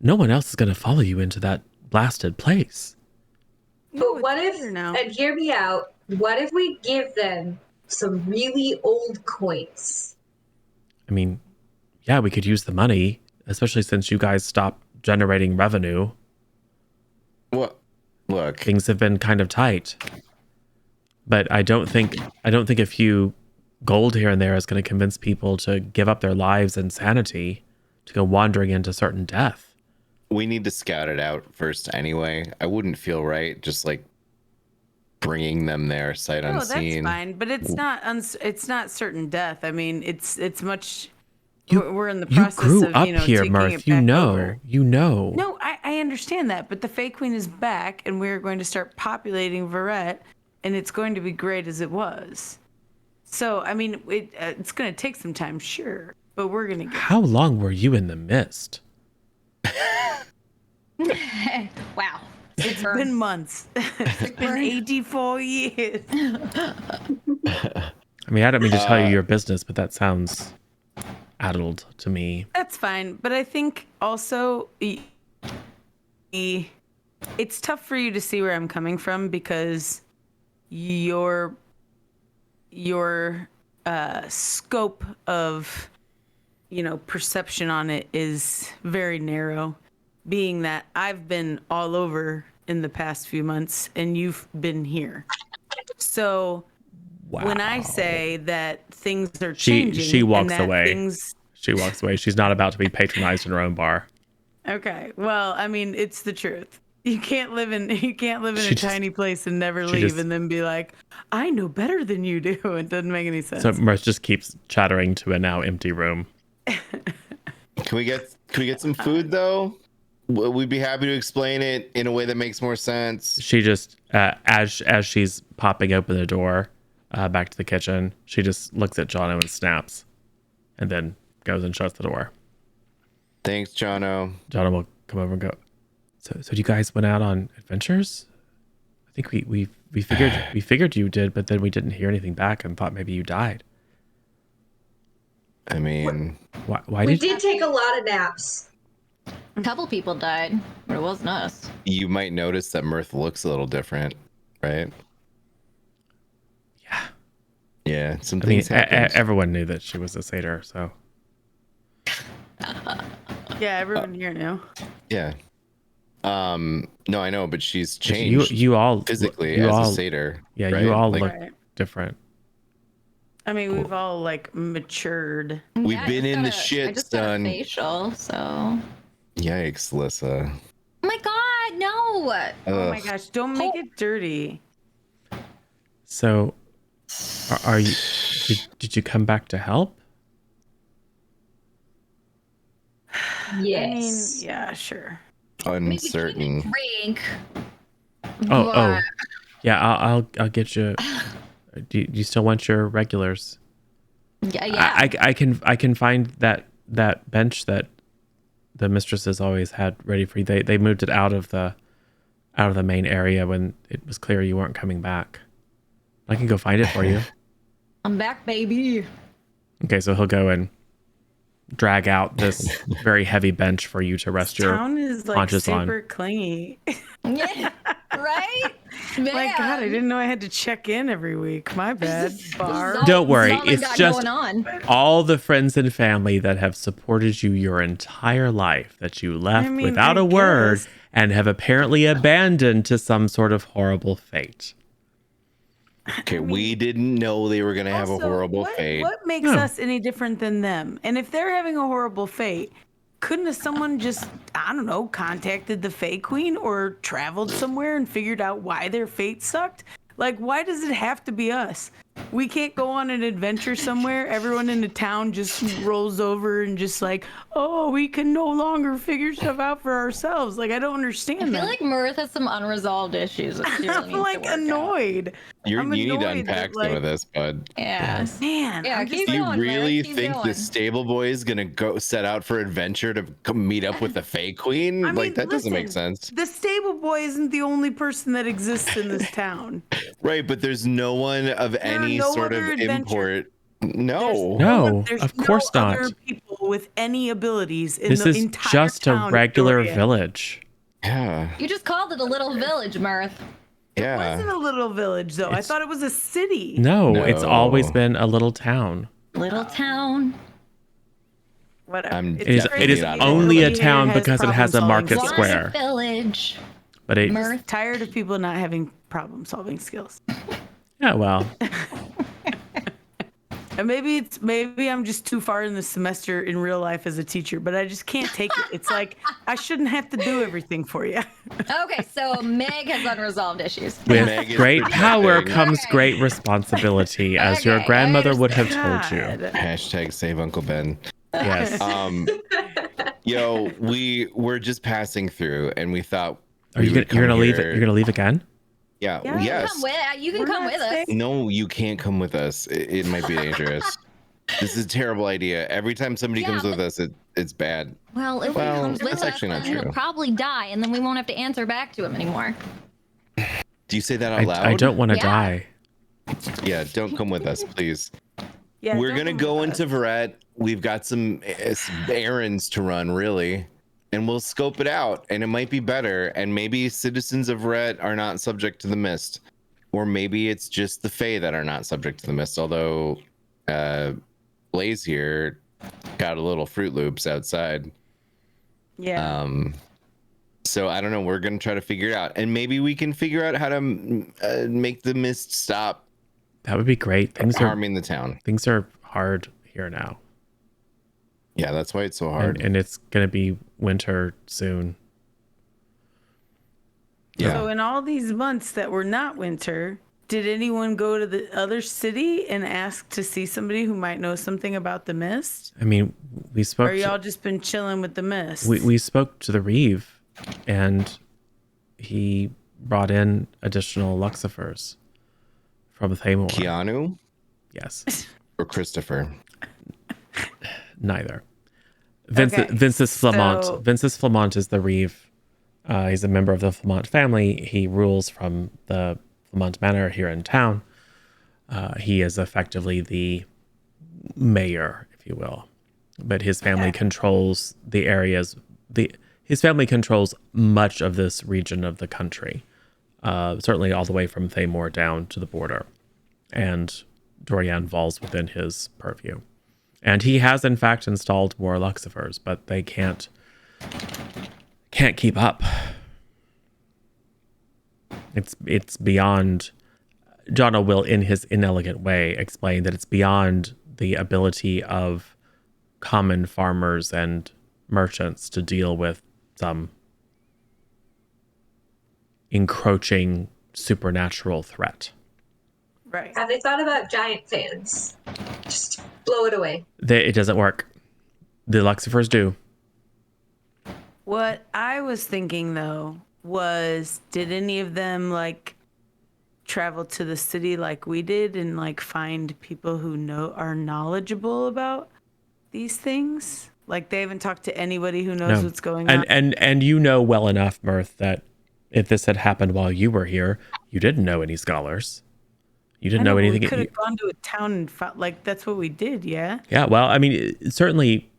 no one else is going to follow you into that blasted place. But what if, better now. and hear me out, what if we give them some really old coins? I mean, yeah, we could use the money, especially since you guys stopped generating revenue. What? Look, Things have been kind of tight. But I don't think a few gold here and there is going to convince people to give up their lives and sanity to go wandering into certain death. we need to scout it out first anyway. I wouldn't feel right just like bringing them there sight No, unseen. that's fine, but it's not certain death. I mean, it's much. You- we're in the You process grew of up here, taking Marth. it You back know. over. You know. No, I understand that, but the Fae Queen is back, and we're going to start populating Verret, and it's going to be great as it was. So, I mean, it's going to take some time, sure, but we're going to get. How long were you in the mist? Wow. It's been months. It's been 84 years. I mean, I don't mean to tell you your business, but that sounds addled to me. That's fine, but I think also it's tough for you to see where I'm coming from because your scope of perception on it is very narrow, being that I've been all over in the past few months and you've been here. So when I say that things are changing, She walks and that away. She walks away. She's not about to be patronized in her own bar. Okay. Well, I mean, it's the truth. You can't live in a She just- tiny place and never she leave just- and then be like, I know better than you do. It doesn't make any sense. So Mirth just keeps chattering to a now empty room. Can we get some food though? We'd be happy to explain it in a way that makes more sense. She just, as she's popping open the door back to the kitchen, she just looks at Jono and snaps, and then goes and shuts the door. Thanks, Jono. Jono will come over and go. So you guys went out on adventures? I think we figured you did, but then we didn't hear anything back and thought maybe you died. I mean, Why We did did take a lot of naps. A couple people died, but it wasn't us. you might notice that Mirth looks a little different, right? Yeah. Yeah, some I mean, things happened. everyone knew that she was a satyr, so Yeah, everyone here knew. Yeah. No, I know, but she's changed you all physically you as all, a satyr. Yeah, right? you all Like, look Right. different. I mean, we've all like matured. We've Yeah, I been just in the got a- I shit, just got a son. facial, so. Oh Yikes, Alyssa. my god, no! Oh my Ugh. gosh, don't make it dirty. So, are you? Did you come back to help? Yes. yeah, sure. Uncertain. Drink. Oh, yeah. I'll get you. Do you still want your regulars? Yeah. I can find that bench that the mistresses always had ready for you. They moved it out of the main area when it was clear you weren't coming back. I can go find it for you. I'm back, baby. Okay, so he'll go and drag out this very heavy bench for you to rest your Town is like haunches on. super clingy. Yeah. Right? Man. My God, I didn't know I had to check in every week. My bad. Bar. Don't worry, That's all I it's got just going on. all the friends and family that have supported you your entire life that you left without I a word guess. and have apparently abandoned to some sort of horrible fate. Okay, we didn't know they were gonna have a Also, horrible fate. What makes No. us any different than them? And if they're having a horrible fate, couldn't have someone just, I don't know, contacted the Fae Queen or traveled somewhere and figured out why their fate sucked? Like, why does it have to be us? We can't go on an adventure somewhere. Everyone in the town just rolls over and just like, oh, we can no longer figure stuff out for ourselves. Like, I don't understand I feel that. like Mirth has some unresolved issues that she really I'm needs to like work out. annoyed. You I'm need to annoyed unpack that, some of like, this, bud. Yeah. Man, Yeah, I'm keep Do you going, really Mirth, keep think going. the stable boy is gonna go set out for adventure to come meet up with the Fae Queen? I mean, Like that doesn't make listen, sense, The stable boy isn't the only person that exists in this town. right? But there's no one of There are any no sort of other adventure- import. No. No, There's of course no not. other people with any abilities in This the is entire just a town of regular Dorian. village. Yeah. You just called it a little village, Mirth. It wasn't Yeah. a little village, though. I It's- thought it was a city. No, it's always No. been a little town. Little town. Whatever. I'm It's It is definitely crazy not that only a Lily town has because it has a problem-solving market skills. square. Village. But it, Mirth. Tired of people not having problem-solving skills. yeah, well, And maybe I'm just too far in the semester in real life as a teacher, but I just can't take it. It's like I shouldn't have to do everything for you. Okay, so Meg has unresolved issues. Meg with is great power projecting. comes Okay. great responsibility, as your Okay, I grandmother would have told you. God. Hashtag save Uncle Ben. Yes. Yo, we're just passing through, and we thought Are you we gonna, would you're come gonna leave here- it? You're gonna leave again? Yeah. Yeah. Yes. You can We're come not with us. staying- No, you can't come with us. It might be dangerous. This is a terrible idea. Every time somebody Yeah, comes with but- us, it's bad. Well, if Well, he comes with that's us, actually not then he'll true. probably die, and then we won't have to answer back to him anymore. Do you say that out loud? I don't want to Yeah. die. Yeah, don't come with us, please. Yeah, We're don't gonna come go with into us. Verret. We've got some errands to run, really, and we'll scope it out. And it might be better. And maybe citizens of Verret are not subject to the mist, or maybe it's just the Fae that are not subject to the mist. Although, Blaze here got a little Fruit Loops outside. Yeah. So I don't know. We're gonna try to figure it out, and maybe we can figure out how to make the mist stop That would be great. Things are harming the town. hard here now, Yeah, that's why it's so hard. and it's gonna be winter soon. Yeah. So in all these months that were not winter, did anyone go to the other city and ask to see somebody who might know something about the mist? I mean, we spoke. Or y'all just been chilling with the mist? We spoke to the Reeve, and he brought in additional Luxifers from Thamor. Keanu Yes, or Christopher? neither. Okay, Vince's Flamont. so- Vince's Flamont is the Reeve. He's a member of the Flamont family. He rules from the Flamont Manor here in town. He is effectively the mayor, if you will, but his family controls the areas. His family controls much of this region of the country, certainly all the way from Thamor down to the border, and Dorian falls within his purview. And he has in fact installed more Luxifers, but they can't keep up. It's beyond. Jono will, in his inelegant way, explain that it's beyond the ability of common farmers and merchants to deal with some encroaching supernatural threat. Right. Have they thought about giant fans? Just blow it away. It doesn't work. The Luxifers do. What I was thinking though was, did any of them like travel to the city like we did and like find people who are knowledgeable about these things? Like they haven't talked to anybody who knows No. what's going on. And you know well enough, Mirth, that if this had happened while you were here, you didn't know any scholars. You didn't I know, know but anything. we could have gone to a town and found, like that's what we did, yeah. Yeah, well, I mean, certainly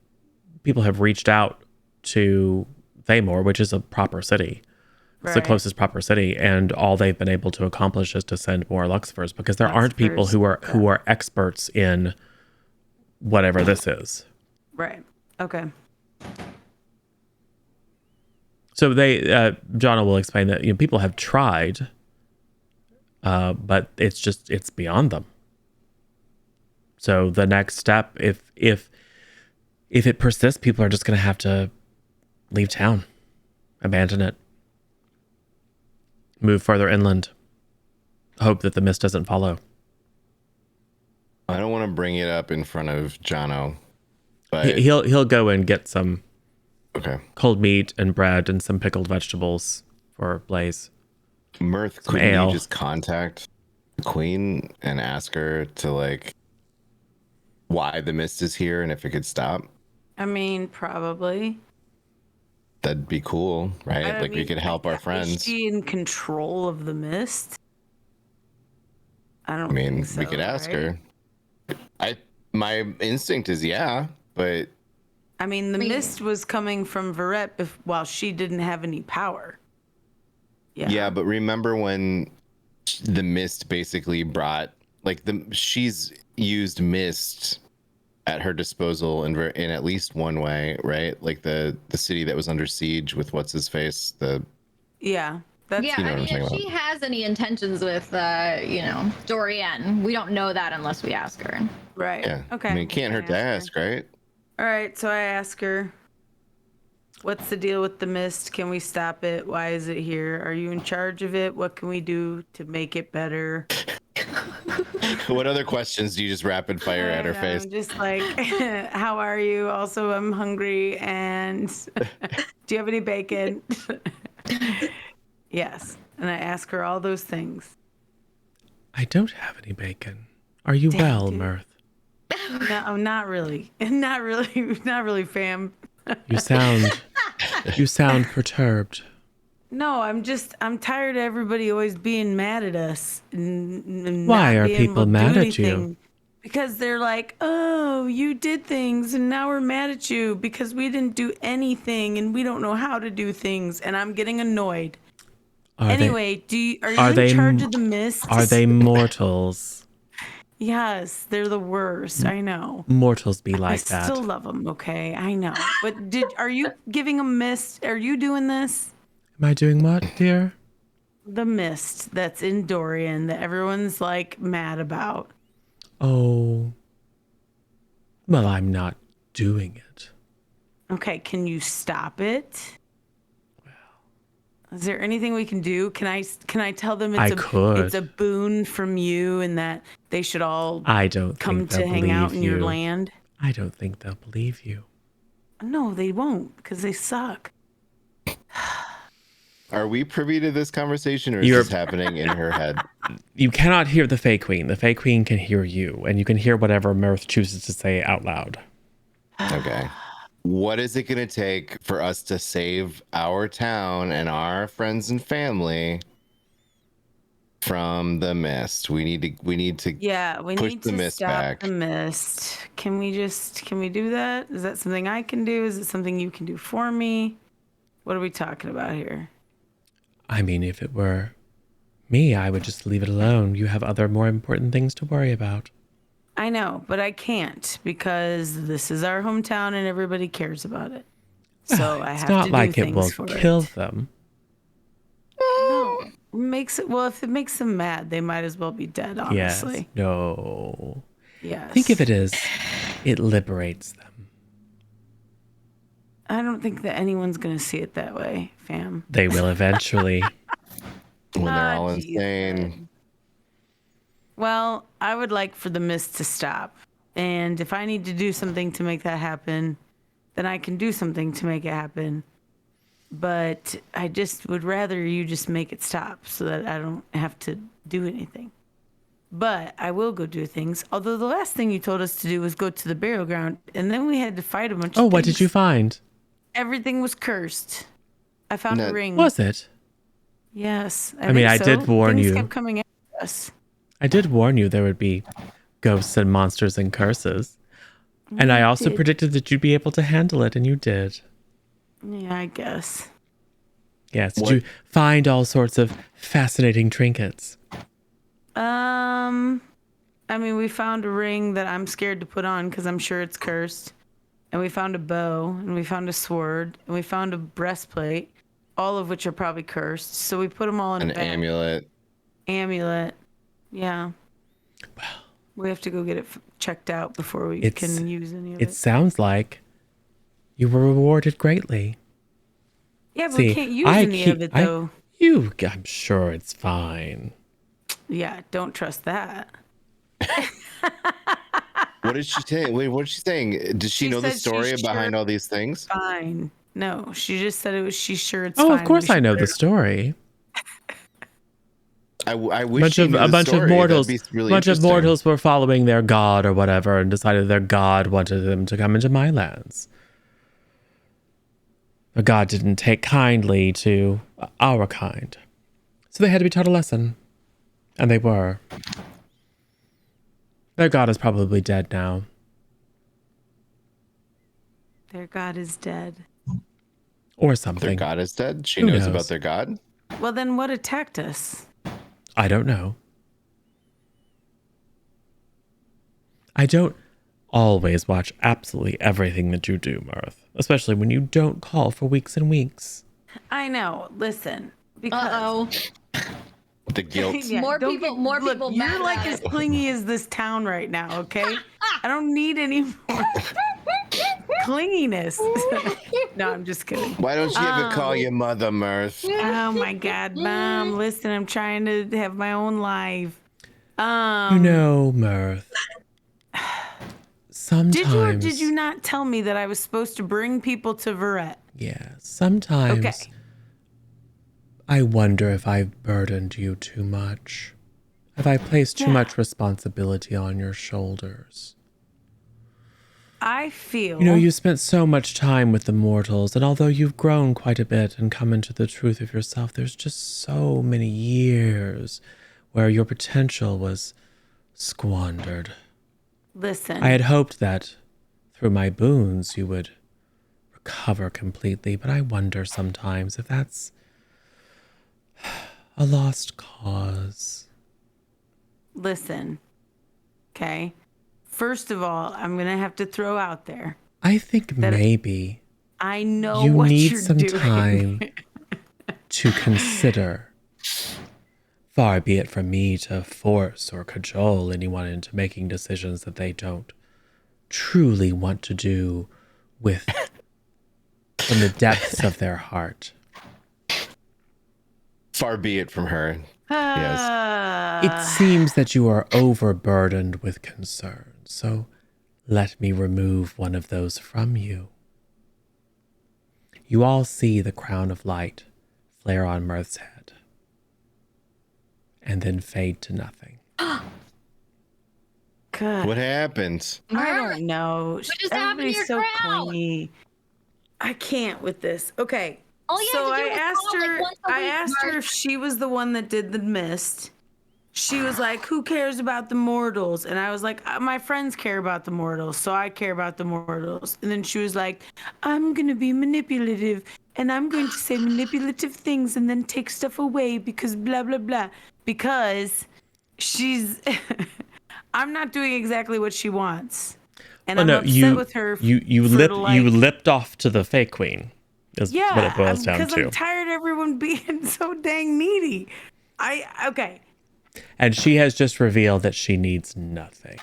people have reached out to Thamor, which is a proper city. It's the Right. closest proper city, and all they've been able to accomplish is to send more Luxfers because there aren't people Luxfers, who are experts in whatever this is. Right. Okay. So Jonna will explain that people have tried, but it's beyond them. So the next step, if it persists, people are just going to have to leave town, abandon it, move further inland, hope that the mist doesn't follow. I don't want to bring it up in front of Jono, but He'll go and get some okay. cold meat and bread and some pickled vegetables for Blaze. Mirth, Some could ale. you just contact the queen and ask her to like why the mist is here and if it could stop? I mean, probably. That'd be cool, right? I Like we mean, could help our Is friends. she in control of the mist? I don't I mean, think so, we could ask right? her. My instinct is yeah, but I mean, the mean- mist was coming from Verette while she didn't have any power. yeah, but remember when the mist basically brought like she's used mist at her disposal in at least one way, right? Like the city that was under siege with what's his face, Yeah. That's Yeah, You know I what I'm mean, if talking she has any intentions with, Dorian, we don't know that unless we ask her. right. yeah. Okay. I mean, it can't hurt to her. ask, right? All right, so I ask her, what's the deal with the mist? Can we stop it? Why is it here? Are you in charge of it? What can we do to make it better? What other questions do you just rapid fire at her face? I'm just like, how are you? Also, I'm hungry. And do you have any bacon? Yes. And I ask her all those things. I don't have any bacon. Are you Dang, well, dude. Mirth? No, not really. Not really. Not really, fam. You sound perturbed. No, I'm tired of everybody always being mad at us. And Why not are being able people to do mad at you? anything. Because they're like, oh, you did things and now we're mad at you because we didn't do anything and we don't know how to do things. And I'm getting annoyed. Are Anyway, are you they in charge m- of the mist? Are they mortals? Yes, they're the worst. I know. Mortals be I like that. still love them, okay? I know. But are you giving a mist? Are you doing this? Am I doing what, dear? The mist that's in Dorian that everyone's like mad about. Oh. Well, I'm not doing it. Okay, can you stop it? Is there anything we can do? Can I tell them I could. it's a boon from you and that they should all I don't come think to they'll hang out in believe your you. land? I don't think they'll believe you. No, they won't because they suck. Are we privy to this conversation or is You're- this happening in her head? You cannot hear the Fey Queen. The Fey Queen can hear you, and you can hear whatever Mirth chooses to say out loud. Okay. What is it going to take for us to save our town and our friends and family from the mist? We need to Yeah, we push need the to mist stop back. the mist. Can we do that? Is that something I can do? Is it something you can do for me? What are we talking about here? I mean, if it were me, I would just leave it alone. You have other more important things to worry about. I know, but I can't because this is our hometown and everybody cares about it. So I It's have not to like do it things will for kill it. them. No, if it makes them mad, they might as well be dead. Honestly, Yes. No. yes. Think of it as it liberates them. I don't think that anyone's gonna see it that way, fam. They will eventually. When they're all geez, insane. Well, I would like for the mist to stop. And if I need to do something to make that happen, then I can do something to make it happen. but I just would rather you just make it stop so that I don't have to do anything. But I will go do things. Although the last thing you told us to do was go to the burial ground, and then we had to fight a bunch of Oh, what did things. you find? Everything was cursed. I found a ring. Was it? Yes. I mean, I did warn Things you. kept coming after us. I did warn you there would be ghosts and monsters and curses. And I also predicted that you'd be able to handle it, and you did. Yeah, I guess. Yes. Did you find all sorts of fascinating trinkets? I mean, we found a ring that I'm scared to put on because I'm sure it's cursed. And we found a bow, and we found a sword, and we found a breastplate, all of which are probably cursed. So we put them all in An a bag. amulet. Yeah. Well, we have to go get it checked out before we can use any of it it. sounds like you were rewarded greatly. Yeah, but See, we can't use any of it, though. I'm sure it's fine. Yeah, don't trust that. What did she say? Wait, what is she saying? Does she know the said story she's behind sure all these things? Fine. No, she just said it was. She's sure it's Oh, fine. of course We I should know put the it story. I wish she knew A the bunch story. of mortals, That'd be really bunch of interesting. mortals were following their god or whatever, and decided their god wanted them to come into my lands. The god didn't take kindly to our kind, so they had to be taught a lesson, and they were. Their god is probably dead now. Their god is dead. Or Their something. god is dead? She Who knows knows? about their god? Well, then what attacked us? I don't know. I don't always watch absolutely everything that you do, Marth. Especially when you don't call for weeks and weeks. I know. Listen, because Uh-oh. The guilt. Yeah, More don't people- get- more look, people You're mad like about as it. clingy as this town right now. Okay, I don't need any more clinginess. No, I'm just kidding. Why don't you ever call your mother, Marth? Oh my God, Mom! Listen, I'm trying to have my own life. You know, Marth. Sometimes. Did you or did you not tell me that I was supposed to bring people to Verret? Yeah, sometimes. Okay. I wonder if I've burdened you too much. Have I placed too much responsibility on your shoulders? I feel. You know, you spent so much time with the mortals, and although you've grown quite a bit and come into the truth of yourself, there's just so many years where your potential was squandered. Listen. I had hoped that through my boons you would recover completely, but I wonder sometimes if that's a lost cause. Listen. Okay. First of all, I'm going to have to throw out there. I think That- maybe I know you what need you're some doing. time to consider. Far be it from me to force or cajole anyone into making decisions that they don't truly want to do with from the depths of their heart. Far be it from her. Yes. It seems that you are overburdened with concern, so let me remove one of those from you. You all see the crown of light flare on Mirth's head, and then fade to nothing. God, What happened? I don't know. What just happened to Everybody's your so crown? clingy. I can't with this. Okay. All you So have to do I is asked call, like, her. once a I week, asked her Mark. if she was the one that did the mist. She was like, "Who cares about the mortals?" And I was like, "My friends care about the mortals, so I care about the mortals." And then she was like, "I'm gonna be manipulative, and I'm going to say manipulative things, and then take stuff away because blah blah blah." Because she's, I'm not doing exactly what she wants, and I'm upset with her. You lipped off to the fake queen. Is what it boils down because to. I'm tired of everyone being so dang needy. Okay. And she has just revealed that she needs nothing.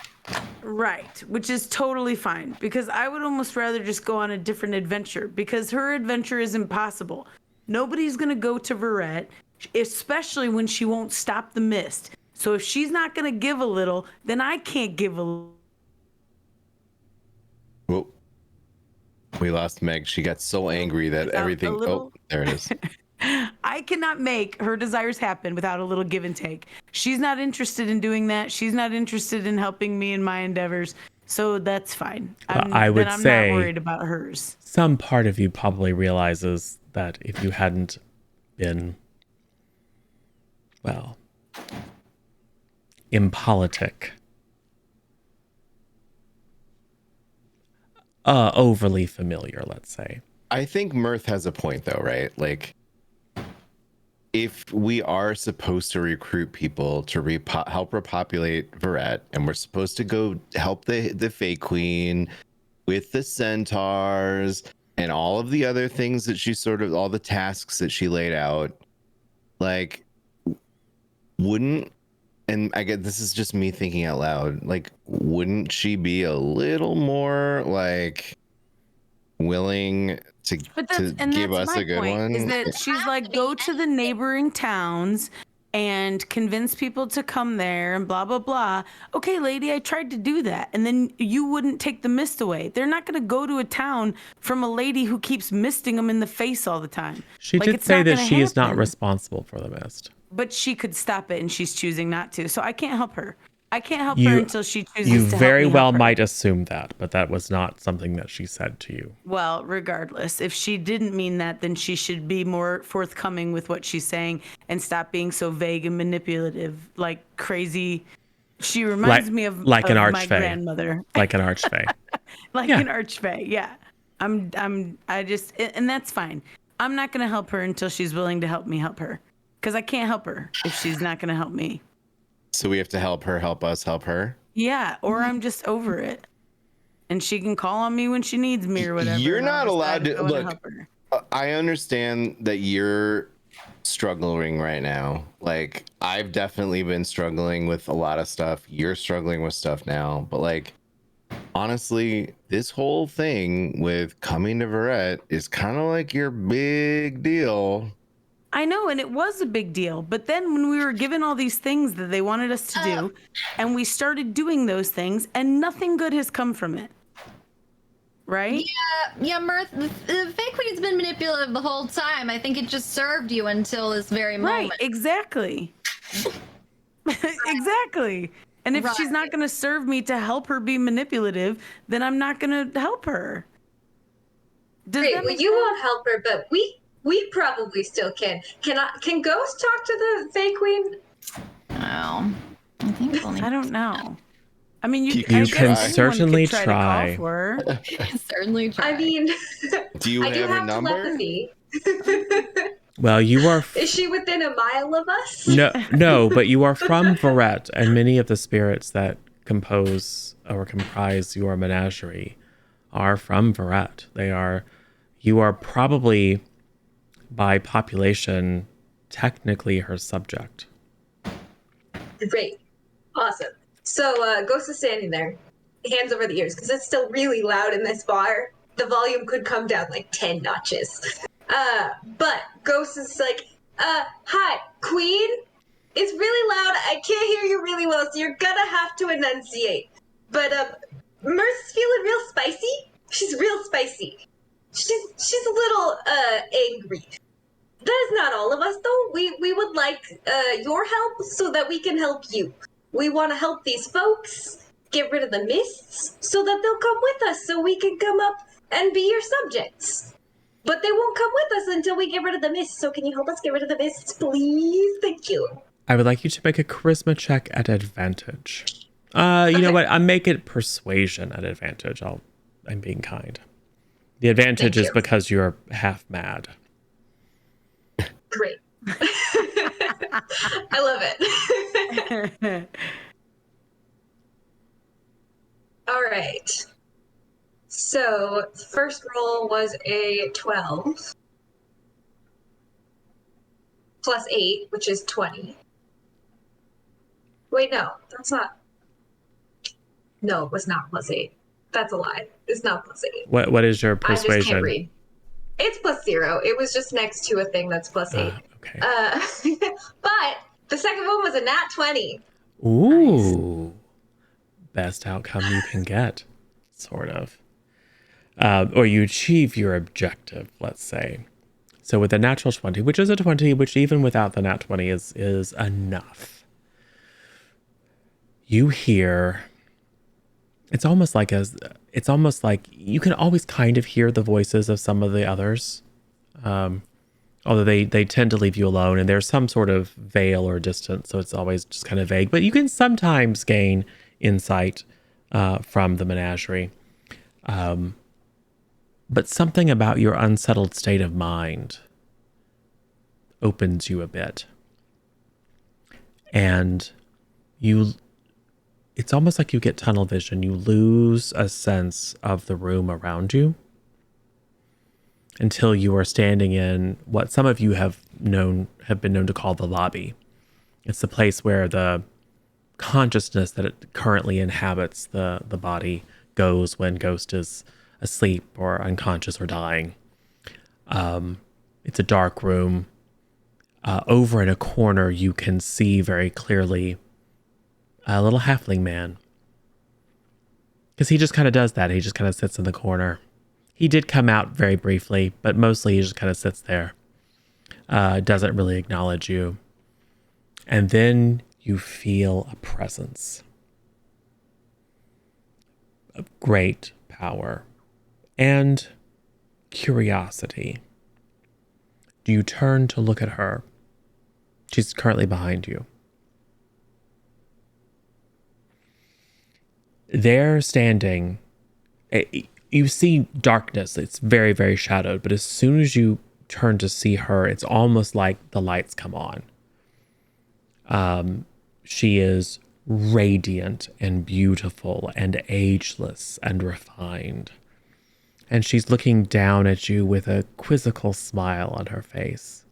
Right, which is totally fine because I would almost rather just go on a different adventure because her adventure is impossible. Nobody's going to go to Verret, especially when she won't stop the mist. So if she's not going to give a little, then I can't give a little. Whoa. We lost Meg. She got so angry that Without a everything. little- Oh, There it is. I cannot make her desires happen without a little give and take. She's not interested in doing that. She's not interested in helping me in my endeavors. So that's fine. I would I'm say not worried about hers. some part of you probably realizes that if you hadn't been, well, impolitic, overly familiar, let's say. I think Mirth has a point though, right? Like, if we are supposed to recruit people to help repopulate Verret, and we're supposed to go help the Fae Queen with the centaurs and all of the other things that she all the tasks that she laid out, like, wouldn't, and I get this is just me thinking out loud, like, wouldn't she be a little more like willing to give us a good one? Is that she's like, go to the neighboring towns and convince people to come there and blah blah blah. Okay, lady, I tried to do that, and then you wouldn't take the mist away. They're not going to go to a town from a lady who keeps misting them in the face all the time. She did say that she is not responsible for the mist. But she could stop it, and she's choosing not to. So I can't help her. I can't help her until she chooses to help me. You very well might assume that, but that was not something that she said to you. Well, regardless, if she didn't mean that, then she should be more forthcoming with what she's saying and stop being so vague and manipulative, like crazy. She reminds me of like an my archfey. Grandmother. Like an archfey. Like an archfey, yeah. I just, and that's fine. I'm not going to help her until she's willing to help me help her. Because I can't help her if she's not going to help me. So we have to help her, help us, help her? Yeah, or I'm just over it. And she can call on me when she needs me or whatever. You're not allowed to look. I understand that you're struggling right now. Like, I've definitely been struggling with a lot of stuff. You're struggling with stuff now. But, like, honestly, this whole thing with coming to Verret is kind of like your big deal. I know, and it was a big deal. But then when we were given all these things that they wanted us to do, and we started doing those things, and nothing good has come from it. Right? Yeah, Mirth, the Fae Queen's been manipulative the whole time. I think it just served you until this very moment. Right, exactly. Exactly. And if she's not going to serve me to help her be manipulative, then I'm not going to help her. Great, well, you won't help her, but we probably still can. Can Ghost talk to the Fae Queen? Oh, I think only. I don't know. I mean, you can certainly try. Certainly try. I mean, do you have her number? Telepathy. Well, you are. Is she within a mile of us? No, but you are from Verret, and many of the spirits that compose or comprise your menagerie are from Verret. You are probably, by population, technically her subject. Great. Awesome. So Ghost is standing there, hands over the ears, because it's still really loud in this bar. The volume could come down like 10 notches. But Ghost is like, hi, Queen? It's really loud. I can't hear you really well, so you're gonna have to enunciate. But Mirth's feeling real spicy. She's real spicy. She's a little angry. That is not all of us, though. We would like your help so that we can help you. We want to help these folks get rid of the mists so that they'll come with us so we can come up and be your subjects. But they won't come with us until we get rid of the mists. So can you help us get rid of the mists, please? Thank you. I would like you to make a charisma check at advantage. You know what? I make it persuasion at advantage. I'm being kind. The advantage is because you're half mad. Great. I love it. All right. So first roll was a 12 plus 8, which is 20. Wait, no, that's not. No, it was not plus 8. That's a lie. It's not plus 8. What is your I just can't persuasion? read. It's plus 0. It was just next to a thing that's plus 8. Okay. But the second one was a nat 20. Ooh. Nice. Best outcome you can get, sort of. Or you achieve your objective, let's say. So with a natural 20, which is a 20, which even without the nat 20 is enough. You hear, it's almost like you can always kind of hear the voices of some of the others. Although they tend to leave you alone, and there's some sort of veil or distance, so it's always just kind of vague. But you can sometimes gain insight from the menagerie. But something about your unsettled state of mind opens you a bit. And it's almost like you get tunnel vision. You lose a sense of the room around you until you are standing in what some of you have been known to call the lobby. It's the place where the consciousness that it currently inhabits the body goes when Ghost is asleep or unconscious or dying. It's a dark room. Over in a corner, you can see very clearly a little halfling man. Because he just kind of does that. He just kind of sits in the corner. He did come out very briefly, but mostly he just kind of sits there. Doesn't really acknowledge you. And then you feel a presence of great power and curiosity. Do you turn to look at her? She's currently behind you. There standing, you see darkness. It's very, very shadowed, but as soon as you turn to see her, it's almost like the lights come on. She is radiant and beautiful and ageless and refined. And she's looking down at you with a quizzical smile on her face.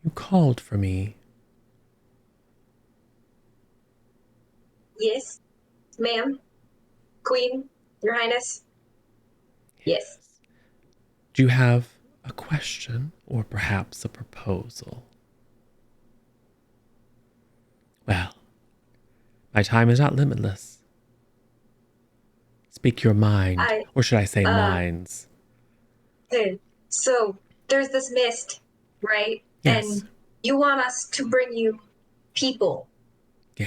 You called for me. Yes, ma'am. Queen, Your Highness. Yes. Do you have a question or perhaps a proposal? Well, my time is not limitless. Speak your mind, or should I say minds? So, there's this mist, right? Yes. And you want us to bring you people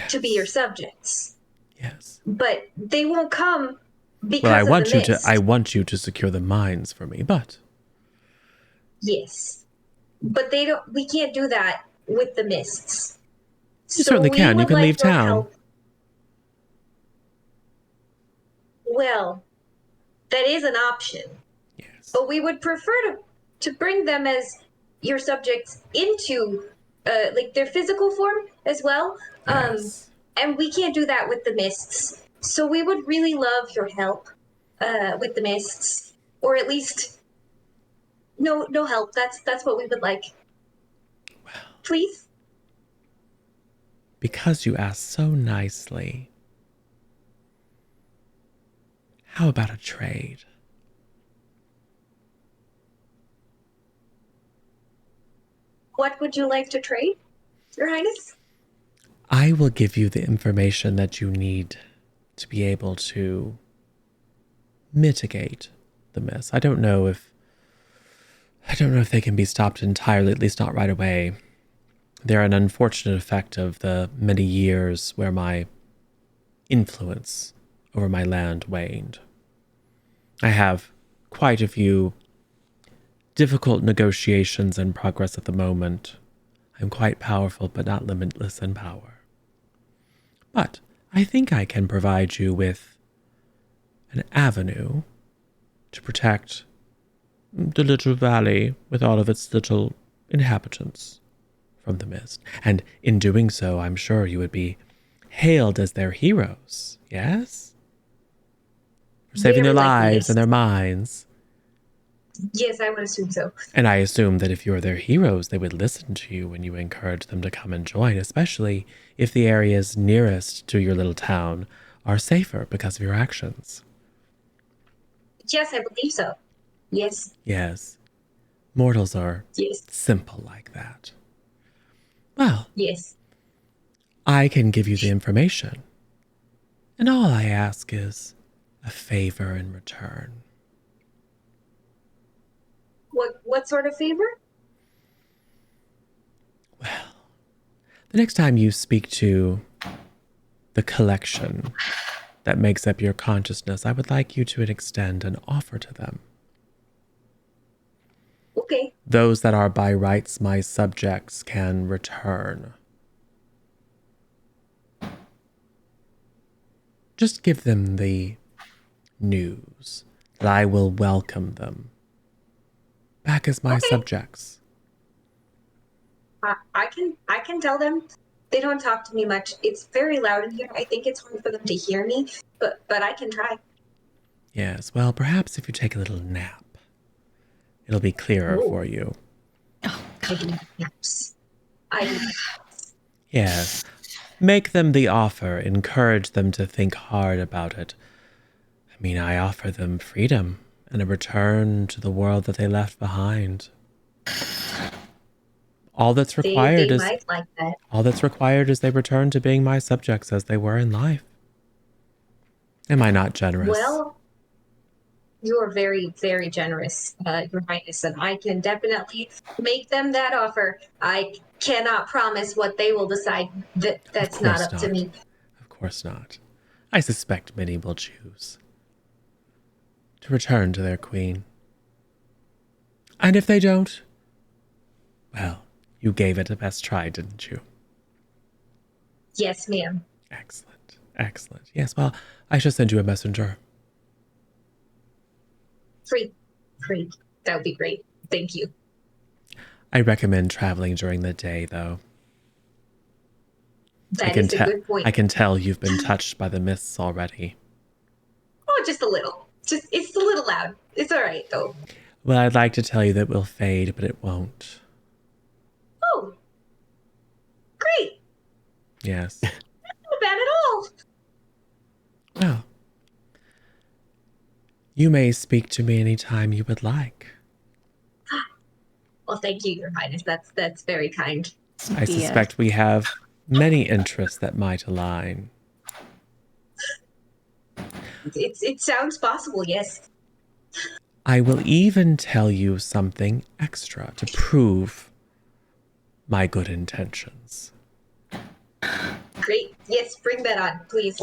to be your subjects. Yes. But they won't come because Well, of the mist. I want you to secure the minds for me, but Yes. But we can't do that with the mists. you certainly can. You can leave town. Help. Well, that is an option. Yes. But we would prefer to bring them as your subjects into like their physical form as well. Yes. And we can't do that with the mists. So we would really love your help with the mists. Or at least no help. That's what we would like. Well, please. Because you asked so nicely. How about a trade? What would you like to trade, Your Highness? I will give you the information that you need to be able to mitigate the mist. I don't know if they can be stopped entirely, at least not right away. They're an unfortunate effect of the many years where my influence over my land waned. I have quite a few difficult negotiations in progress at the moment. I'm quite powerful, but not limitless in power. But I think I can provide you with an avenue to protect the little valley with all of its little inhabitants from the mist. And in doing so, I'm sure you would be hailed as their heroes, yes? For saving their lives and their minds. Yes, I would assume so. And I assume that if you're their heroes, they would listen to you when you encourage them to come and join, especially if the areas nearest to your little town are safer because of your actions. Yes, I believe so. Yes. Yes. Mortals are simple like that. Well, yes. I can give you the information. And all I ask is a favor in return. What sort of favor? Well, the next time you speak to the collection that makes up your consciousness, I would like you to extend an offer to them. Okay. Those that are by rights my subjects can return. Just give them the news that I will welcome them back as my Okay. subjects. I can tell them. They don't talk to me much. It's very loud in here. I think it's hard for them to hear me, but I can try. Yes, well, perhaps if you take a little nap, it'll be clearer Ooh. for you. I do naps. I do. Yes. Make them the offer. Encourage them to think hard about it. I mean, I offer them freedom and a return to the world that they left behind. All that's required They is might like that. all that's required is they return to being my subjects as they were in life. Am I not generous? Well, you're very, very generous, Your Highness, and I can definitely make them that offer. I cannot promise what they will decide. That's not up to me. Of course not. I suspect many will choose to return to their queen. And if they don't, well, you gave it a best try, didn't you? Yes, ma'am. Excellent. Excellent. Yes, well, I shall send you a messenger. Free. That would be great. Thank you. I recommend traveling during the day, though. That is a good point. I can tell you've been touched by the mists already. Oh, just a little. It's a little loud. It's all right, though. Well, I'd like to tell you that it will fade, but it won't. Oh, great. Yes. Not bad at all. Well, you may speak to me anytime you would like. Well, thank you, Your Highness. That's very kind. I suspect we have many interests that might align. It sounds possible, yes. I will even tell you something extra to prove my good intentions. Great. Yes, bring that on, please.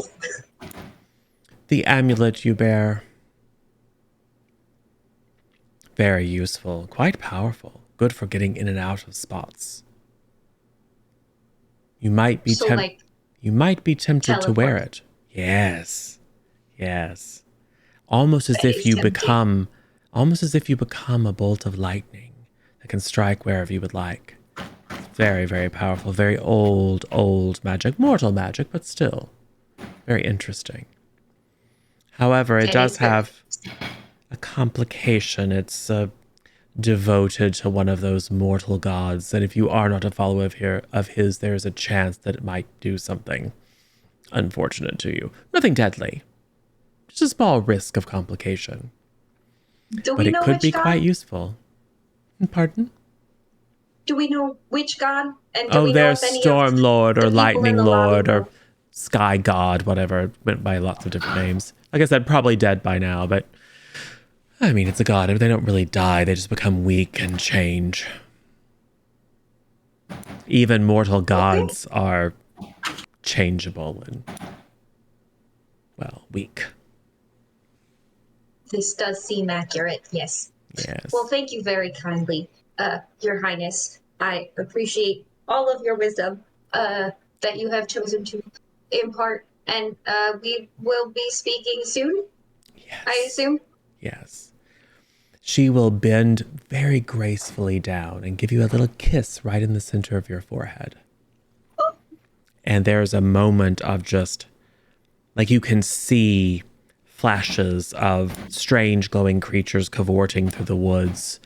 The amulet you bear, very useful, quite powerful, good for getting in and out of spots. You might be tempted to wear it. Yes. Yes. Almost as if you become a bolt of lightning that can strike wherever you would like. Very, very powerful, very old magic, mortal magic, but still very interesting. However, it does have a complication. It's devoted to one of those mortal gods, and if you are not a follower of his, there is a chance that it might do something unfortunate to you. Nothing deadly, just a small risk of complication. But it could be quite useful. Pardon? Do we know which god? And There's Storm Lord or Lightning Lord or Sky God, whatever. It went by lots of different names. Like I said, probably dead by now, but I mean, it's a god. They don't really die. They just become weak and change. Even mortal gods are changeable and, well, weak. This does seem accurate, yes. Yes. Well, thank you very kindly, Your Highness. I appreciate all of your wisdom that you have chosen to impart, and we will be speaking soon, Yes. I assume? Yes. She will bend very gracefully down and give you a little kiss right in the center of your forehead. Oh. And there's a moment of just, like, you can see flashes of strange glowing creatures cavorting through the woods,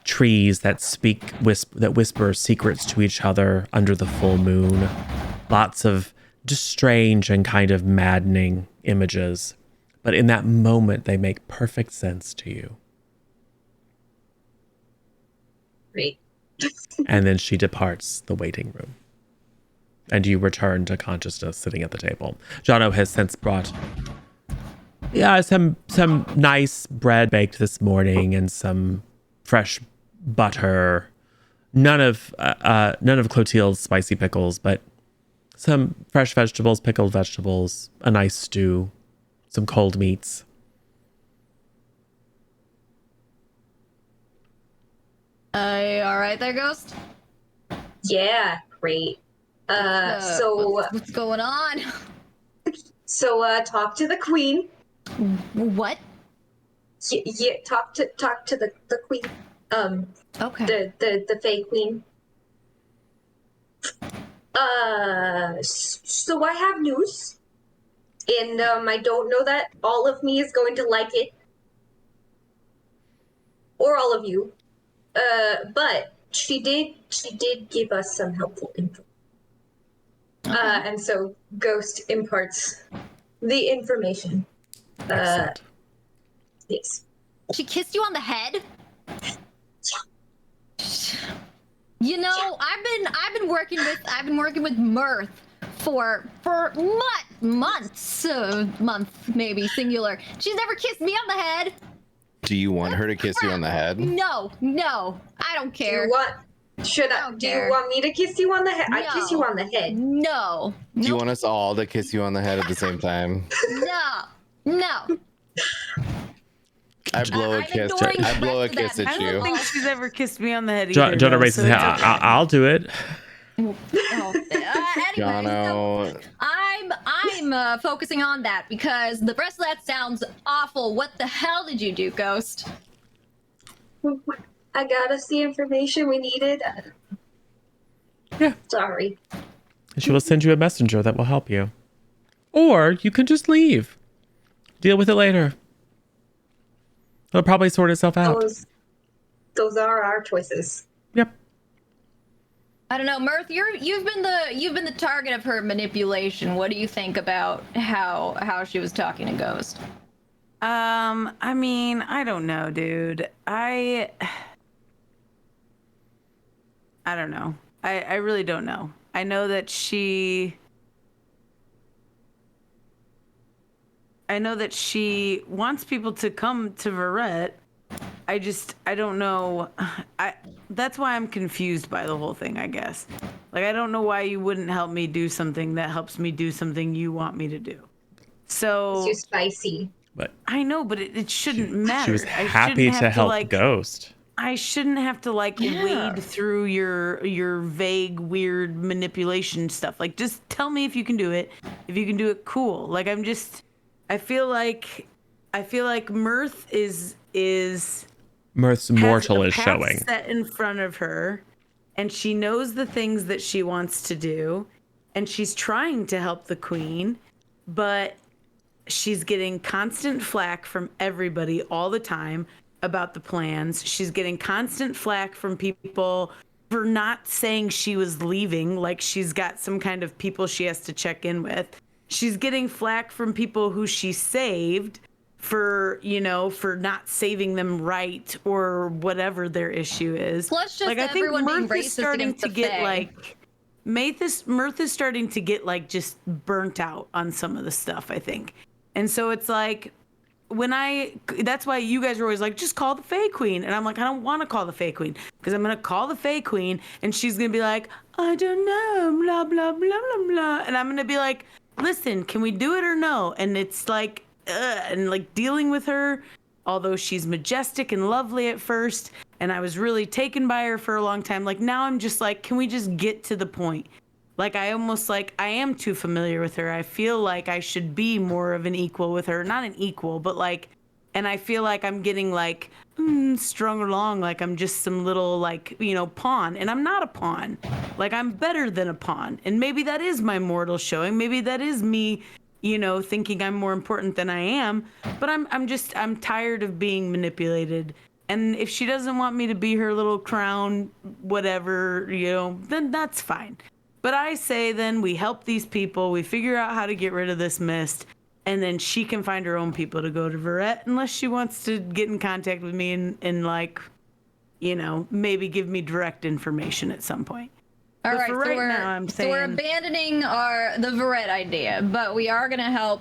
trees that whisper secrets to each other under the full moon, lots of just strange and kind of maddening images. But in that moment, they make perfect sense to you. Great. And then she departs the waiting room. And you return to consciousness sitting at the table. Jono has since brought Yeah, some nice bread baked this morning and some fresh butter. None of Clotilde's spicy pickles, but some fresh vegetables, pickled vegetables, a nice stew, some cold meats. All right there, Ghost? Yeah, great. What's going on? Talk to the queen. What? Yeah, talk to the queen. Okay. The Fae Queen. So I have news, and I don't know that all of me is going to like it, or all of you. But she did give us some helpful info. And so Ghost imparts the information. Excellent. Yes. She kissed you on the head? You know, I've been working with Marth for months, maybe singular. She's never kissed me on the head. Do you want her to kiss you on the head? No, I don't care. Do you want me to kiss you on the head? No. I kiss you on the head. No. Do you want us all to kiss you on the head at the same time? No. I blow a kiss. I blow a kiss at I you. don't think she's ever kissed me on the head either. Jonah raises his hand. I'll do it. Anyways, Jono. so I'm focusing on that because the rest of that sounds awful. What the hell did you do, Ghost? I got us the information we needed. Yeah. Sorry. She will send you a messenger that will help you. Or you can just leave. Deal with it later. It'll probably sort itself out. Those are our choices. Yep. I don't know, Marth. You've been the target of her manipulation. What do you think about how she was talking to Ghost? I mean, I don't know, dude. I don't know. I really don't know. I know that she wants people to come to Verret. I don't know. That's why I'm confused by the whole thing, I guess. Like, I don't know why you wouldn't help me do something that helps me do something you want me to do. So It's too spicy. But I know, but it shouldn't matter. she was happy to help Ghost. I shouldn't have to wade through your vague, weird manipulation stuff. Like, just tell me if you can do it. If you can do it, cool. Like, I feel like Marth is Mirth's mortal has is a path showing. set in front of her, and she knows the things that she wants to do, and she's trying to help the queen, but she's getting constant flack from everybody all the time about the plans. She's getting constant flack from people for not saying she was leaving, like she's got some kind of people she has to check in with. She's getting flack from people who she saved for not saving them right or whatever their issue is. Plus, just I think everyone being Mirth is racist starting against to the get Fae. Mirth is starting to get just burnt out on some of the stuff, I think. And so it's like, that's why you guys are always like, just call the Fae Queen. And I'm like, I don't want to call the Fae Queen because I'm going to call the Fae Queen and she's going to be like, I don't know, blah, blah, blah, blah, blah. And I'm going to be like, listen, can we do it or no? And it's like, and like dealing with her, although she's majestic and lovely at first, and I was really taken by her for a long time. Like, now I'm just like, can we just get to the point? Like, I am too familiar with her. I feel like I should be more of an equal with her. Not an equal, but and I feel like I'm getting strung along like I'm just some little pawn. And I'm not a pawn. Like, I'm better than a pawn. And maybe that is my mortal showing. Maybe that is me, thinking I'm more important than I am. But I'm tired of being manipulated. And if she doesn't want me to be her little crown, whatever, then that's fine. But I say then we help these people, we figure out how to get rid of this mist, and then she can find her own people to go to Verret unless she wants to get in contact with me and maybe give me direct information at some point. All But right, for right now, I'm so we're saying- abandoning the Verret idea, but we are going to help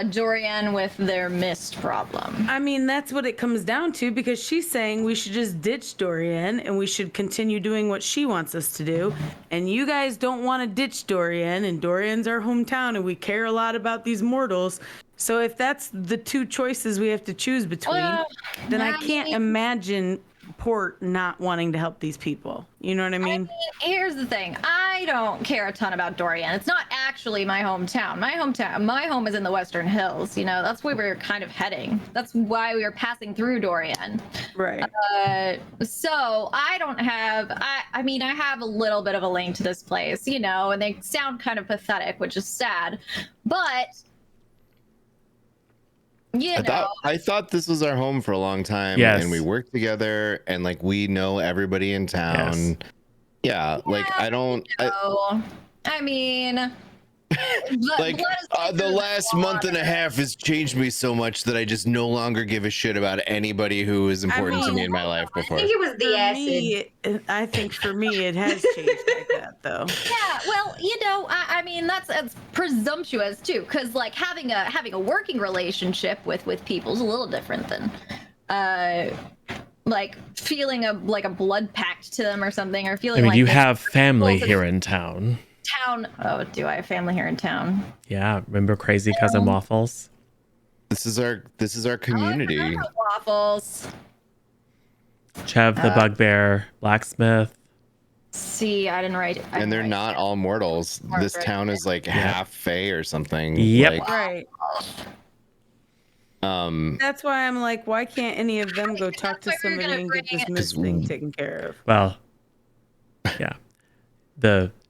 Dorian with their mist problem. I mean, that's what it comes down to, because she's saying we should just ditch Dorian and we should continue doing what she wants us to do. And you guys don't want to ditch Dorian, and Dorian's our hometown and we care a lot about these mortals. So if that's the two choices we have to choose between, then I can't imagine Port not wanting to help these people. You know what I mean? Here's the thing. I don't care a ton about Dorian. It's not actually my hometown. My home is in the Western Hills. You know, that's where we're kind of heading. That's why we were passing through Dorian. Right. So I don't have, I mean, I have a little bit of a link to this place, you know, and they sound kind of pathetic, which is sad, but I thought this was our home for a long time, and we worked together, and like we know everybody in town. Yeah, like I don't. I mean, like the last month and a half has changed me so much that I just no longer give a shit about anybody who is important to me in my life before. I think it was the acid. I think for me it has changed like that, though. Yeah, well, you know, I mean that's presumptuous too, because like having a working relationship with people is a little different than like feeling a blood pact to them or something, or feeling. I mean, like you have family here in town. Oh, do I have family here in town? Yeah, remember Crazy Cousin Waffles? This is our community. I remember Waffles. Chev the Bugbear, Blacksmith. See, I didn't write. And they're not all mortals. This town is like half Fae or something. Yep. Like, Right. That's why I'm like, why can't any of them go talk to somebody and get this mist thing taken care of? Well, yeah.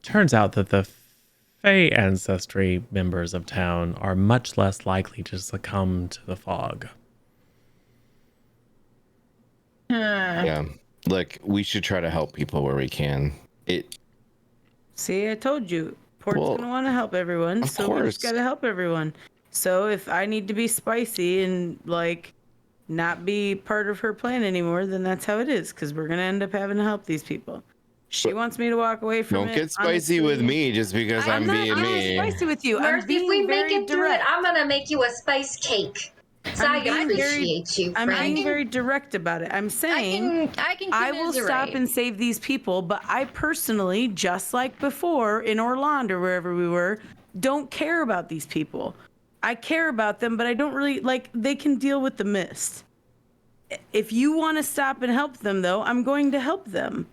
Turns out that the Fae ancestry members of town are much less likely to succumb to the fog. yeah, like we should try to help people where we can. See, I told you, Port's gonna want to help everyone, so we just gotta help everyone. So if I need to be spicy and like not be part of her plan anymore, then that's how it is, because we're gonna end up having to help these people. She wants me to walk away from it. Don't get spicy with me just because I'm being me. Spicy with you. Marth, I'm being if we make very it through direct. it, I'm gonna make you a spice cake. So I appreciate you. I'm friend. being very direct about it. I'm saying I will stop and save these people, but I personally, just like before in Orlando or wherever we were, don't care about these people. I care about them, but I don't really like. They can deal with the mist. If you want to stop and help them, though, I'm going to help them.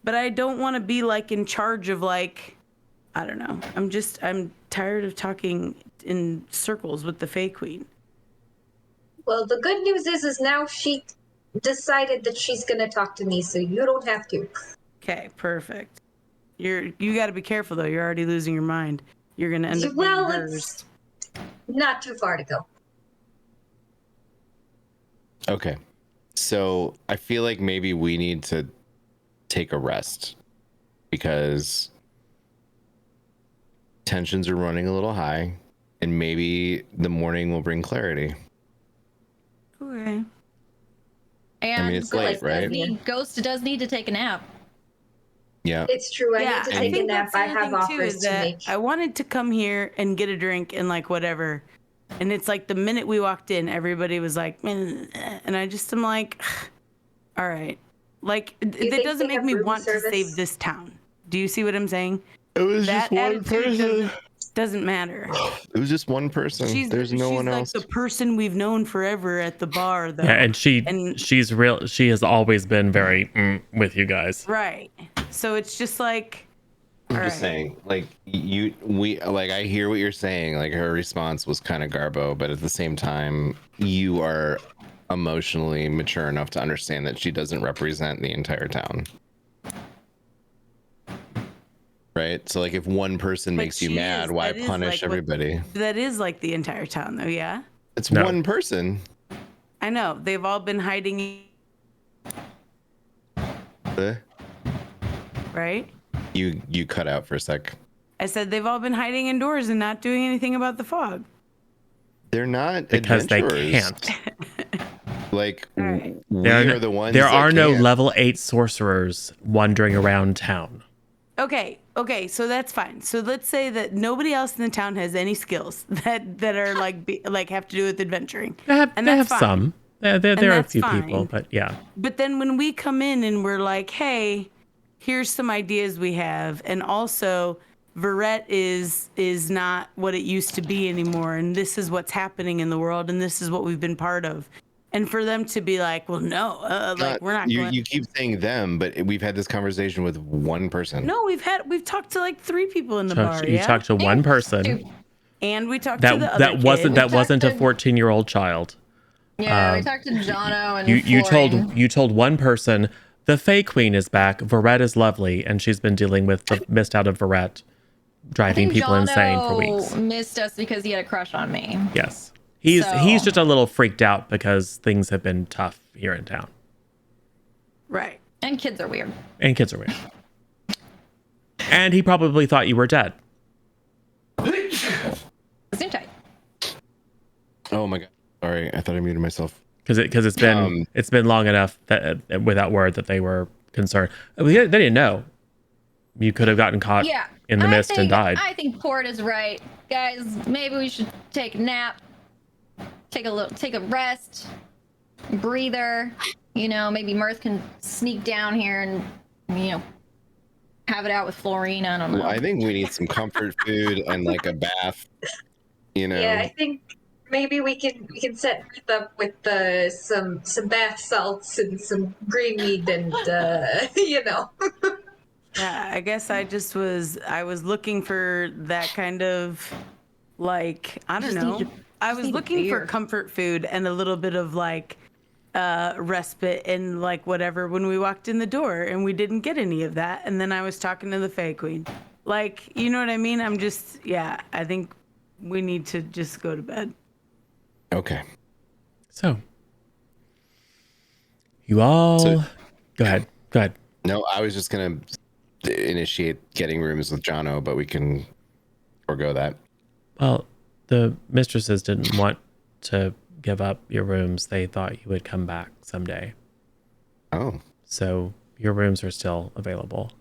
But I don't want to be like in charge of like, I don't know. I'm tired of talking in circles with the Fae Queen. Well, the good news is now she decided that she's gonna talk to me, so you don't have to. Okay, perfect. You got to be careful though. You're already losing your mind. You're gonna end up being hers. It's not too far to go. Okay, so I feel like maybe we need to take a rest because tensions are running a little high, and maybe the morning will bring clarity. Okay. And I mean, it's late, right? Ghost does need to take a nap. Yeah. It's true. I need to take a nap. I have offers to make. I wanted to come here and get a drink and like whatever. And it's like the minute we walked in, everybody was like, and I just am like, all right. Like, that doesn't make me want to save this town. Do you see what I'm saying? It was just one person. Doesn't matter. It was just one person. There's no one else. She's like the person we've known forever at the bar, though. Yeah, and she's real. She has always been very with you guys. Right. So it's just like. I'm just saying, like I hear what you're saying. Like her response was kind of garbo, but at the same time, you are emotionally mature enough to understand that she doesn't represent the entire town. Right? So like if one person makes you mad, why punish everybody? That is like the entire town though, yeah? It's one person. I know. They've all been hiding. Right? You cut out for a sec. I said they've all been hiding indoors and not doing anything about the fog. They're not because they adventurers. can't. Like right. we are the ones. There that are no can't. level 8 sorcerers wandering around town. Okay, so that's fine. So let's say that nobody else in the town has any skills that are like have to do with adventuring. And They that's have fine. some. There are a that's few people, fine. but yeah. But then when we come in and we're like, hey, here's some ideas we have, and also Verret is not what it used to be anymore, and this is what's happening in the world, and this is what we've been part of. And for them to be like, well, no, we're not going. You keep saying them, but we've had this conversation with one person. No, we've talked to like 3 people in the bar. You talked to one person. And we talked to the other That wasn't kid. that wasn't a to- 14-year-old child. Yeah, we talked to Jono and You told one person the Fae Queen is back. Verret is lovely, and she's been dealing with the mist out of Verret, driving people insane for weeks. Missed us because he had a crush on me. Yes, he's just a little freaked out because things have been tough here in town. Right. And kids are weird. And kids are weird. And he probably thought you were dead. Zoom tight. Oh my god! Sorry, I thought I muted myself. Because it's been long enough that without word that they were concerned. They didn't know. You could have gotten caught in the mist and died. I think Port is right, guys. Maybe we should take a nap, take a rest, breather. You know, maybe Marth can sneak down here and have it out with Florina. I don't know. Well, I think we need some comfort food and like a bath. Yeah, I think maybe we can set Ruth up with some bath salts and some green meat and Yeah, I guess I was looking for that kind of like, I don't know. I was looking for comfort food and a little bit of like respite and like whatever when we walked in the door, and we didn't get any of that. And then I was talking to the Fae Queen. Like, you know what I mean? I think we need to just go to bed. Okay. So, you all go ahead. No, I was just gonna initiate getting rooms with Jono, but we can forgo that. Well, the mistresses didn't want to give up your rooms. They thought you would come back someday. Oh. So your rooms are still available.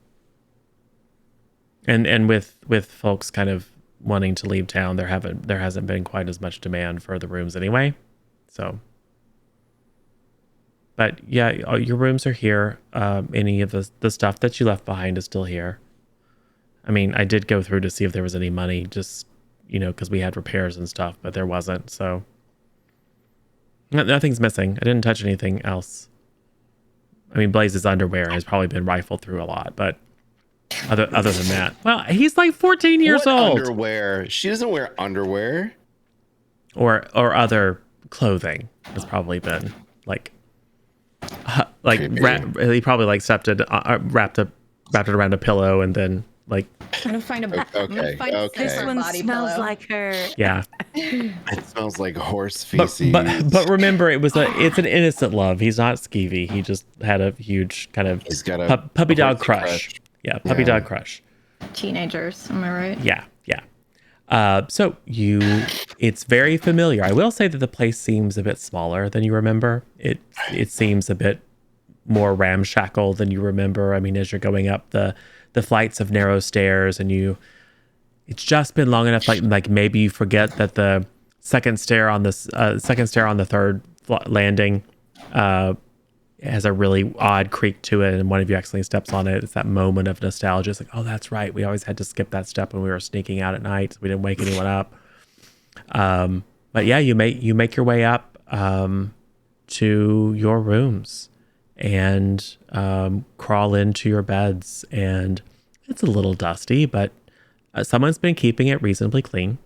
And with folks kind of wanting to leave town, there hasn't been quite as much demand for the rooms anyway. So, but yeah, your rooms are here. Any of the stuff that you left behind is still here. I mean, I did go through to see if there was any money, just because we had repairs and stuff, but there wasn't. So nothing's missing. I didn't touch anything else. I mean, Blaze's underwear has probably been rifled through a lot, but other than that, well, he's like 14 years old. Underwear? She doesn't wear underwear. Or other clothing has probably been he probably like stepped it, wrapped it around a pillow, and then like. I'm gonna find a This one smells like her. Yeah. It smells like horse feces. But remember, it's an innocent love. He's not skeevy. He just had a huge kind of puppy dog crush. Yeah, puppy dog crush. Teenagers, am I right? Yeah. So it's very familiar. I will say that the place seems a bit smaller than you remember. It seems a bit more ramshackle than you remember. I mean, as you're going up the flights of narrow stairs, and it's just been long enough. Like maybe you forget that the second stair on the third landing has a really odd creak to it, and one of you accidentally steps on it. It's that moment of nostalgia. It's like, oh, that's right. We always had to skip that step when we were sneaking out at night, so we didn't wake anyone up. But yeah, you make your way up to your rooms and crawl into your beds, and it's a little dusty, but someone's been keeping it reasonably clean.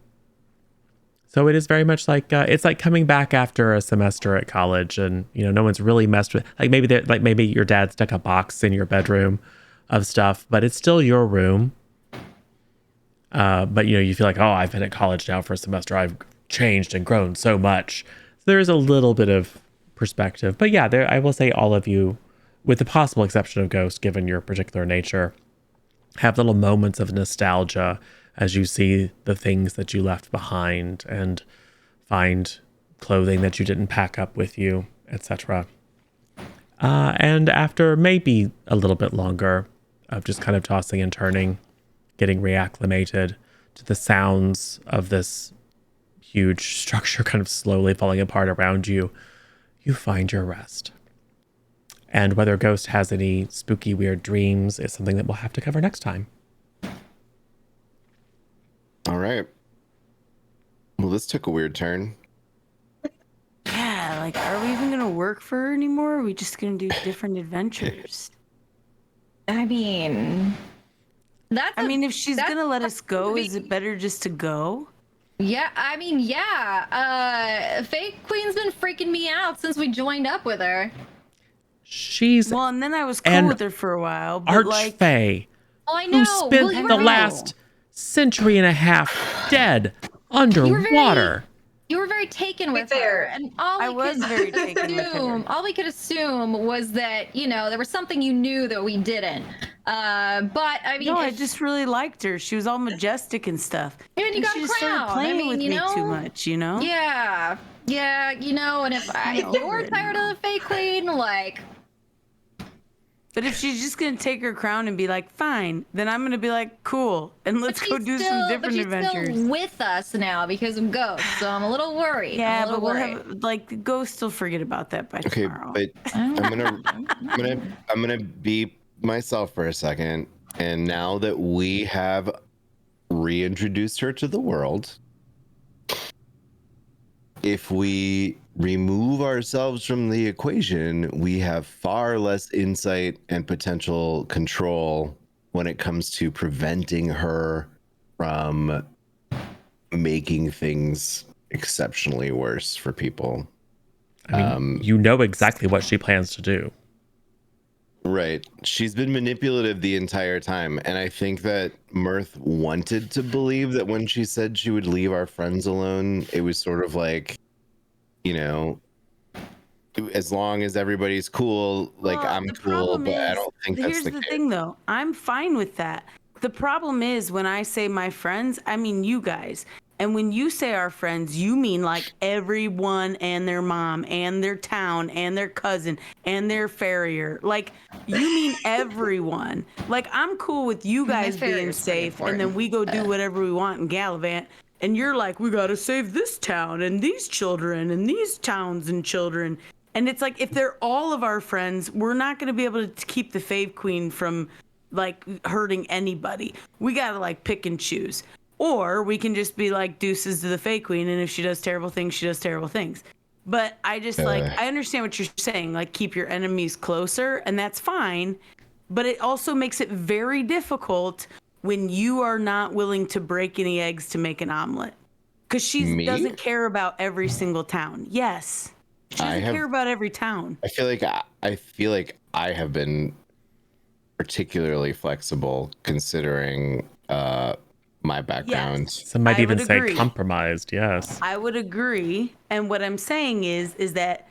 So it is very much like it's like coming back after a semester at college, and no one's really messed with. Maybe your dad stuck a box in your bedroom of stuff, but it's still your room. But you feel like, oh, I've been at college now for a semester. I've changed and grown so much. So there is a little bit of perspective, but yeah, I will say all of you, with the possible exception of Ghost, given your particular nature, have little moments of nostalgia as you see the things that you left behind and find clothing that you didn't pack up with you, etc. And after maybe a little bit longer, of just kind of tossing and turning, getting reacclimated to the sounds of this huge structure kind of slowly falling apart around you, you find your rest. And whether Ghost has any spooky, weird dreams is something that we'll have to cover next time. All right. Well, this took a weird turn. Yeah, like, are we even gonna work for her anymore? Or are we just gonna do different adventures? I mean, if she's that's gonna let us go, be- is it better just to go? yeah. I mean, yeah. Fake Queen's been freaking me out since we joined up with her. She's Well, and then I was cool an with her for a while, but like, Archfey Oh, I know. who spent you the were last century and a half dead underwater. You were very taken with fair. her, and all I we was could very taken with her. all we could assume was that there was something you knew that we didn't. But I mean, no, I just really liked her. She was all majestic and stuff. And you got she a just started crown. playing I mean, with you me know? too much, you know? yeah, and if you're tired of the fake queen, like, But if she's just gonna take her crown and be like, fine, then I'm gonna be like, cool, and let's go do some different adventures. Still with us now because of ghosts, so I'm a little worried. Yeah, I'm a but little we'll worried. have like the ghosts will forget about that by Okay, tomorrow. but I'm gonna be myself for a second. And now that we have reintroduced her to the world, if we remove ourselves from the equation, we have far less insight and potential control when it comes to preventing her from making things exceptionally worse for people. I mean, you know exactly what she plans to do. Right. She's been manipulative the entire time. And I think that Marth wanted to believe that when she said she would leave our friends alone, it was sort of like, as long as everybody's cool, like Well, I'm the cool, problem but I is- don't think that's here's the the case. thing though, I'm fine with that. The problem is when I say my friends, I mean you guys. And when you say our friends, you mean like everyone and their mom and their town and their cousin and their farrier. Like you mean everyone. Like I'm cool with you guys being farrier's pretty safe and then important. we go do whatever we want in Gallivant. And you're like, we gotta save this town and these children and these towns and children. And it's like, if they're all of our friends, we're not gonna be able to keep the Fave Queen from like hurting anybody. We gotta like pick and choose. Or we can just be like deuces to the Fake Queen, and if she does terrible things, she does terrible things. But I just I understand what you're saying, like keep your enemies closer, and that's fine. But it also makes it very difficult when you are not willing to break any eggs to make an omelet. Because she doesn't care about every single town. Yes. She doesn't care about every town. I feel like I have been particularly flexible considering my background. Yes. Some might I even would say agree. compromised. Yes. I would agree. And what I'm saying is that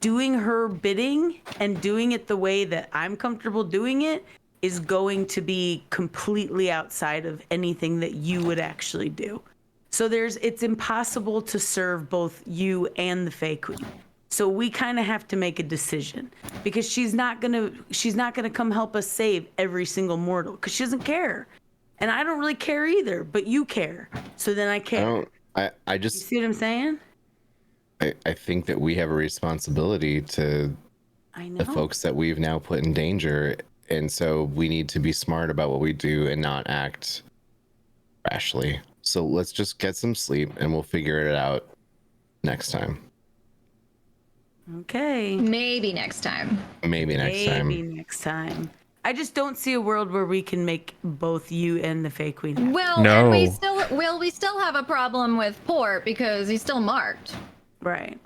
doing her bidding and doing it the way that I'm comfortable doing it is going to be completely outside of anything that you would actually do. So it's impossible to serve both you and the Fake Queen. So we kind of have to make a decision because she's not gonna come help us save every single mortal because she doesn't care. And I don't really care either, but you care. So then I care. I You just see what I'm saying? I think that we have a responsibility to I know. the folks that we've now put in danger, and so we need to be smart about what we do and not act rashly. So let's just get some sleep and we'll figure it out next time. Okay. Maybe next time. Maybe next time. Maybe next time. I just don't see a world where we can make both you and the Fake Queen happy. Well, No. and we still have a problem with Port because he's still marked, Right.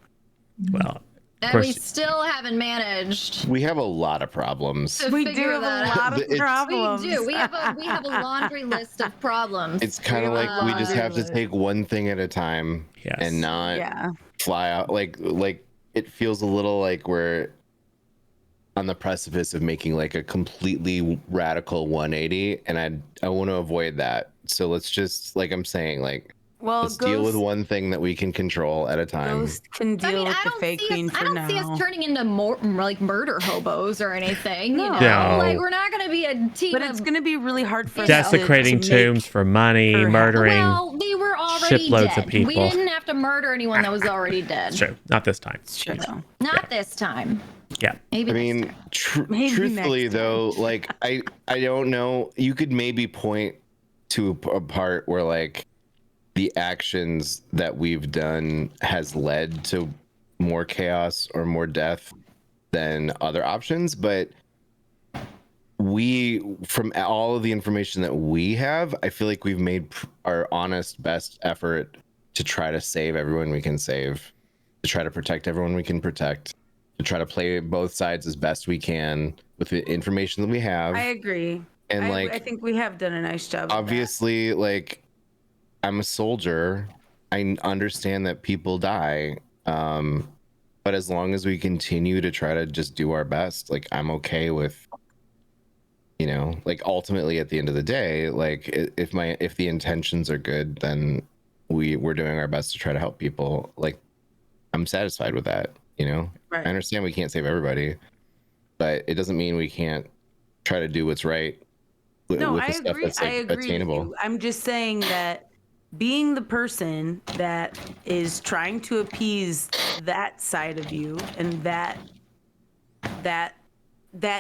Well, of and course. we still haven't managed We have a lot of problems. to We do figure have that a out. lot of It's- problems. We do. We have a laundry list of problems. It's kind of like we just have to take one thing at a time Yes. and not Yeah. fly out. Like it feels a little like we're on the precipice of making like a completely radical 180, and I want to avoid that. So let's just, like I'm saying, like Well, let's deal with one thing that we can control at a time. Ghost can deal I mean, with I the don't Fake see Queen us. I for don't now. see us turning into more like murder hobos or anything. You know, No. like we're not gonna be a team But it's of. going to be really hard for us Desecrating to make tombs for money, her happy. murdering. Well, they were already shiploads dead. of people. We didn't have to murder anyone that was already dead. It's true. Not this time. It's true. Not this time. Yeah. Maybe I next mean, time. Maybe truthfully next time. though, like I don't know. You could maybe point to a part where like the actions that we've done has led to more chaos or more death than other options, but from all of the information that we have, I feel like we've made our honest best effort to try to save everyone we can save, to try to protect everyone we can protect, to try to play both sides as best we can with the information that we have. I agree. And I think we have done a nice job. Obviously, like, I'm a soldier. I understand that people die. But as long as we continue to try to just do our best, like, I'm okay with, like, ultimately at the end of the day, like, if the intentions are good, then we're doing our best to try to help people. Like, I'm satisfied with that. Right. I understand we can't save everybody, but it doesn't mean we can't try to do what's right with No, the I stuff agree. that's like I agree with attainable. you. I'm just saying that being the person that is trying to appease that side of you and that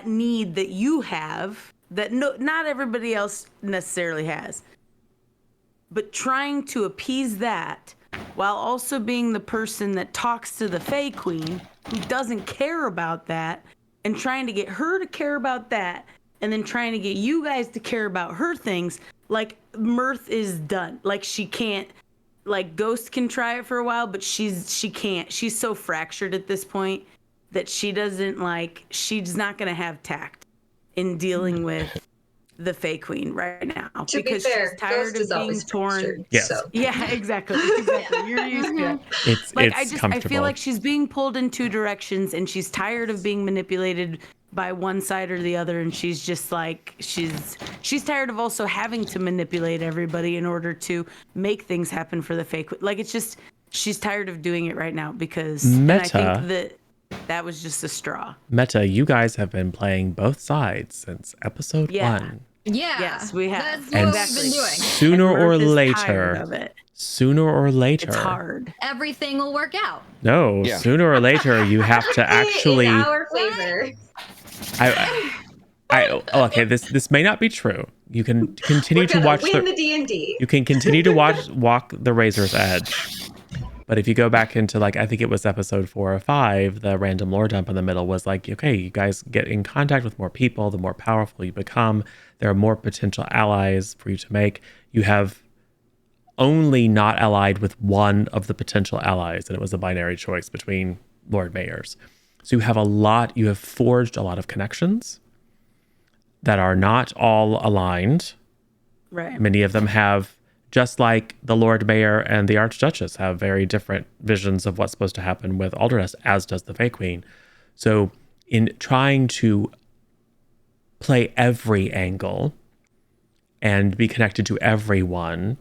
need that you have that not everybody else necessarily has, but trying to appease that while also being the person that talks to the Fae Queen who doesn't care about that and trying to get her to care about that and then trying to get you guys to care about her things. Like, Marth is done. Like, she can't, like, Ghost can try it for a while, but she can't. She's so fractured at this point that she doesn't, like, she's not going to have tact in dealing with the Fae Queen right now. To because be fair, she's tired Ghost is of being always torn. fractured, Yes. So. Yeah, exactly. You're used to it. It's Like, it's I comfortable. feel like she's being pulled in two directions and she's tired of being manipulated by one side or the other, and she's just like she's tired of also having to manipulate everybody in order to make things happen for the fake. Like, it's just she's tired of doing it right now because and I Meta. think that was just a straw. Meta, you guys have been playing both sides since episode Yeah. 1. Yeah. Yes, we have. That's And what we've been doing. sooner And or Marth is tired later, of it. sooner It's hard. Everything will work out. no, Yeah. sooner or later, you have to actually. In our favor. Okay, this may not be true. You can continue We're to gonna watch win the D&D. you can continue to walk the razor's edge. But if you go back into, like, I think it was episode 4 or 5, the random lore dump in the middle was like, okay, you guys get in contact with more people, the more powerful you become. There are more potential allies for you to make. You have only not allied with one of the potential allies, and it was a binary choice between Lord Mayors. So you have forged a lot of connections that are not all aligned. Right. Many of them have, just like the Lord Mayor and the Archduchess have very different visions of what's supposed to happen with Alderness, as does the Fae Queen. So in trying to play every angle and be connected to everyone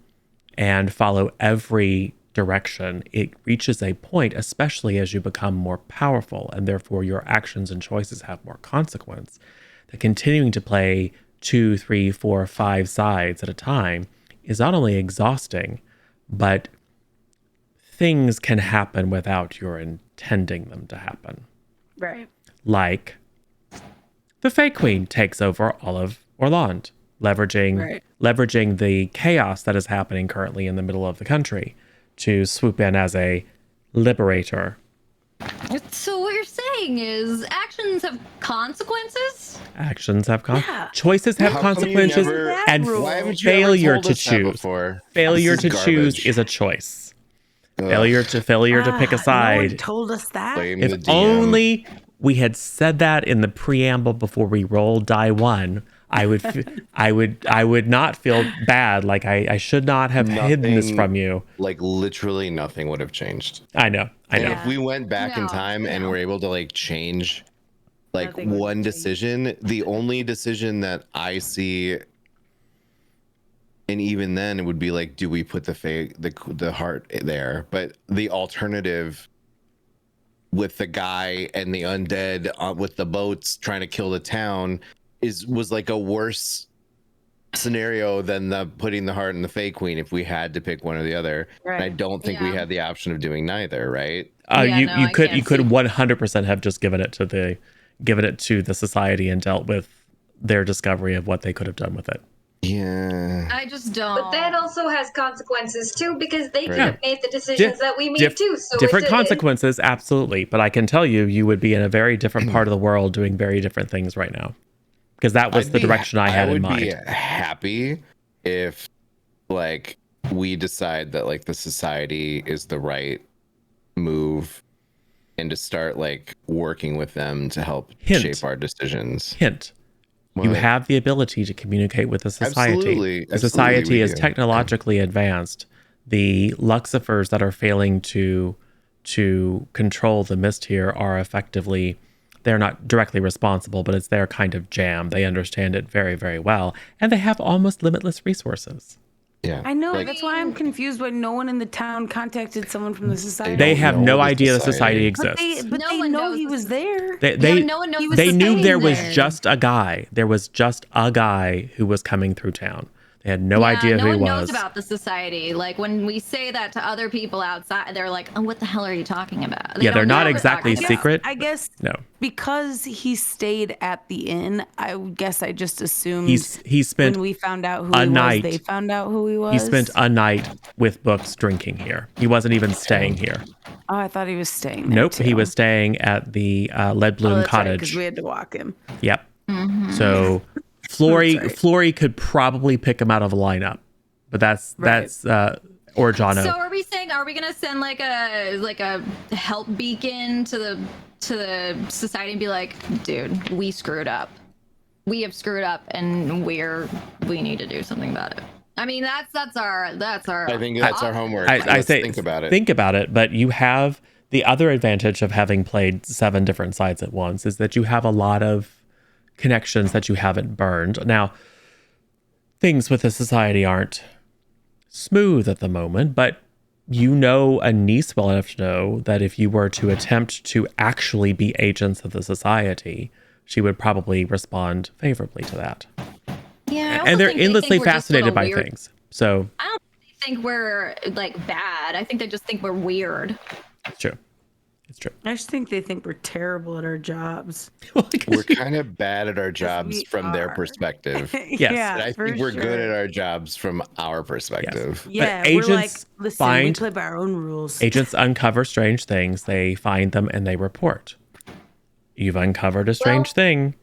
and follow every direction, it reaches a point, especially as you become more powerful and therefore your actions and choices have more consequence, that continuing to play 2, 3, 4, 5 sides at a time is not only exhausting, but things can happen without your intending them to happen. Right. Like the Fae Queen takes over all of Orland, leveraging the chaos that is happening currently in the middle of the country to swoop in as a liberator. So what you're saying is actions have consequences? Actions have Yeah. choices have How come you consequences, never- and Why haven't you ever failure told to us that choose. before? Failure This to is choose garbage. is a choice. Ugh. Failure to pick a No side. one told us that. Blame If the DM. only we had said that in the preamble before we rolled die 1, I would not feel bad. Like I should not have hidden this Nothing- from you. Like, literally nothing would have changed. I know. And Yeah. if we went back in No, time and no. were able to, like, change, like, Nothing would one change. decision, the only decision that I see, and even then it would be like, do we put the heart there? But the alternative with the guy and the undead with the boats trying to kill the town, was like a worse scenario than the putting the heart in the Fey Queen if we had to pick one or the other. Right. And I don't think we Yeah. had the option of doing neither, right? Yeah, you no, you I could can't you could see. 100% have just given it to the society and dealt with their discovery of what they could have done with it. Yeah. I just don't. But that also has consequences too, because they could Right. have made the decisions that we made too. So different it's consequences, absolutely. But I can tell you would be in a very different part of the world doing very different things right now, because that was the direction I had in mind. I would be happy if, like, we decide that like the society is the right move, and to start like working with them to help shape our decisions. Hint. You have the ability to communicate with the society. Absolutely. The society is technologically advanced. The Luxifers that are failing to control the mist here are effectively, they're not directly responsible, but it's their kind of jam. They understand it very, very well. And they have almost limitless resources. Yeah. I know. Like, That's why I'm confused why no one in the town contacted someone from the society. They don't have know no the idea the society. society exists. But No they one know knows he the was there. No one knows he was They knew staying there was there. just a guy. There was just a guy who was coming through town. They had no idea no who he one was. knows about the society. Like when we say that to other people outside, they're like, "Oh, what the hell are you talking about?" They Yeah, they're don't not know what exactly we're talking about. secret. I guess No. because he stayed at the inn, I guess I just assumed He spent when we found out who a he night- was, they found out who he was. he spent a night with books drinking here. He wasn't even staying here. Oh, I thought he was staying there. Nope, he too. was staying at the Lead Bloom that's right, Cottage. 'cause we had to walk him. Yep. Mm-hmm. So Flory That's right. Flory could probably pick him out of a lineup, but that's or Jono. So are we saying, are we gonna send like a help beacon to the society and be like, dude, we screwed up. We have screwed up, and we need to do something about it. I mean, that's our. I think that's our homework. I Let's say think about it. Think about it, but you have the other advantage of having played 7 different sides at once is that you have a lot of connections that you haven't burned. Now, things with the society aren't smooth at the moment, but you know Anise well enough to know that if you were to attempt to actually be agents of the society, she would probably respond favorably to that. Yeah, I also And they're think they endlessly think we're just fascinated little by weird. things. So I don't think we're like bad. I think they just think we're weird. it's true. It's true. I just think they think we're terrible at our jobs. We're kind of bad at our jobs we from their are. perspective. Yes. And I think we're good at our jobs from our perspective. Yeah, But we're like, agents listen, we find- play by our own rules. Agents uncover strange things. They find them and they report. You've uncovered a strange thing.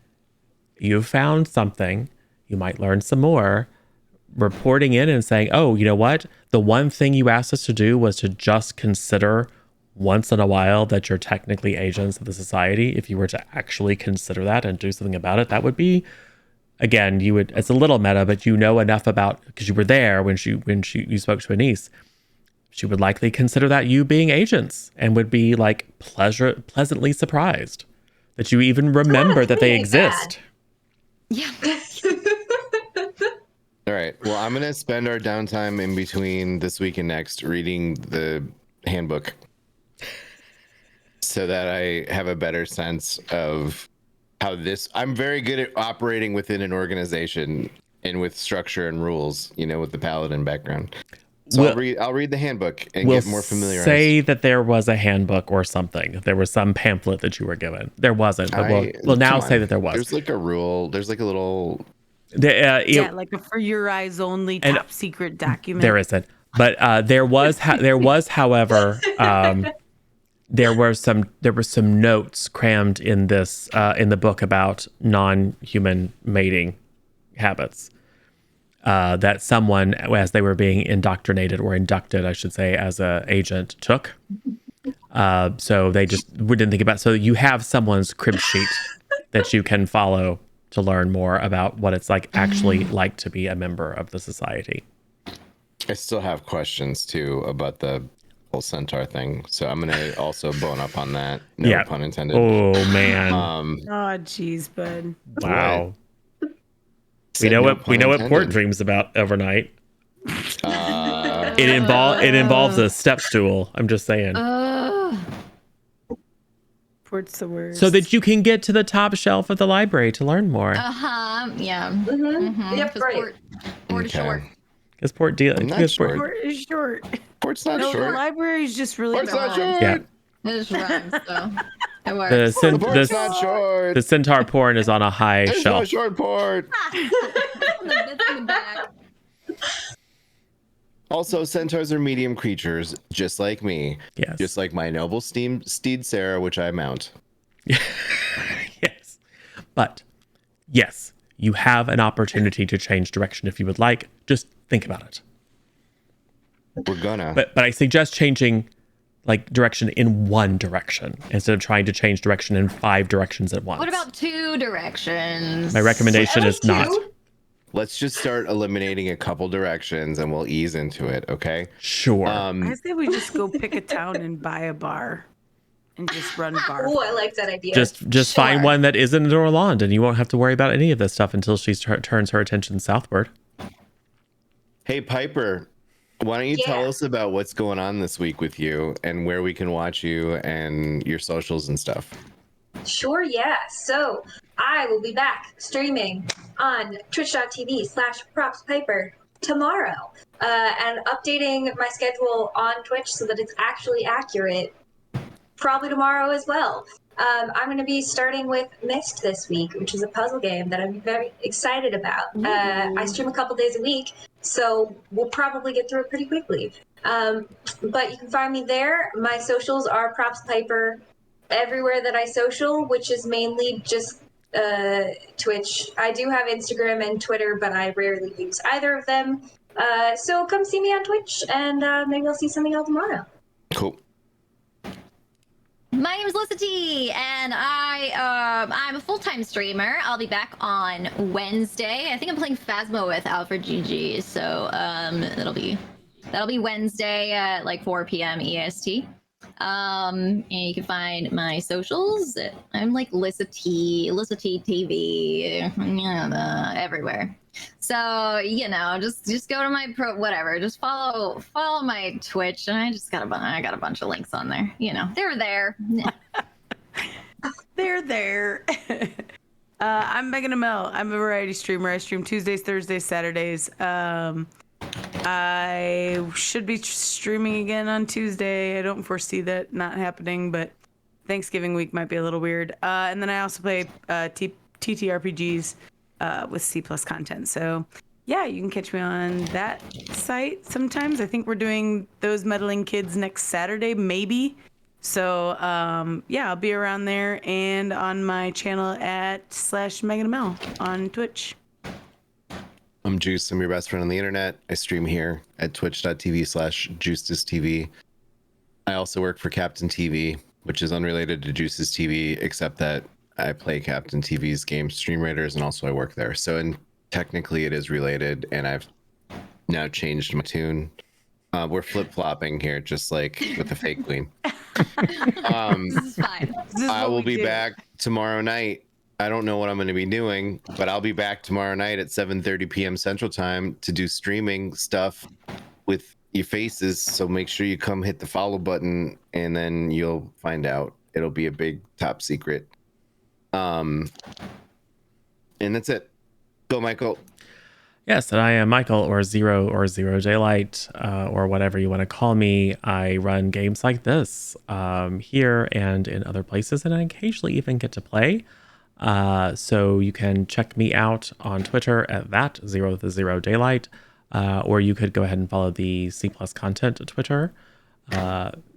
You've found something. You might learn some more. Reporting in and saying, oh, you know what? The one thing you asked us to do was to just consider once in a while that you're technically agents of the society. If you were to actually consider that and do something about it, that would be, again, you would, it's a little meta, but you know enough about, because you were there when you spoke to Anise. She would likely consider that you being agents and would be like pleasantly surprised that you even remember that they ain't exist. Yeah. All right. Well, I'm going to spend our downtime in between this week and next reading the handbook so that I have a better sense of how this. I'm very good at operating within an organization and with structure and rules, you know, with the paladin background. So I'll read the handbook and get more familiarized. Say that there was a handbook or something. There was some pamphlet that you were given. There wasn't. But we'll now come say on. that there was. There's like a rule. There's like a little. Yeah, like a for your eyes only top secret document. There isn't. But there was, however, there were some notes crammed in this in the book about non-human mating habits that someone, as they were being indoctrinated or inducted, I should say, as a agent, took. So they just didn't think about. So you have someone's crib sheet that you can follow to learn more about what it's like actually like to be a member of the society. I still have questions too about the whole centaur thing, so I'm gonna also bone up on that. No pun intended. Oh man. Oh jeez, bud. Wow. Said We know no what pun Port intended. dreams about overnight. It involves a step stool. I'm just saying. Port's the worst. So that you can get to the top shelf of the library to learn more. Yeah. Yep, 'Cause right. Port is short. Because Port deal. I'm not Because short. Port is short. Port's not No, the short. library's just really Port's not broad. short. Yeah. It just rhymes, so it works. The Port's not short. the centaur porn is on a high It's shelf. not short port. The bits in the back. Also, centaurs are medium creatures, just like me. Yes. Just like my noble steed Sarah, which I mount. Yes. But yes, you have an opportunity to change direction if you would like. Just think about it. We're gonna. But I suggest changing like direction in one direction instead of trying to change direction in 5 directions at once. What about 2 directions? My recommendation is not. Let's just start eliminating a couple directions and we'll ease into it, okay? Sure. I say we just go pick a town and buy a bar and just run bar. Oh, I like that idea. Just find one that isn't in Orland and you won't have to worry about any of this stuff until she turns her attention southward. Hey, Piper, why don't you tell us about what's going on this week with you and where we can watch you and your socials and stuff? Sure, yeah. So I will be back streaming on twitch.tv/propspiper tomorrow and updating my schedule on Twitch so that it's actually accurate probably tomorrow as well. I'm going to be starting with Myst this week, which is a puzzle game that I'm very excited about. I stream a couple days a week, so we'll probably get through it pretty quickly. But you can find me there. My socials are propspiper everywhere that I social, which is mainly just Twitch. I do have Instagram and Twitter, but I rarely use either of them. So come see me on Twitch, and maybe I'll see some of y'all tomorrow. Cool. My name is Lissa T, and I'm a full-time streamer. I'll be back on Wednesday. I think I'm playing Phasmo with Alfred GG, so that'll be Wednesday at like 4 p.m. EST. And you can find my socials. I'm like Lissa T TV, everywhere. So just go to my whatever. Just follow my Twitch, and I got a bunch of links on there. They're there. They're there. I'm Megan Amell. I'm a variety streamer. I stream Tuesdays, Thursdays, Saturdays. I should be streaming again on Tuesday. I don't foresee that not happening, but Thanksgiving week might be a little weird. And then I also play TTRPGs with C+ content. So yeah, you can catch me on that site sometimes. I think we're doing those meddling kids next Saturday, maybe. So yeah, I'll be around there and on my channel at /MeganML on Twitch. I'm Juice. I'm your best friend on the internet. I stream here at twitch.tv/JuicesTV. I also work for Captain TV, which is unrelated to Juice's TV, except that I play Captain TV's game Stream Raiders, and also I work there. So technically it is related, and I've now changed my tune. We're flip-flopping here, just like with the fake queen. This is fine. I will be back tomorrow night. I don't know what I'm going to be doing, but I'll be back tomorrow night at 7:30 p.m. Central Time to do streaming stuff with your faces. So make sure you come hit the follow button, and then you'll find out. It'll be a big top secret. And that's it. Go, Michael. Yes, and I am Michael or Zero Daylight or whatever you want to call me. I run games like this here and in other places, and I occasionally even get to play. So you can check me out on Twitter at that Zero Daylight, or you could go ahead and follow the C+ content Twitter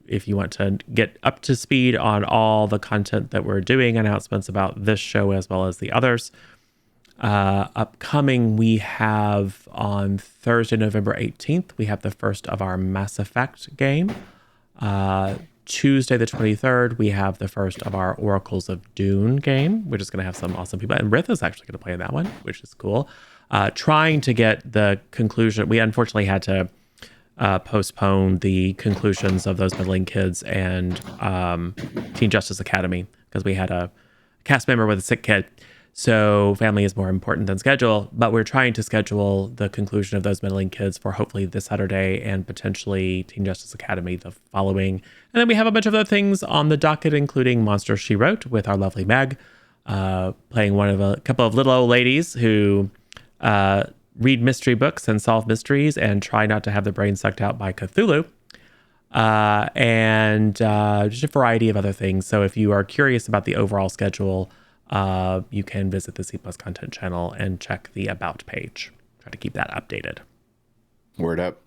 if you want to get up to speed on all the content that we're doing, announcements about this show as well as the others. Upcoming, we have on Thursday, November 18th, we have the first of our Mass Effect game. Tuesday the 23rd, we have the first of our Oracles of Dune game, which is going to have some awesome people. And Rith is actually going to play in that one, which is cool. Trying to get the conclusion. We unfortunately had to postpone the conclusions of those middling kids and Teen Justice Academy because we had a cast member with a sick kid. So family is more important than schedule, but we're trying to schedule the conclusion of those meddling kids for hopefully this Saturday and potentially Teen Justice Academy the following. And then we have a bunch of other things on the docket, including Monster She Wrote with our lovely Meg, playing one of a couple of little old ladies who read mystery books and solve mysteries and try not to have their brains sucked out by Cthulhu. And just a variety of other things. So if you are curious about the overall schedule, you can visit the C Plus content channel and check the About page. Try to keep that updated. Word up.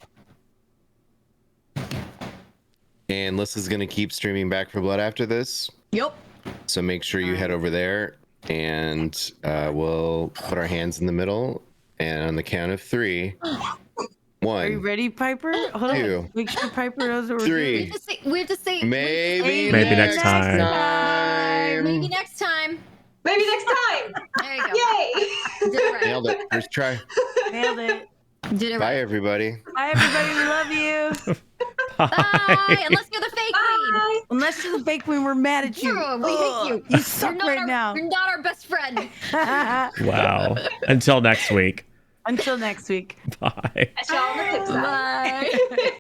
And Lissa's going to keep streaming Back for Blood after this. Yep. So make sure you head over there and we'll put our hands in the middle. And on the count of 3, Are you 1, ready, Piper? Hold 2, on. Make sure Piper knows what we're 3. doing. We have to say Maybe next time. maybe next time. Maybe next time. There you go. Yay! Did it right. Nailed it. First try. Nailed it. Did it Bye, right. everybody. Bye, everybody. We love you. Bye. Unless you're the fake queen. Bye. Unless you're the fake queen, we're mad at you. No, we hate you. You suck You're not right our, now. You're not our best friend. Wow. Until next week. Until next week. Bye. Catch y'all on the flip side. Bye.